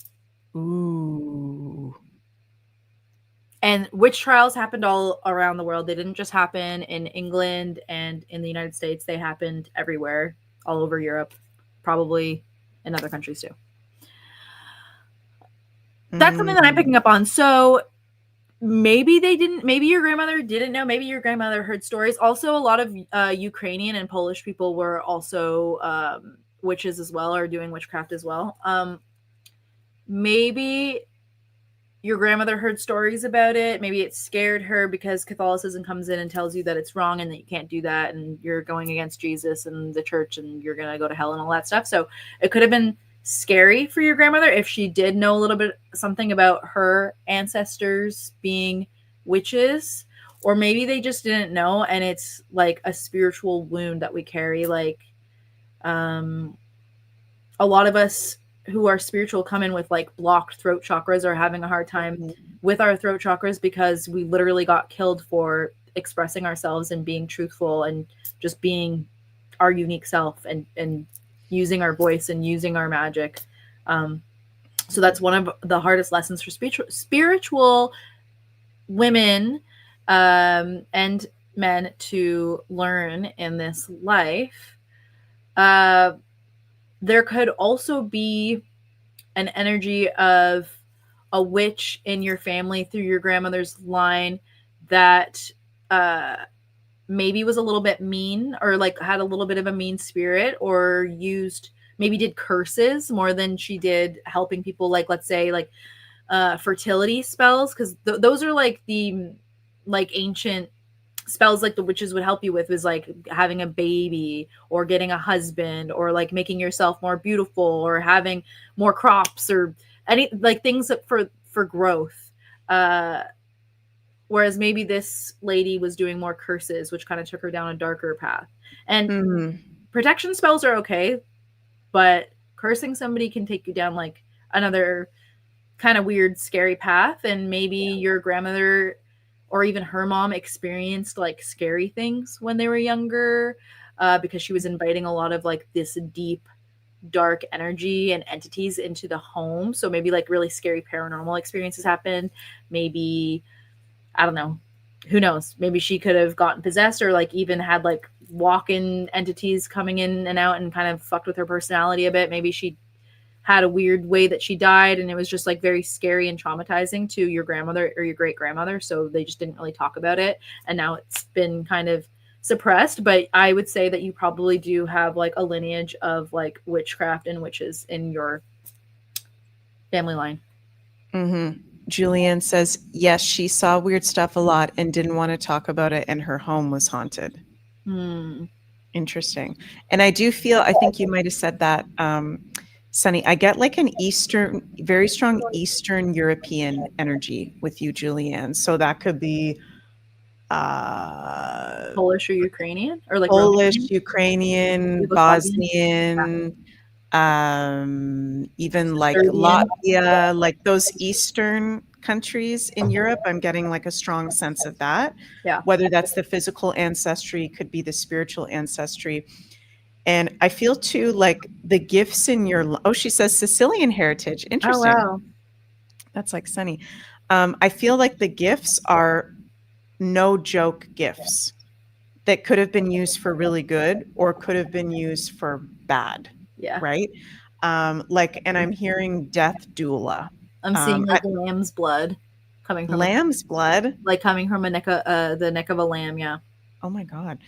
Ooh. And witch trials happened all around the world. They didn't just happen in England and in the United States. They happened everywhere, all over Europe, probably in other countries too. That's something that I'm picking up on. So maybe your grandmother didn't know, maybe your grandmother heard stories. Also, a lot of Ukrainian and Polish people were also witches as well, or doing witchcraft as well. Maybe your grandmother heard stories about it. Maybe it scared her because Catholicism comes in and tells you that it's wrong and that you can't do that and you're going against Jesus and the church and you're going to go to hell and all that stuff. So it could have been scary for your grandmother if she did know a little bit something about her ancestors being witches, or maybe they just didn't know and it's like a spiritual wound that we carry. Like a lot of us who are spiritual come in with like blocked throat chakras or having a hard time with our throat chakras because we literally got killed for expressing ourselves and being truthful and just being our unique self and using our voice and using our magic. So that's one of the hardest lessons for spiritual women and men to learn in this life. There could also be an energy of a witch in your family through your grandmother's line that maybe was a little bit mean or like had a little bit of a mean spirit or maybe did curses more than she did helping people. Like, let's say like fertility spells, because those are like the ancient spells like the witches would help you with, was like having a baby or getting a husband or like making yourself more beautiful or having more crops or any like things that for growth. Whereas maybe this lady was doing more curses, which kind of took her down a darker path. And protection spells are okay, but cursing somebody can take you down like another kind of weird, scary path. And maybe your grandmother or even her mom experienced like scary things when they were younger because she was inviting a lot of like this deep, dark energy and entities into the home. So maybe like really scary paranormal experiences happened. Maybe, I don't know, who knows? Maybe she could have gotten possessed or like even had like walk-in entities coming in and out and kind of fucked with her personality a bit. Maybe she had a weird way that she died and it was just like very scary and traumatizing to your grandmother or your great grandmother. So they just didn't really talk about it. And now it's been kind of suppressed. But I would say that you probably do have like a lineage of like witchcraft and witches in your family line. Julianne says, yes, she saw weird stuff a lot and didn't want to talk about it, and her home was haunted. Interesting. And I do feel, I think you might have said that, Sunny, I get like an very strong Eastern European energy with you, Julianne. So that could be Polish or Ukrainian, or like Polish, Romanian? Ukrainian, Yugoslavian? Bosnian, even like Serbian. Latvia, like those Eastern countries in Europe. I'm getting like a strong sense of that. Yeah. Whether that's the physical ancestry, could be the spiritual ancestry. And I feel too like the gifts in your, she says Sicilian heritage. Interesting. Oh, wow. That's like Sunny. I feel like the gifts are no joke gifts that could have been used for really good or could have been used for bad. Yeah. Right. And I'm hearing death doula. I'm seeing like lamb's blood coming from lamb's blood, like coming from the neck of a lamb. Yeah. Oh my God.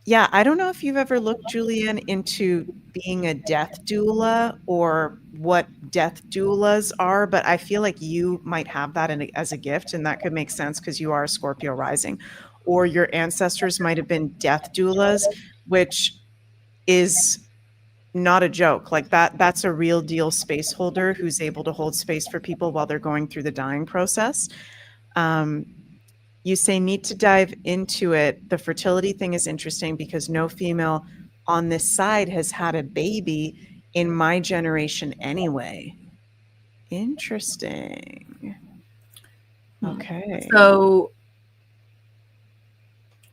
Yeah, I don't know if you've ever looked, Julian, into being a death doula or what death doulas are, but I feel like you might have that as a gift, and that could make sense because you are a Scorpio rising, or your ancestors might have been death doulas, which is not a joke. Like that's a real deal space holder who's able to hold space for people while they're going through the dying process. You say need to dive into it. The fertility thing is interesting because no female on this side has had a baby in my generation anyway. Interesting. Okay. So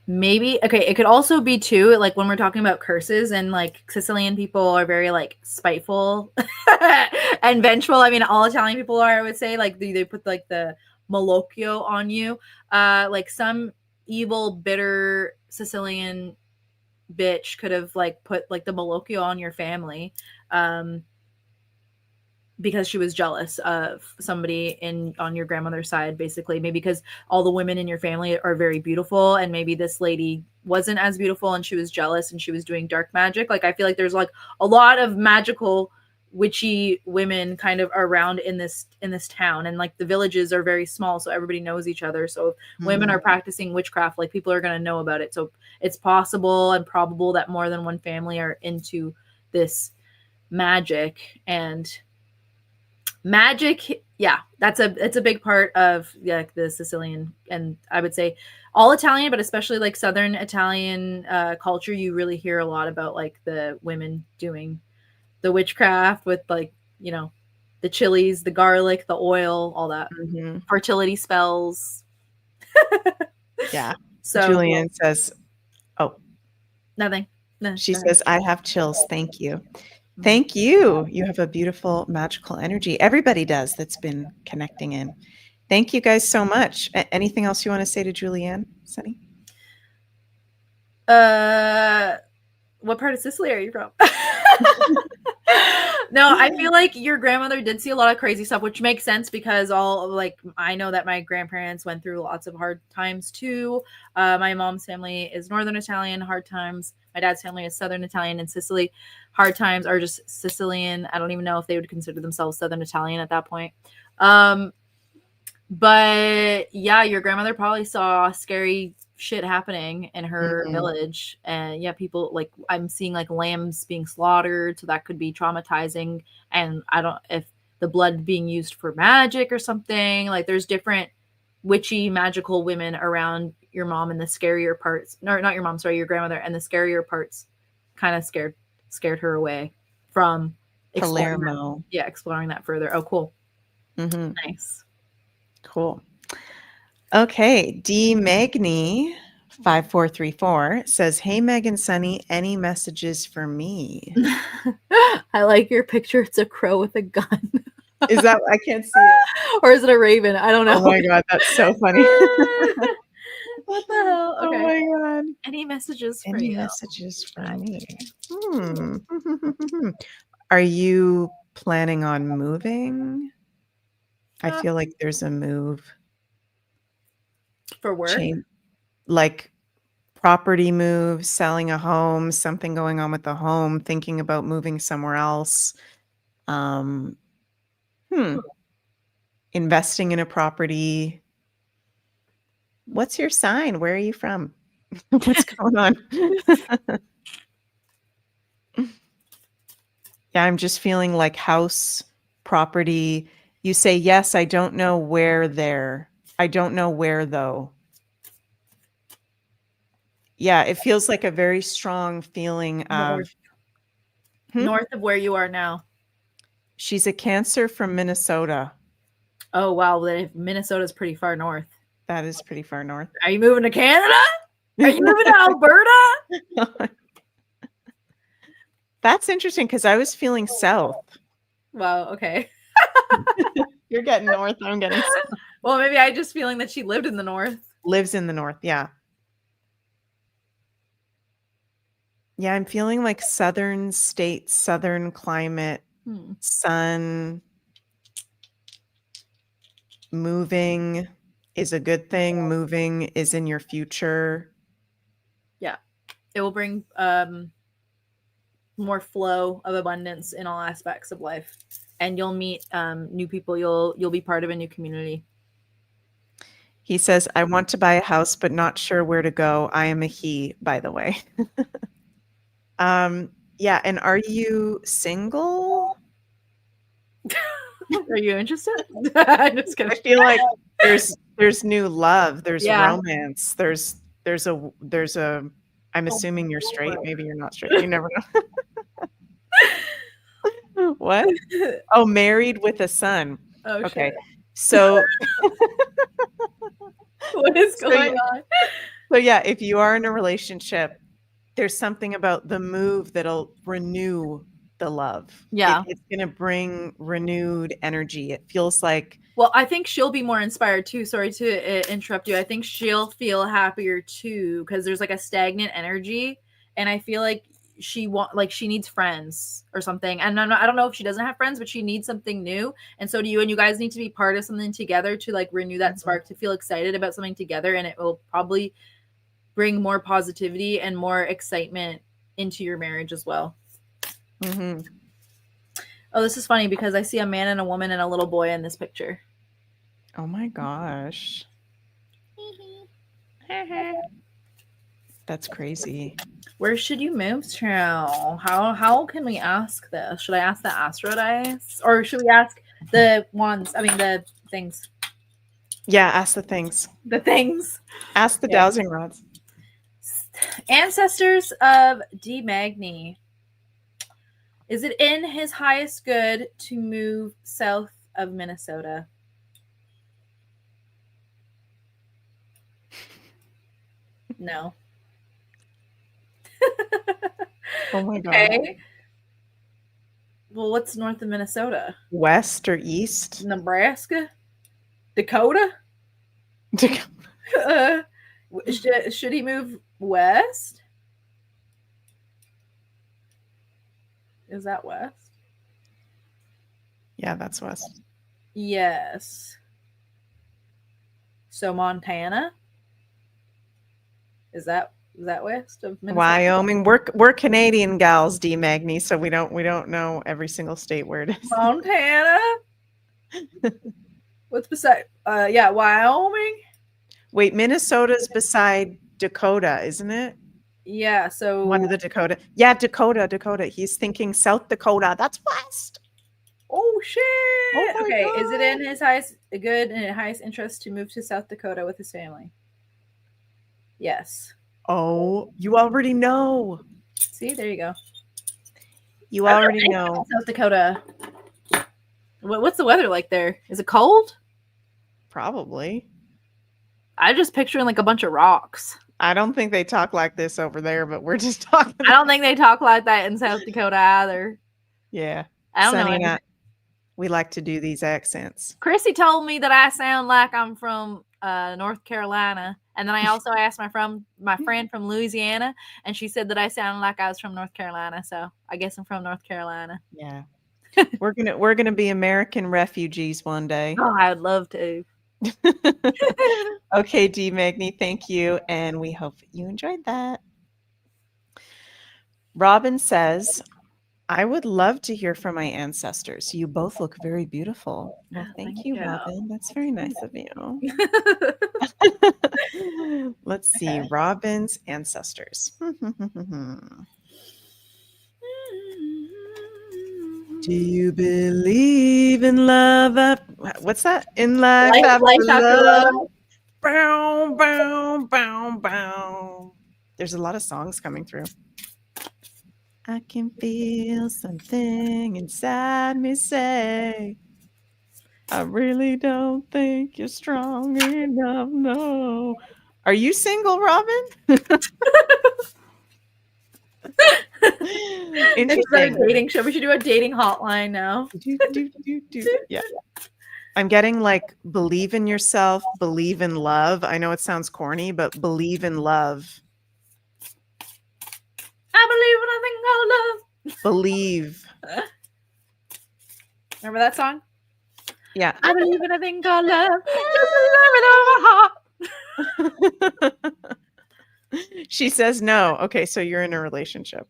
maybe, okay, it could also be too, like when we're talking about curses, and like Sicilian people are very like spiteful and vengeful. I mean, all Italian people are, I would say, like they put like the malocchio on you. Like some evil, bitter Sicilian bitch could have like put like the malocchio on your family. Because she was jealous of somebody on your grandmother's side, basically. Maybe because all the women in your family are very beautiful, and maybe this lady wasn't as beautiful and she was jealous and she was doing dark magic. Like I feel like there's like a lot of magical witchy women kind of around in this town, and like the villages are very small, so everybody knows each other. So if women are practicing witchcraft, like people are going to know about it. So it's possible and probable that more than one family are into this magic. And magic, yeah, it's a big part of the Sicilian, and I would say all Italian, but especially like Southern Italian culture. You really hear a lot about like the women doing the witchcraft with like, the chilies, the garlic, the oil, all that. Fertility spells. Yeah. So Julianne says, oh, nothing. No, she says, I have chills. Thank you. Thank you. You have a beautiful magical energy. Everybody does that's been connecting in. Thank you guys so much. Anything else you want to say to Julianne, Sunny? What part of Sicily are you from? No, I feel like your grandmother did see a lot of crazy stuff, which makes sense because I know that my grandparents went through lots of hard times too. My mom's family is Northern Italian, hard times. My dad's family is Southern Italian, and Sicily, hard times are just Sicilian. I don't even know if they would consider themselves Southern Italian at that point. But yeah, your grandmother probably saw scary shit happening in her village, and yeah, people, like, I'm seeing like lambs being slaughtered, so that could be traumatizing. And I don't, if the blood being used for magic or something, like there's different witchy magical women around your mom, and the scarier parts, no, not your mom, sorry, your grandmother, and the scarier parts kind of scared her away from Palermo. exploring that further. Oh, cool. Nice. Cool. Okay, D Magni 5434 says, "Hey Meg and Sunny, any messages for me?" I like your picture. It's a crow with a gun. Is that, I can't see it. Or is it a raven? I don't know. Oh my god, that's so funny. What the hell? Okay. Oh my god. Any messages for Any you? messages for me? Are you planning on moving? I feel like there's a move. For work? Like property move, selling a home, something going on with the home, thinking about moving somewhere else. Investing in a property. What's your sign? Where are you from? What's going on? Yeah, I'm just feeling like house, property. You say, yes, I don't know where there. I don't know where though. Yeah, it feels like a very strong feeling of north of where you are now. She's a Cancer from Minnesota. Oh, wow. Then Minnesota's pretty far north. That is pretty far north. Are you moving to Canada? Are you moving to Alberta? That's interesting because I was feeling south. Wow, okay. You're getting north, I'm getting south. Well, maybe I just feeling that she lived in the north. Lives in the north, yeah. Yeah, I'm feeling like southern states, southern climate, sun. Moving is a good thing. Moving is in your future. Yeah. It will bring more flow of abundance in all aspects of life. And you'll meet new people. You'll be part of a new community. He says, I want to buy a house, but not sure where to go. I am a he, by the way. Yeah, and are you single? Are you interested? I'm just I kidding. feel like there's new love, there's Yeah. romance, there's a I'm assuming you're straight, maybe you're not straight. You never know. What? Oh, married with a son. Oh Okay. shit. So What is So going you- on? so yeah, if you are in a relationship, there's something about the move that'll renew the love. Yeah. It's gonna bring renewed energy. It feels like Well, I think she'll be more inspired too. Sorry to interrupt you. I think she'll feel happier too because there's like a stagnant energy, and I feel like she needs friends or something. And I don't know if she doesn't have friends, but she needs something new. And so do you. And you guys need to be part of something together to like renew that spark, to feel excited about something together, and it will probably bring more positivity and more excitement into your marriage as well. mhm. Oh, this is funny because I see a man and a woman and a little boy in this picture. Oh my gosh. That's crazy. Where should you move to? How can we ask this? Should I ask the astro dice, or should we ask the ones? I mean the things. Yeah, ask the things. The things. Ask the Yeah. dowsing rods. Ancestors of D. Magni. Is it in his highest good to move south of Minnesota? No. Oh my god. Okay. Well, what's north of Minnesota? West or east? Nebraska? Dakota? Should he move west? Is that west? Yeah, that's west. Yes. So Montana? Is that west of Minnesota? Wyoming. We're Canadian gals, D Magni, so we don't know every single state where it is. Montana? What's beside Wyoming? Wait, Minnesota's beside Dakota, isn't it? Yeah, so One of the Dakota. Yeah, Dakota. He's thinking South Dakota. That's west. oh shit. Oh my Okay, is it in God. his highest interest to move to South Dakota with his family? Yes. Oh, you already know. See, there you go. You I don't already know anything know. about South Dakota. What's the weather like there? Is it cold? Probably. I'm just picturing like a bunch of rocks. I don't think they talk like this over there, but we're just talking. I don't think they talk like that in South Dakota either. Yeah. I don't know. Sunny and I, anything. we like to do these accents. Chrissy told me that I sound like I'm from North Carolina, and then I also asked my friend from Louisiana, and she said that I sounded like I was from North Carolina. So I guess I'm from North Carolina. Yeah. We're gonna be American refugees one day. Oh, I would love to. Okay, D Magni, thank you, and we hope you enjoyed that. Robin says, I would love to hear from my ancestors. You both look very beautiful. Well, thank you, Robin. That's very nice of you. Let's see. Robin's ancestors. Do you believe in love? What's that? In life after love. Bow, bow, bow, bow. There's a lot of songs coming through. I can feel something inside me say, I really don't think you're strong enough. No. Are you single, Robin? Interesting. A dating show. We should do a dating hotline now. Yeah. I'm getting like believe in yourself, believe in love. I know it sounds corny, but believe in love. I believe in a thing called love. Believe. Remember that song? Yeah. I believe in a thing called love. Just believe it over heart. She says no. Okay, so you're in a relationship.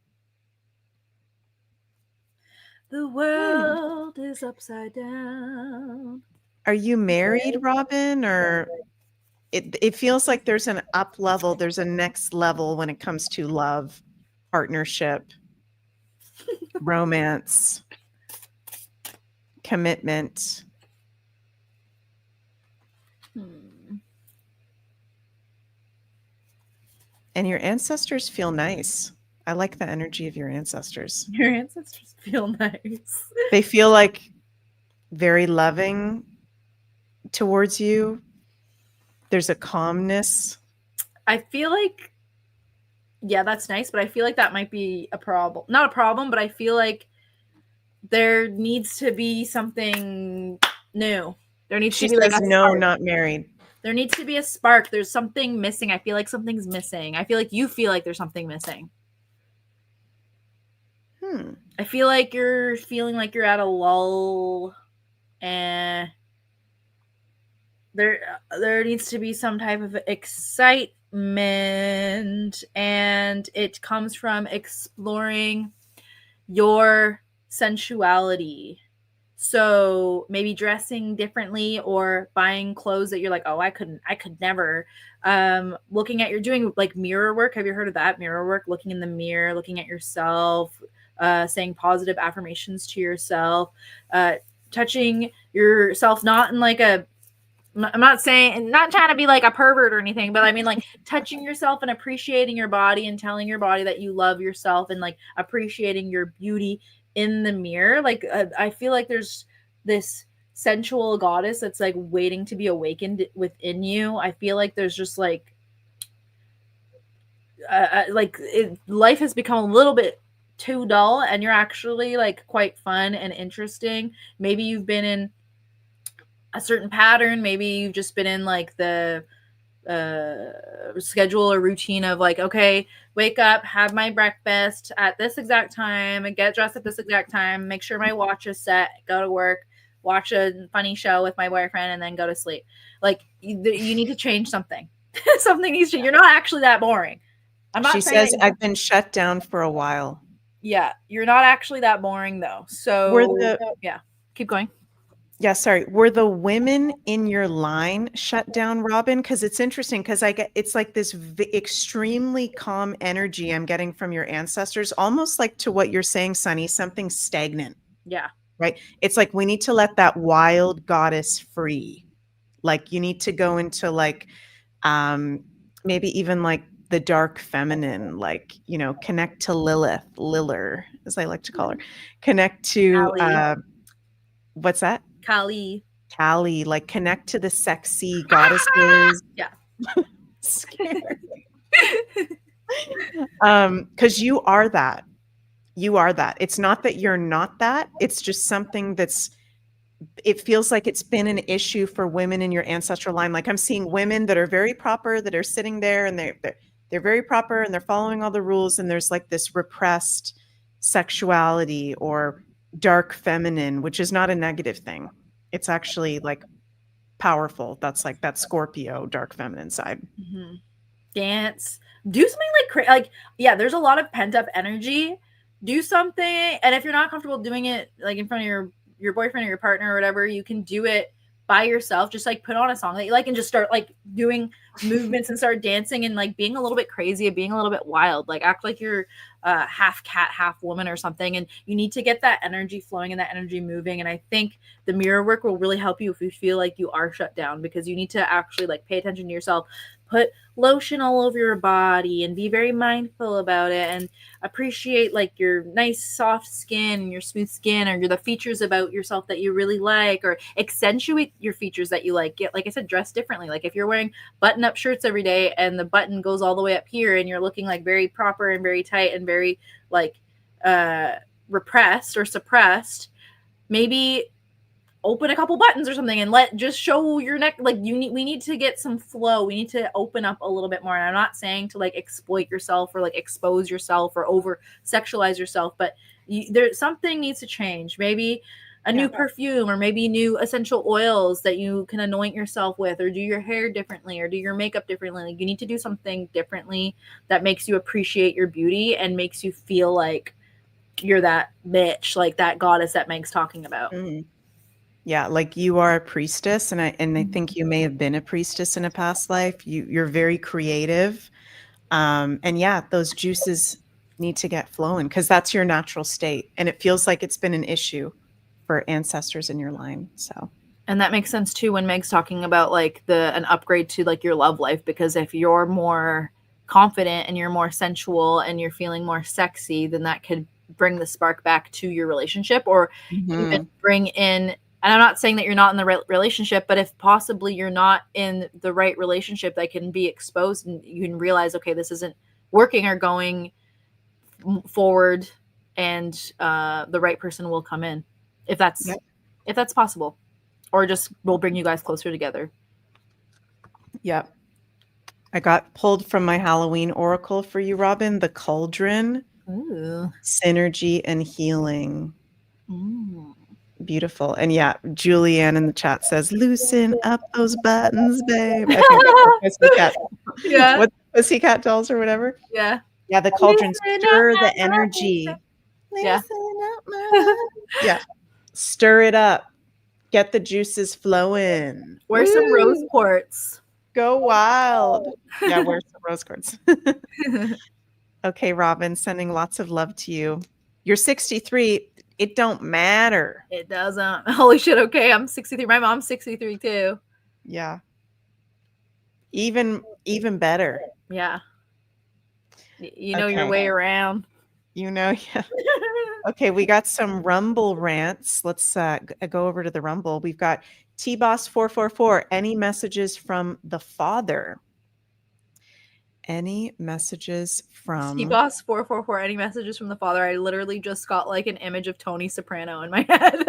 The world is upside down. Are you married, Robin, or it feels like there's an up level, there's a next level when it comes to love, partnership. romance, commitment. And your ancestors feel nice. I like the energy of your ancestors. Your ancestors feel nice. They feel like very loving towards you. There's a calmness. I feel like, yeah, that's nice, but I feel like that might be a problem. Not a problem, but I feel like there needs to be something new. There needs She to be like says a no, spark. not married. There needs to be a spark. There's something missing. I feel like something's missing. I feel like you feel like there's something missing. I feel like you're feeling like you're at a lull, and there needs to be some type of excitement, and it comes from exploring your sensuality. So maybe dressing differently or buying clothes that you're like, oh, I could never. Looking at, you're doing like mirror work. Have you heard of that? Mirror work, looking in the mirror, looking at yourself, saying positive affirmations to yourself, touching yourself, not in like a, I'm not saying, not trying to be like a pervert or anything, but I mean like touching yourself and appreciating your body and telling your body that you love yourself and like appreciating your beauty in the mirror. Like I feel like there's this sensual goddess that's like waiting to be awakened within you. I feel like there's just like life has become a little bit too dull, and you're actually like quite fun and interesting. Maybe you've been in a certain pattern. Maybe you've just been in like the schedule or routine of like, okay, wake up, have my breakfast at this exact time, and get dressed at this exact time, make sure my watch is set, go to work, watch a funny show with my boyfriend, and then go to sleep. Like you need to change something. Something needs to. You're not actually that boring. I'm not. She says I've been shut down for a while. Yeah, you're not actually that boring though. So yeah, keep going. Yeah, sorry. Were the women in your line shut down, Robin? Because it's interesting because it's like this extremely calm energy I'm getting from your ancestors, almost like to what you're saying, Sunny, something stagnant. Yeah. Right. It's like we need to let that wild goddess free. Like you need to go into like maybe even like the dark feminine, like, you know, connect to Lilith, as I like to call her. Connect to what's that? Kali, like connect to the sexy goddesses. Yeah. Scary. Because you are that. It's not that you're not that. It's just something it feels like it's been an issue for women in your ancestral line. Like I'm seeing women that are very proper, that are sitting there and they're very proper and they're following all the rules. And there's like this repressed sexuality or dark feminine, which is not a negative thing. It's actually like powerful. That's like that Scorpio dark feminine side. Mm-hmm. Dance, do something like yeah, there's a lot of pent up energy. Do something, and if you're not comfortable doing it like in front of your boyfriend or your partner or whatever, you can do it by yourself. Just like put on a song that you like and just start like doing movements and start dancing and like being a little bit crazy and being a little bit wild. Like act like you're half cat, half woman or something. And you need to get that energy flowing and that energy moving. And I think the mirror work will really help you if you feel like you are shut down, because you need to actually like pay attention to yourself, put lotion all over your body and be very mindful about it and appreciate like your nice soft skin and your smooth skin, or the features about yourself that you really like, or accentuate your features that you like. Get, like I said, dress differently. Like if you're wearing button up shirts every day and the button goes all the way up here and you're looking like very proper and very tight and very like repressed or suppressed, maybe open a couple buttons or something and just show your neck. Like we need to get some flow. We need to open up a little bit more. And I'm not saying to like exploit yourself or like expose yourself or over sexualize yourself, but there's something needs to change. Maybe a new perfume, or maybe new essential oils that you can anoint yourself with, or do your hair differently, or do your makeup differently. Like you need to do something differently that makes you appreciate your beauty and makes you feel like you're that bitch, like that goddess that Meg's talking about. Mm-hmm. Yeah, like you are a priestess, and I think you may have been a priestess in a past life. You're very creative, and yeah, those juices need to get flowing, because that's your natural state. And it feels like it's been an issue for ancestors in your line. So, and that makes sense too when Meg's talking about like an upgrade to like your love life, because if you're more confident and you're more sensual and you're feeling more sexy, then that could bring the spark back to your relationship, or even bring in, and I'm not saying that you're not in the relationship, but if possibly you're not in the right relationship, that can be exposed and you can realize, okay, this isn't working or going forward, and the right person will come in if that's possible, or just will bring you guys closer together. Yep. I got pulled from my Halloween oracle for you, Robin, the cauldron. Ooh. Synergy and healing. Mm. Beautiful. And yeah, Julianne in the chat says, loosen up those buttons, babe. I think that's Pussycat. Yeah. What, Pussycat dolls or whatever? Yeah. Yeah, the cauldron, stir the energy. Yeah. Yeah. Stir it up. Get the juices flowing. Wear some rose quartz. Go wild. Yeah, wear some rose quartz. Okay, Robin, sending lots of love to you. You're 63. It don't matter. It doesn't. Holy shit. Okay, I'm 63. My mom's 63 too. Yeah. Even better. Yeah. You know your way around. You know, yeah. Okay, we got some Rumble rants. Let's go over to the Rumble. We've got T-Boss 444. Any messages from the father? Any messages from T-Boss 444. Any messages from the father? I literally just got like an image of Tony Soprano in my head.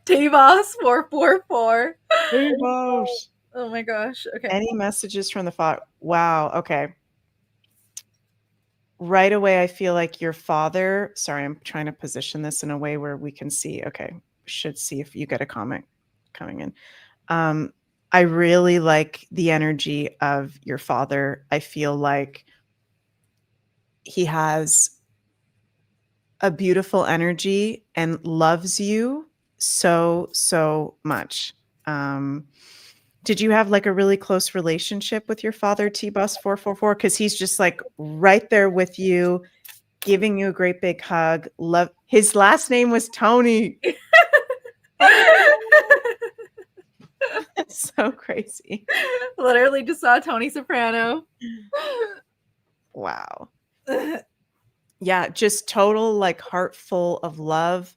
T-Boss 444. T-Boss. Oh my gosh. Okay. Any messages from the father? Wow. Okay. Right away, I feel like your father. Sorry, I'm trying to position this in a way where we can see. Okay, should see if you get a comment coming in. I really like the energy of your father. I feel like he has a beautiful energy and loves you so much. Did you have like a really close relationship with your father, T-Bus 444? Because he's just like right there with you, giving you a great big hug. Love. His last name was Tony. It's so crazy. Literally just saw Tony Soprano. Wow. Yeah, just total like heart full of love.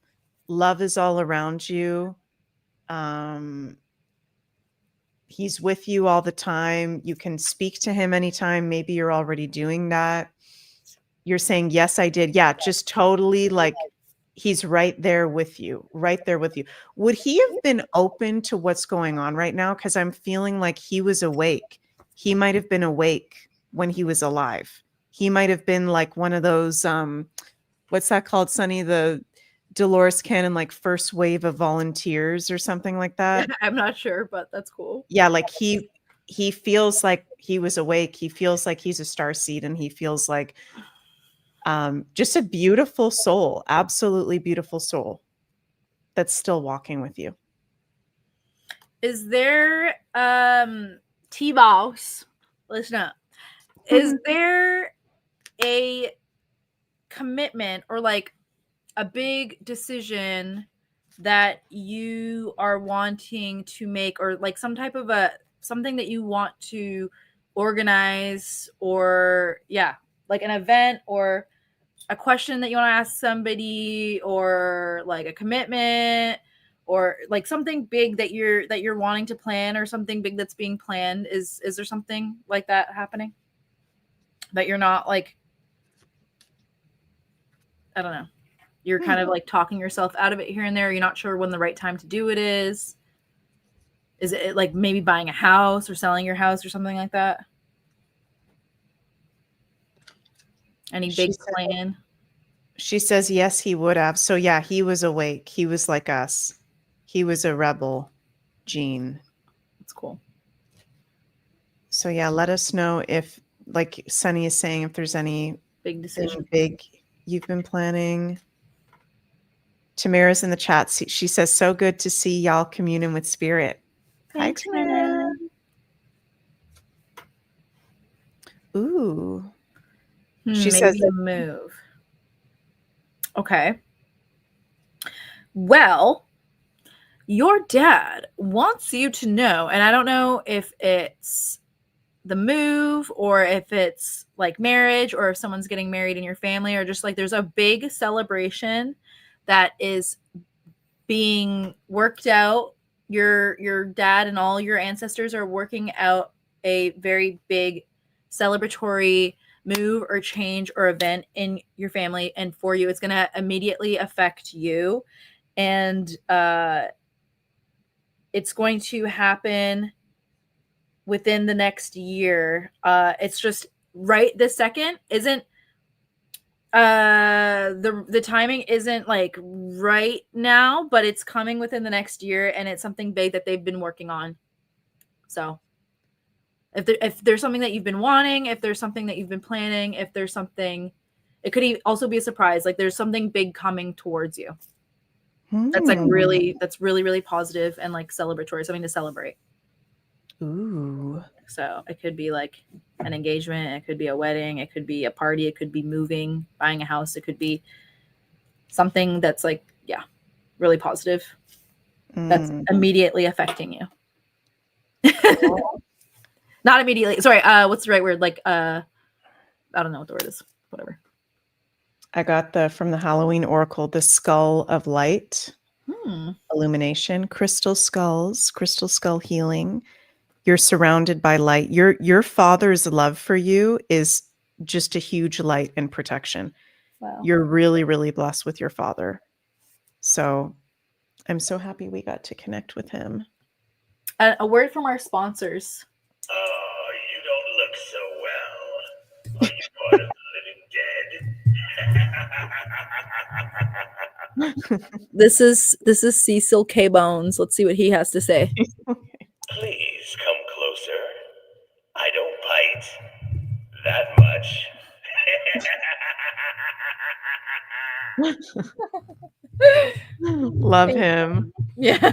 Love is all around you. He's with you all the time. You can speak to him anytime. Maybe you're already doing that. You're saying, yes, I did. Yeah, just totally like he's right there with you, right there with you. Would he have been open to what's going on right now? Because I'm feeling like he was awake. He might have been awake when he was alive. He might have been like one of those, what's that called, Sunny? The Dolores Cannon, like first wave of volunteers or something like that. I'm not sure, but that's cool. Yeah, like he feels like he was awake. He feels like he's a starseed, and he feels like just a beautiful soul, absolutely beautiful soul that's still walking with you. Is there T-Boss? Listen up. Is there a commitment or like a big decision that you are wanting to make, or like some type of something that you want to organize, or like an event or a question that you want to ask somebody, or like a commitment, or like something big that you're wanting to plan, or something big that's being planned? Is there something like that happening that you're not like, I don't know, you're kind of like talking yourself out of it here and there? You're not sure when the right time to do it is. Is it like maybe buying a house or selling your house or something like that? Any big plan? She says, yes, he would have. So yeah, he was awake. He was like us. He was a rebel gene. That's cool. So yeah, let us know if, like Sunny is saying, if there's any big decision big you've been planning. Tamara's in the chat. She says, so good to see y'all communing with spirit. Hi, Tamara. Ooh. She Maybe says a move. Okay. Well, your dad wants you to know, and I don't know if it's the move or if it's like marriage or if someone's getting married in your family or just like there's a big celebration that is being worked out. Your dad and all your ancestors are working out a very big celebratory move or change or event in your family, and for you it's going to immediately affect you, and it's going to happen within the next year. It's just right this second isn't the timing isn't like right now, but it's coming within the next year, and it's something big that they've been working on. So if there's something that you've been wanting, if there's something that you've been planning, if there's something, it could also be a surprise. Like there's something big coming towards you. That's like really positive and like celebratory, something to celebrate. Ooh. So it could be like an engagement, it could be a wedding, it could be a party, it could be moving, buying a house, it could be something that's like, yeah, really positive. That's immediately affecting you. Not immediately. Sorry, what's the right word? Like I don't know what the word is. Whatever. I got from the Halloween Oracle, the skull of light, illumination, crystal skulls, crystal skull healing. You're surrounded by light. Your father's love for you is just a huge light and protection. Wow. You're really, really blessed with your father. So I'm so happy we got to connect with him. A word from our sponsors. Oh, you don't look so well. Are you part of the living dead? This is Cecil K. Bones. Let's see what he has to say. Please come closer. I don't bite that much. Love him. Yeah.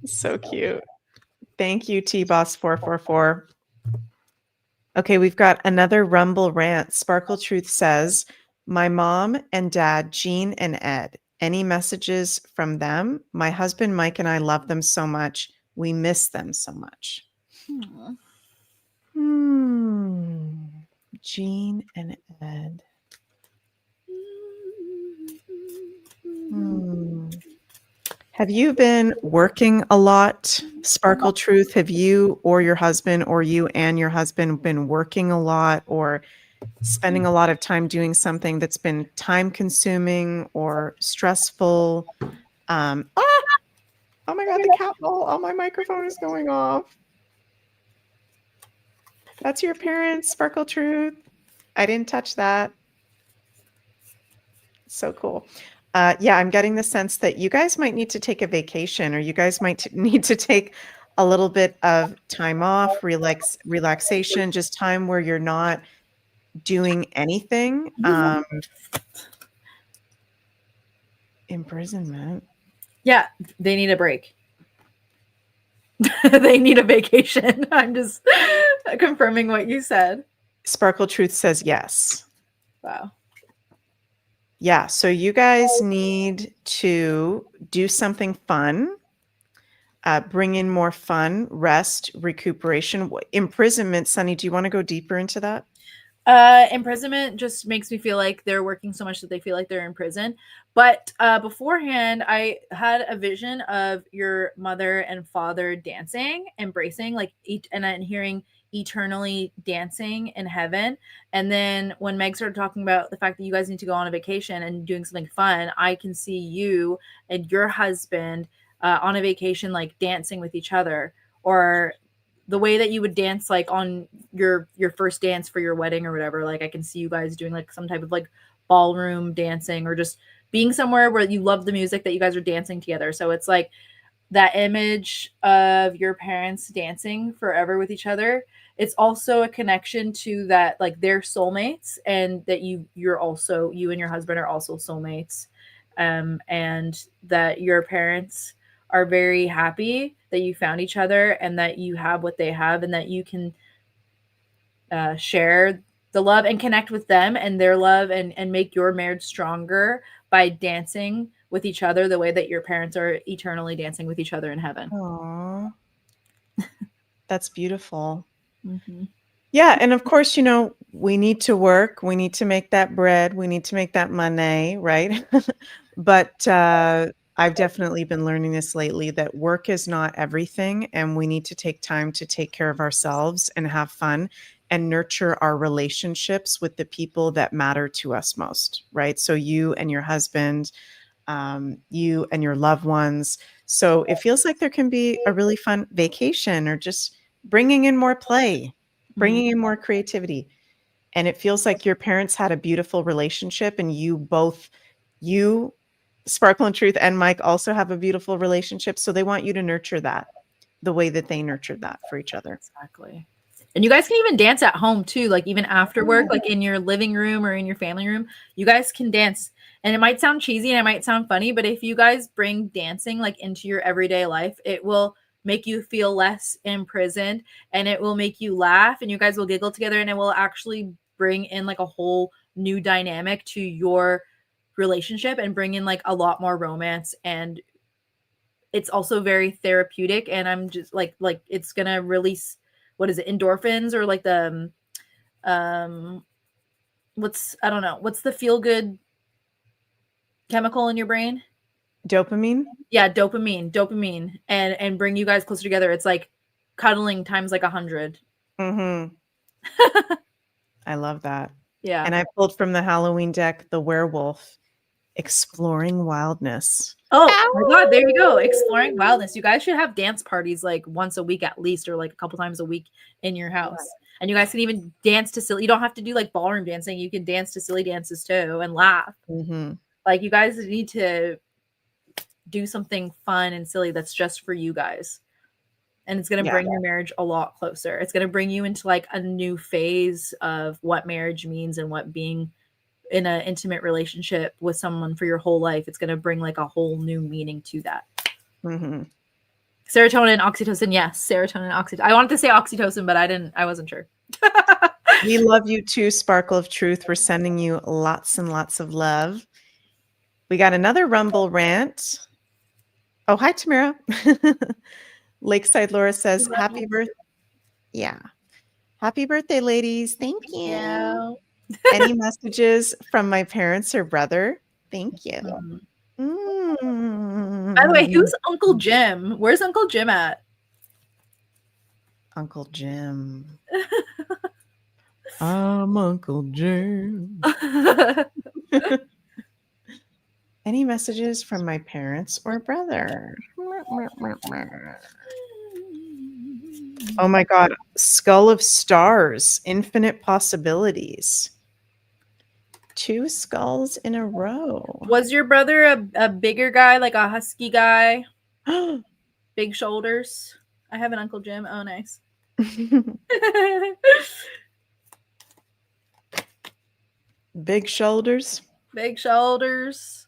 So cute. Thank you, T-Boss444. Okay, we've got another Rumble rant. Sparkle Truth says, my mom and dad, Jean and Ed, any messages from them? My husband, Mike, and I love them so much. We miss them so much. Jean and Ed. Have you been working a lot, Sparkle Truth? Have you or your husband or you and your husband been working a lot or spending a lot of time doing something that's been time consuming or stressful? Oh my God, the cat ball on my microphone is going off. That's your parents, Sparkle Truth. I didn't touch that. So cool. Yeah, I'm getting the sense that you guys might need to take a vacation, or you guys might need to take a little bit of time off, relaxation, just time where you're not doing anything. Imprisonment. Yeah, they need a break. They need a vacation. I'm just confirming what you said. Sparkle Truth says yes. Wow. Yeah, so you guys need to do something fun, bring in more fun, rest, recuperation. Imprisonment, Sunny, do you want to go deeper into that? Imprisonment just makes me feel like they're working so much that they feel like they're in prison. But beforehand, I had a vision of your mother and father dancing, embracing, like and then hearing eternally dancing in heaven. And then when Meg started talking about the fact that you guys need to go on a vacation and doing something fun, I can see you and your husband on a vacation, like dancing with each other, or the way that you would dance like on your first dance for your wedding or whatever. Like I can see you guys doing like some type of like ballroom dancing, or just being somewhere where you love the music that you guys are dancing together. So it's like that image of your parents dancing forever with each other. It's also a connection to that, like they're soulmates, and that you and your husband are also soulmates. And that your parents are very happy that you found each other and that you have what they have, and that you can share the love and connect with them and their love and make your marriage stronger by dancing with each other the way that your parents are eternally dancing with each other in heaven. Aww. That's beautiful. Mm-hmm. Yeah. And of course, we need to work. We need to make that bread. We need to make that money, right? But I've definitely been learning this lately that work is not everything. And we need to take time to take care of ourselves and have fun and nurture our relationships with the people that matter to us most, right? So you and your husband, you and your loved ones. So it feels like there can be a really fun vacation or just bringing in more play, bringing in more creativity. And it feels like your parents had a beautiful relationship and you, Sparkle and Truth, and Mike also have a beautiful relationship. So they want you to nurture that the way that they nurtured that for each other. Exactly. And you guys can even dance at home too, like even after work, like in your living room or in your family room, you guys can dance. And it might sound cheesy and it might sound funny, but if you guys bring dancing like into your everyday life, it will make you feel less imprisoned and it will make you laugh and you guys will giggle together and it will actually bring in like a whole new dynamic to your relationship and bring in like a lot more romance, and it's also very therapeutic, and I'm just like it's gonna release, what is it, endorphins or like the I don't know, what's the feel good chemical in your brain? Dopamine. Yeah, dopamine, and bring you guys closer together. It's like cuddling times like 100. Mm-hmm. I love that. Yeah. And I pulled from the Halloween deck the werewolf, exploring wildness. Oh my god, there you go. Exploring wildness. You guys should have dance parties like once a week at least, or like a couple times a week in your house. And you guys can even dance to silly. You don't have to do like ballroom dancing. You can dance to silly dances too and laugh. Mm-hmm. Like you guys need to do something fun and silly that's just for you guys. And it's going to bring your marriage a lot closer. It's going to bring you into like a new phase of what marriage means and what being in an intimate relationship with someone for your whole life. It's going to bring like a whole new meaning to that. Mm-hmm. Serotonin, oxytocin. Yes, serotonin, oxytocin. I wanted to say oxytocin, but I wasn't sure. We love you too, Sparkle of Truth. We're sending you lots and lots of love. We got another Rumble rant. Oh, hi, Tamara. Lakeside Laura says, happy birthday. Yeah. Happy birthday, ladies. Thank you. Yeah. Any messages from my parents or brother? Thank you. By the way, who's Uncle Jim? Where's Uncle Jim at? Uncle Jim. I'm Uncle Jim. Any messages from my parents or brother? Oh my God. Skull of Stars. Infinite possibilities. 2 skulls in a row. Was your brother a bigger guy, like a husky guy? Big shoulders? I have an Uncle Jim. Oh, nice. Big shoulders. Big shoulders.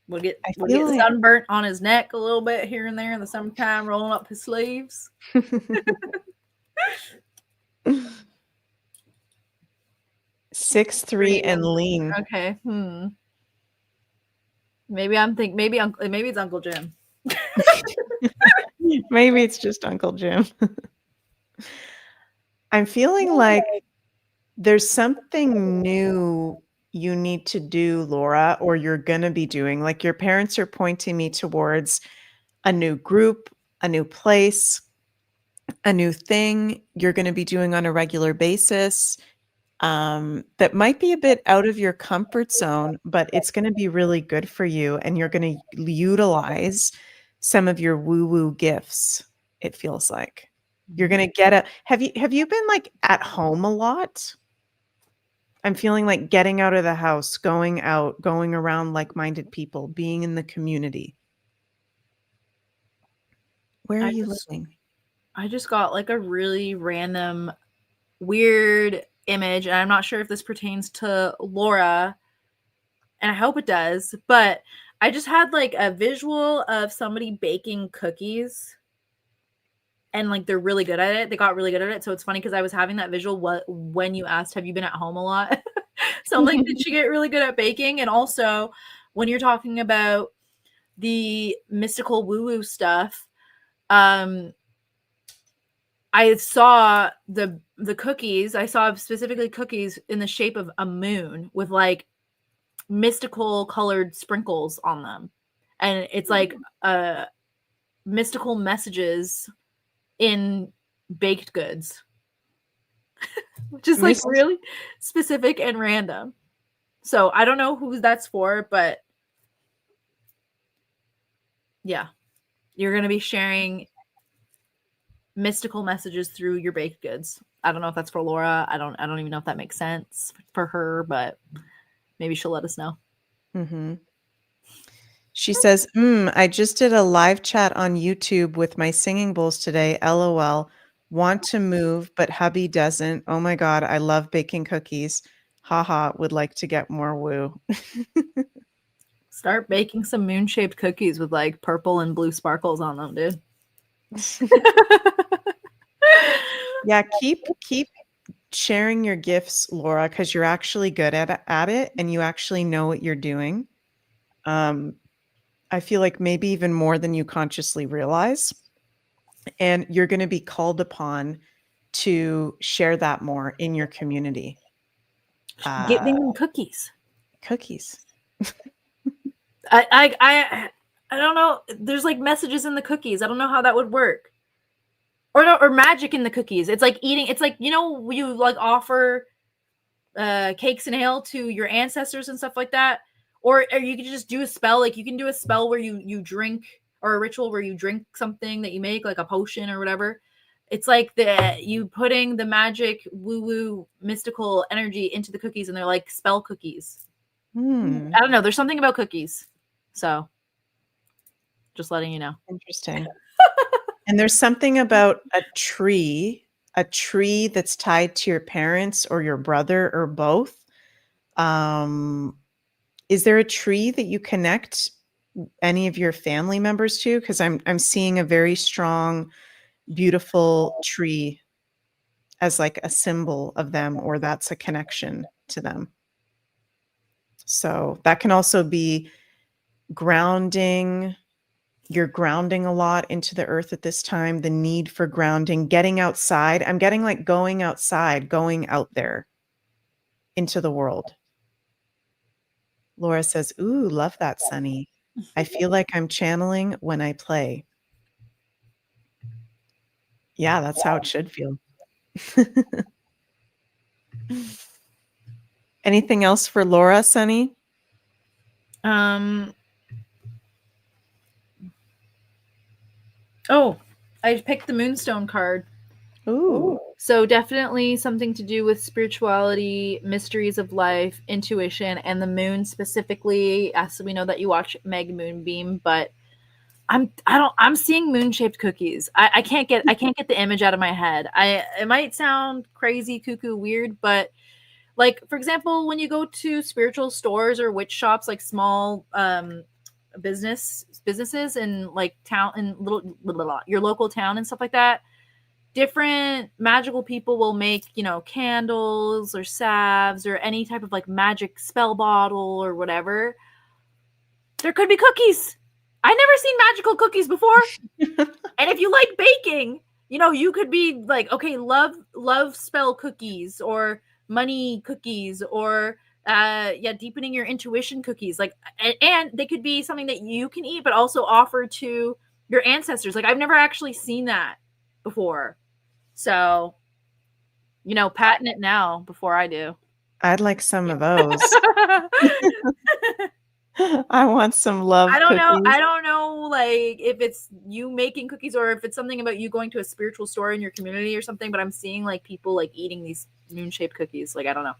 We'll get sunburnt on his neck a little bit here and there in the summertime, rolling up his sleeves. 6'3" and lean. Okay. Maybe it's Uncle Jim. Maybe it's just Uncle Jim. I'm feeling like there's something new you need to do, Laura, or you're going to be doing. Like your parents are pointing me towards a new group, a new place, a new thing you're going to be doing on a regular basis. That might be a bit out of your comfort zone, but it's going to be really good for you. And you're going to utilize some of your woo-woo gifts. It feels like you're going to get have you been like at home a lot? I'm feeling like getting out of the house, going out, going around like-minded people, being in the community. Where are you living? I just got like a really random, weird image, and I'm not sure if this pertains to Laura, and I hope it does, but I just had like a visual of somebody baking cookies, and like they're really good at it. They got really good at it. So it's funny because I was having that visual when you asked, have you been at home a lot? So I'm like, did she get really good at baking? And also when you're talking about the mystical woo-woo stuff, I saw the cookies. I saw specifically cookies in the shape of a moon with like mystical colored sprinkles on them. And it's like mystical messages in baked goods, which is like really specific and random. So I don't know who that's for, but yeah, you're going to be sharing mystical messages through your baked goods. I don't know if that's for Laura. I don't even know if that makes sense for her, but maybe she'll let us know. Mm-hmm. She says, I just did a live chat on YouTube with my singing bowls today. LOL. Want to move, but hubby doesn't. Oh my God, I love baking cookies. Haha, would like to get more woo. Start baking some moon-shaped cookies with like purple and blue sparkles on them, dude. Yeah, keep sharing your gifts, Laura, because you're actually good at it and you actually know what you're doing. I feel like maybe even more than you consciously realize. And you're going to be called upon to share that more in your community. Giving them cookies. Cookies. I don't know. There's like messages in the cookies. I don't know how that would work. Or magic in the cookies. It's like eating. It's like, you know, you like offer cakes and ale to your ancestors and stuff like that. Or you could just do a spell. Like you can do a spell where you drink, or a ritual where you drink something that you make, like a potion or whatever. It's like you putting the magic woo-woo mystical energy into the cookies, and they're like spell cookies. I don't know. There's something about cookies. So just letting you know. Interesting. And there's something about a tree that's tied to your parents or your brother or both. Is there a tree that you connect any of your family members to? Because I'm seeing a very strong, beautiful tree as like a symbol of them, or that's a connection to them. So that can also be grounding. You're grounding a lot into the earth at this time, the need for grounding, getting outside. I'm getting like going outside, going out there into the world. Laura says, ooh, love that, Sunny. I feel like I'm channeling when I play. Yeah, that's how it should feel. Anything else for Laura, Sunny? Oh, I picked the Moonstone card. Ooh. So definitely something to do with spirituality, mysteries of life, intuition, and the moon specifically. As we know that you watch Moonbeam, but I'm seeing moon-shaped cookies. I can't get the image out of my head. It might sound crazy, cuckoo, weird, but like for example, when you go to spiritual stores or witch shops, like small businesses in like town and your local town and stuff like that, different magical people will make, you know, candles or salves or any type of like magic spell bottle or whatever. There could be cookies. I've never seen magical cookies before. And if you like baking, you know, you could be like, okay, love spell cookies or money cookies or deepening your intuition cookies. Like, and they could be something that you can eat, but also offer to your ancestors. Like, I've never actually seen that before. So, you know, patent it now before I do. I'd like some of those. I want some love I don't cookies. know. I don't know, like, if it's you making cookies or if it's something about you going to a spiritual store in your community or something, but I'm seeing, like, people, like, eating these moon-shaped cookies. Like, I don't know.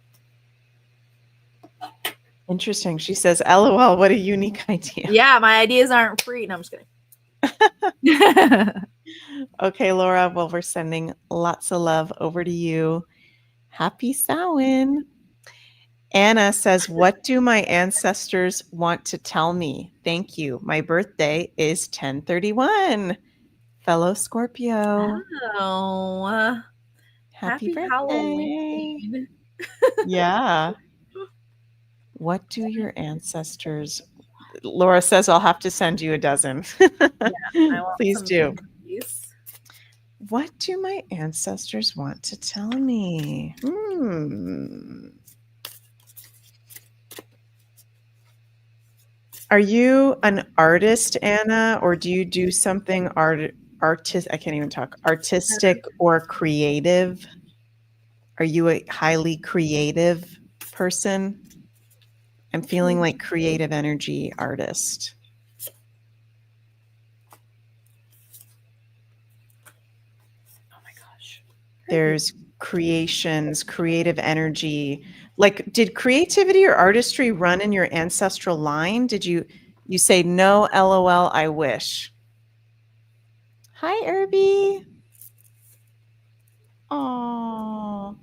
Interesting. She says, LOL, what a unique idea. Yeah, my ideas aren't free. No, I'm just kidding. Okay, Laura. Well, we're sending lots of love over to you. Happy Samhain. Anna says, what do my ancestors want to tell me? Thank you. My birthday is 10/31. fellow Scorpio. Oh, Happy birthday. Halloween. Yeah. What do your ancestors? Laura says I'll have to send you a dozen. I want Please some do. cookies. What do my ancestors want to tell me? Are you an artist, Anna, or do you do something artist? I can't even talk. Artistic or creative? Are you a highly creative person? I'm feeling like creative energy artist. Oh my gosh. There's creations, creative energy. Like, did creativity or artistry run in your ancestral line? Did you say no, LOL, I wish? Hi, Irby. Oh,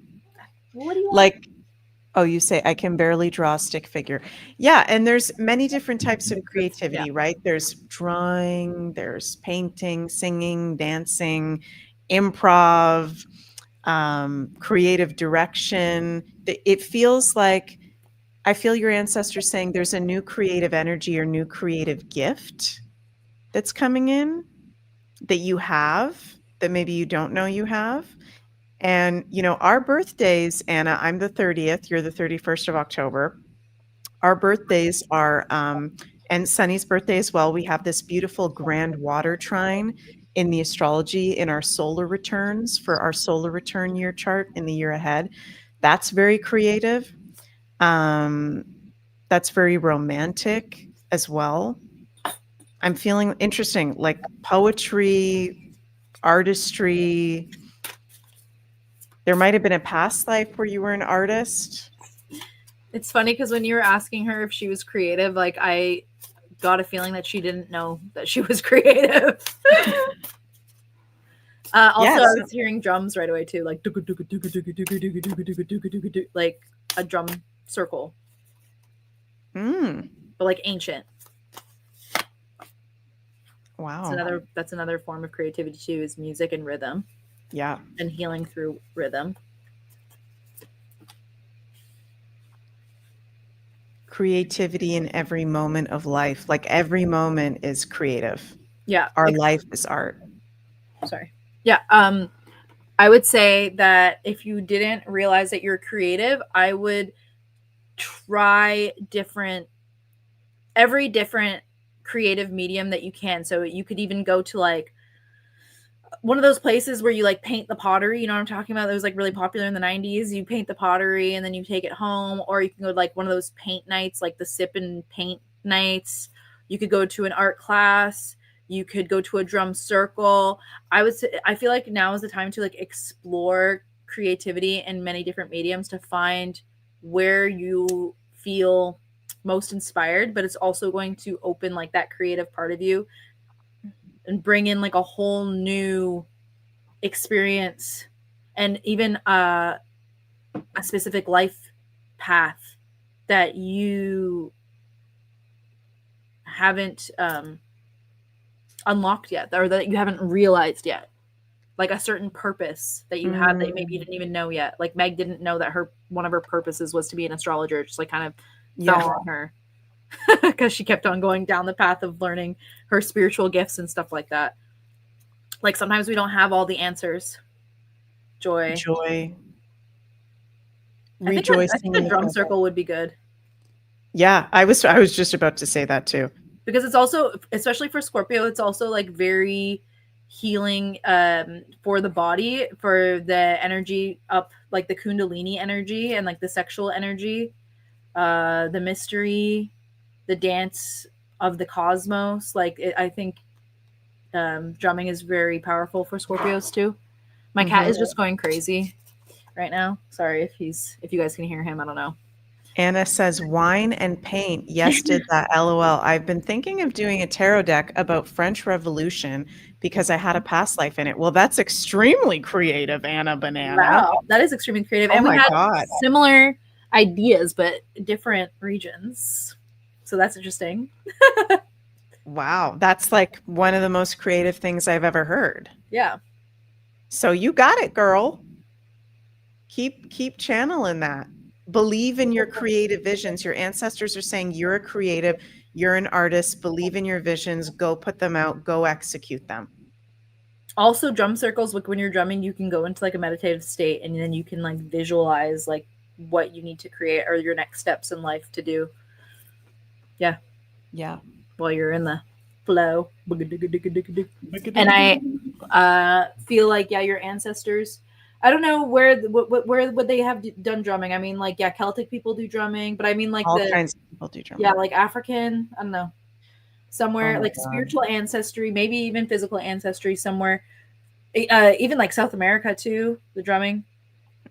What do you want? like, oh, you say I can barely draw a stick figure. Yeah, and there's many different types of creativity, right? There's drawing, there's painting, singing, dancing, improv, creative direction. It feels like I feel your ancestors saying there's a new creative energy or new creative gift that's coming in that you have that maybe you don't know you have. And, our birthdays, Anna, I'm the 30th, you're the 31st of October. Our birthdays are, and Sunny's birthday as well. We have this beautiful grand water trine in the astrology in our solar returns for our solar return year chart in the year ahead. That's very creative. That's very romantic as well. I'm feeling interesting, like poetry, artistry. There might have been a past life where you were an artist. It's funny because when you were asking her if she was creative, like I got a feeling that she didn't know that she was creative. Also, Yes. I was hearing drums right away too, like like a drum circle, but like ancient. Wow. That's another form of creativity too, is music and rhythm. Yeah. And healing through rhythm. Creativity in every moment of life. Like every moment is creative. Yeah. Our life is art. Sorry. Yeah. I would say that if you didn't realize that you're creative, I would try every different creative medium that you can. So you could even go to like one of those places where you like paint the pottery, you know what I'm talking about? That was like really popular in the 90s. You paint the pottery and then you take it home, or you can go to like one of those paint nights, like the sip and paint nights. You could go to an art class. You could go to a drum circle. I feel like now is the time to like explore creativity in many different mediums to find where you feel most inspired, but it's also going to open like that creative part of you and bring in like a whole new experience and even a specific life path that you haven't unlocked yet, or that you haven't realized yet, like a certain purpose that you have that maybe you didn't even know yet. Like Meg didn't know that one of her purposes was to be an astrologer. Just like kind of fell on her because she kept on going down the path of learning her spiritual gifts and stuff like that. Like sometimes we don't have all the answers. Joy. Rejoicing. I think a drum circle would be good. Yeah, I was just about to say that too. Because it's also, especially for Scorpio, it's also like very healing for the body, for the energy up, like the Kundalini energy and like the sexual energy, the mystery, the dance of the cosmos. Like I think drumming is very powerful for Scorpios too. My cat is just going crazy right now. Sorry if you guys can hear him. I don't know. Anna says wine and paint. Yes, did that. LOL. I've been thinking of doing a tarot deck about French Revolution because I had a past life in it. Well, that's extremely creative, Anna Banana. Wow, that is extremely creative. Oh and we my had God. similar ideas, but different regions. So that's interesting. Wow. That's like one of the most creative things I've ever heard. Yeah. So you got it, girl. Keep channeling that. Believe in your creative visions. Your ancestors are saying you're a creative, you're an artist, believe in your visions, go put them out, go execute them. Also, drum circles, like when you're drumming, you can go into like a meditative state, and then you can like visualize like what you need to create or your next steps in life to do. Yeah. Yeah. While you're in the flow. And I feel like, yeah, your ancestors, I don't know where would they have done drumming. I mean, like, yeah, Celtic people do drumming, but I mean, like, all kinds of people do drumming. yeah, like African, I don't know, somewhere, Oh my like God. spiritual ancestry, maybe even physical ancestry somewhere, even like South America too, the drumming.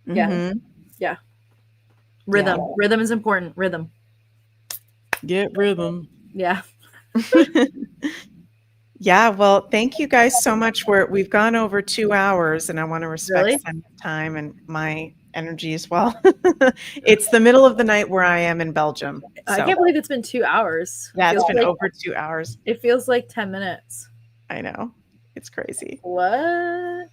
Yeah. Mhm. Yeah. Rhythm. Yeah. Rhythm is important. Rhythm. Get rhythm. Yeah. Yeah, well, thank you guys so much. We've gone over 2 hours, and I want to respect Really? Sunny's time and my energy as well. It's the middle of the night where I am in Belgium. I So can't believe it's been 2 hours. yeah, it's Feels been like- over 2 hours. It feels like 10 minutes. I know. It's crazy. What?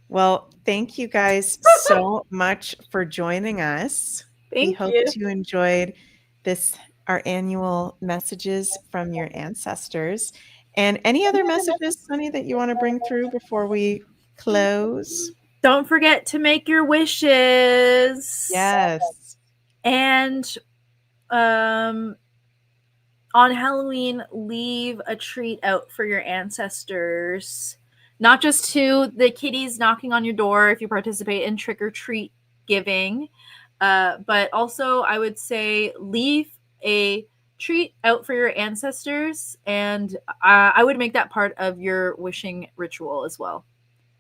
Well, thank you guys so much for joining us. We Thank hope you. you enjoyed our annual messages from your ancestors. And any other messages, Sunny, that you want to bring through before we close? Don't forget to make your wishes. Yes. And on Halloween, leave a treat out for your ancestors. Not just to the kitties knocking on your door if you participate in trick or treat giving, but also I would say leave a treat out for your ancestors, and I would make that part of your wishing ritual as well.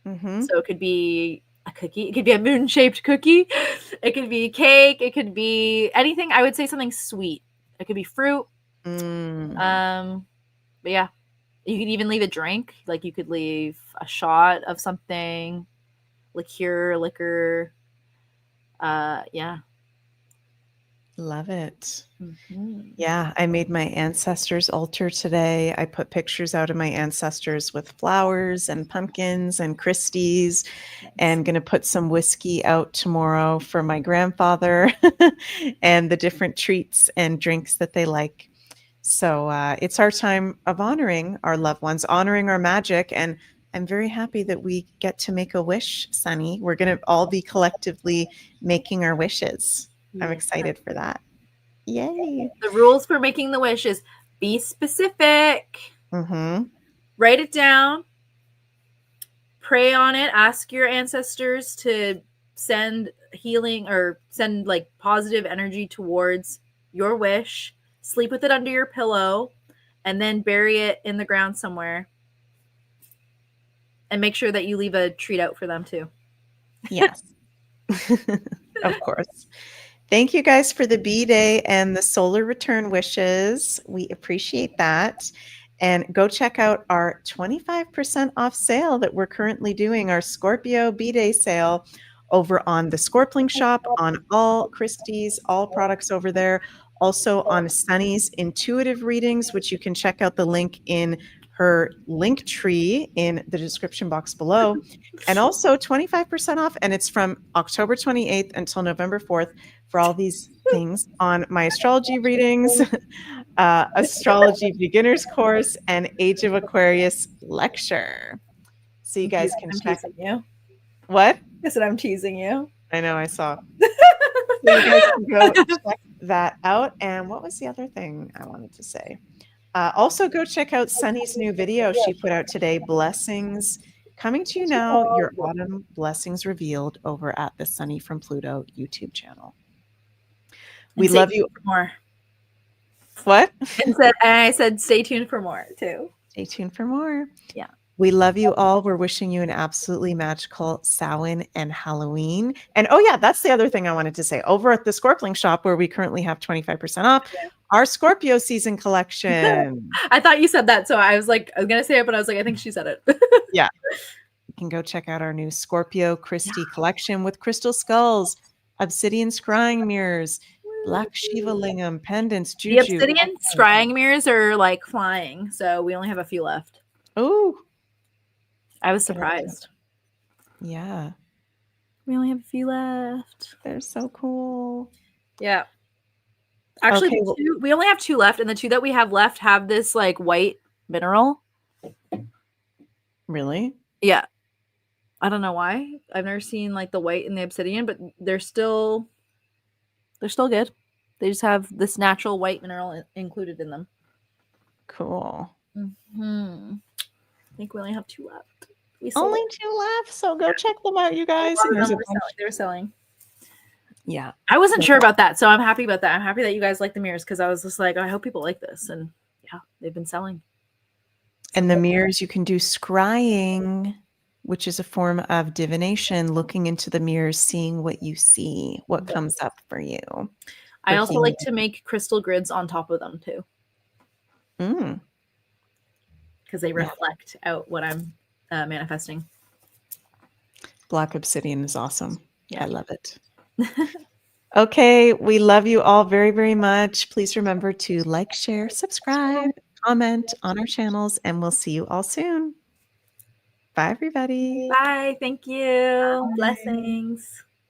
Mm-hmm. So it could be a cookie, it could be a moon-shaped cookie, it could be cake, it could be anything. I would say something sweet. It could be fruit. Mm. But yeah, you could even leave a drink. Like you could leave a shot of something, liquor. Yeah. Love it. Mhm. Yeah, I made my ancestors' altar today. I put pictures out of my ancestors with flowers and pumpkins and Christies, and going to put some whiskey out tomorrow for my grandfather and the different treats and drinks that they like. So it's our time of honoring our loved ones, honoring our magic. And I'm very happy that we get to make a wish, Sunny. We're going to all be collectively making our wishes. I'm Yeah. excited for that. Yay. The rules for making the wish is be specific, Mm-hmm. write it down, pray on it, ask your ancestors to send healing or send like positive energy towards your wish, sleep with it under your pillow, and then bury it in the ground somewhere. And make sure that you leave a treat out for them too. Yes. Of course. Thank you guys for the B-Day and the solar return wishes. We appreciate that. And go check out our 25% off sale that we're currently doing, our Scorpio B-Day sale over on the Scorpling shop, on all Christie's, all products over there. Also on Sunny's intuitive readings, which you can check out the link in her link tree in the description box below. And also 25% off, and it's from October 28th until November 4th for all these things on my astrology readings, astrology beginners course, and Age of Aquarius lecture. So you guys can I'm check. teasing you. What? I said I'm teasing you. I know, I saw. So you guys can go check that out. And what was the other thing I wanted to say? Also, go check out Sunny's new video she put out today, Blessings. Coming to you now, your autumn blessings revealed over at the Sunny from Pluto YouTube channel. We And love stay you. tuned for more. What? And I said stay tuned for more too. Stay tuned for more. Yeah. We love you all. We're wishing you an absolutely magical Samhain and Halloween. And oh yeah, that's the other thing I wanted to say. Over at the Scorpling shop, where we currently have 25% off, our Scorpio season collection. I thought you said that, so I was gonna say it, but I was like, I think she said it. Yeah. You can go check out our new Scorpio Christie collection with crystal skulls, obsidian scrying mirrors, Black Shiva Lingam, pendants, The juju. obsidian scrying mirrors are like flying, so we only have a few left. Oh, I was surprised. yeah. We only have a few left. They're so cool. Yeah. Actually, Okay, well- we only have 2 left, and the 2 that we have left have this like white mineral. Really? Yeah. I don't know why. I've never seen like the white and the obsidian, but they're still good. They just have this natural white mineral included in them. Cool. I think we only have 2 left. We sold Only 2 left, so go check them out, you guys. a lot of There's them a were bunch. selling. They were selling. Yeah. I wasn't sure about that, so I'm happy about that. I'm happy that you guys like the mirrors because I was just like, I hope people like this, and yeah, they've been selling. And the mirrors, you can do scrying, which is a form of divination, looking into the mirrors, seeing what you see, what comes up for you. I For also like to make crystal grids on top of them too, Mm. because they Yeah. reflect out what I'm manifesting. Black obsidian is awesome. Yeah. I love it. Okay, we love you all very, very much. Please remember to like, share, subscribe, comment on our channels, and we'll see you all soon. Bye, everybody. Bye. Thank you. Blessings.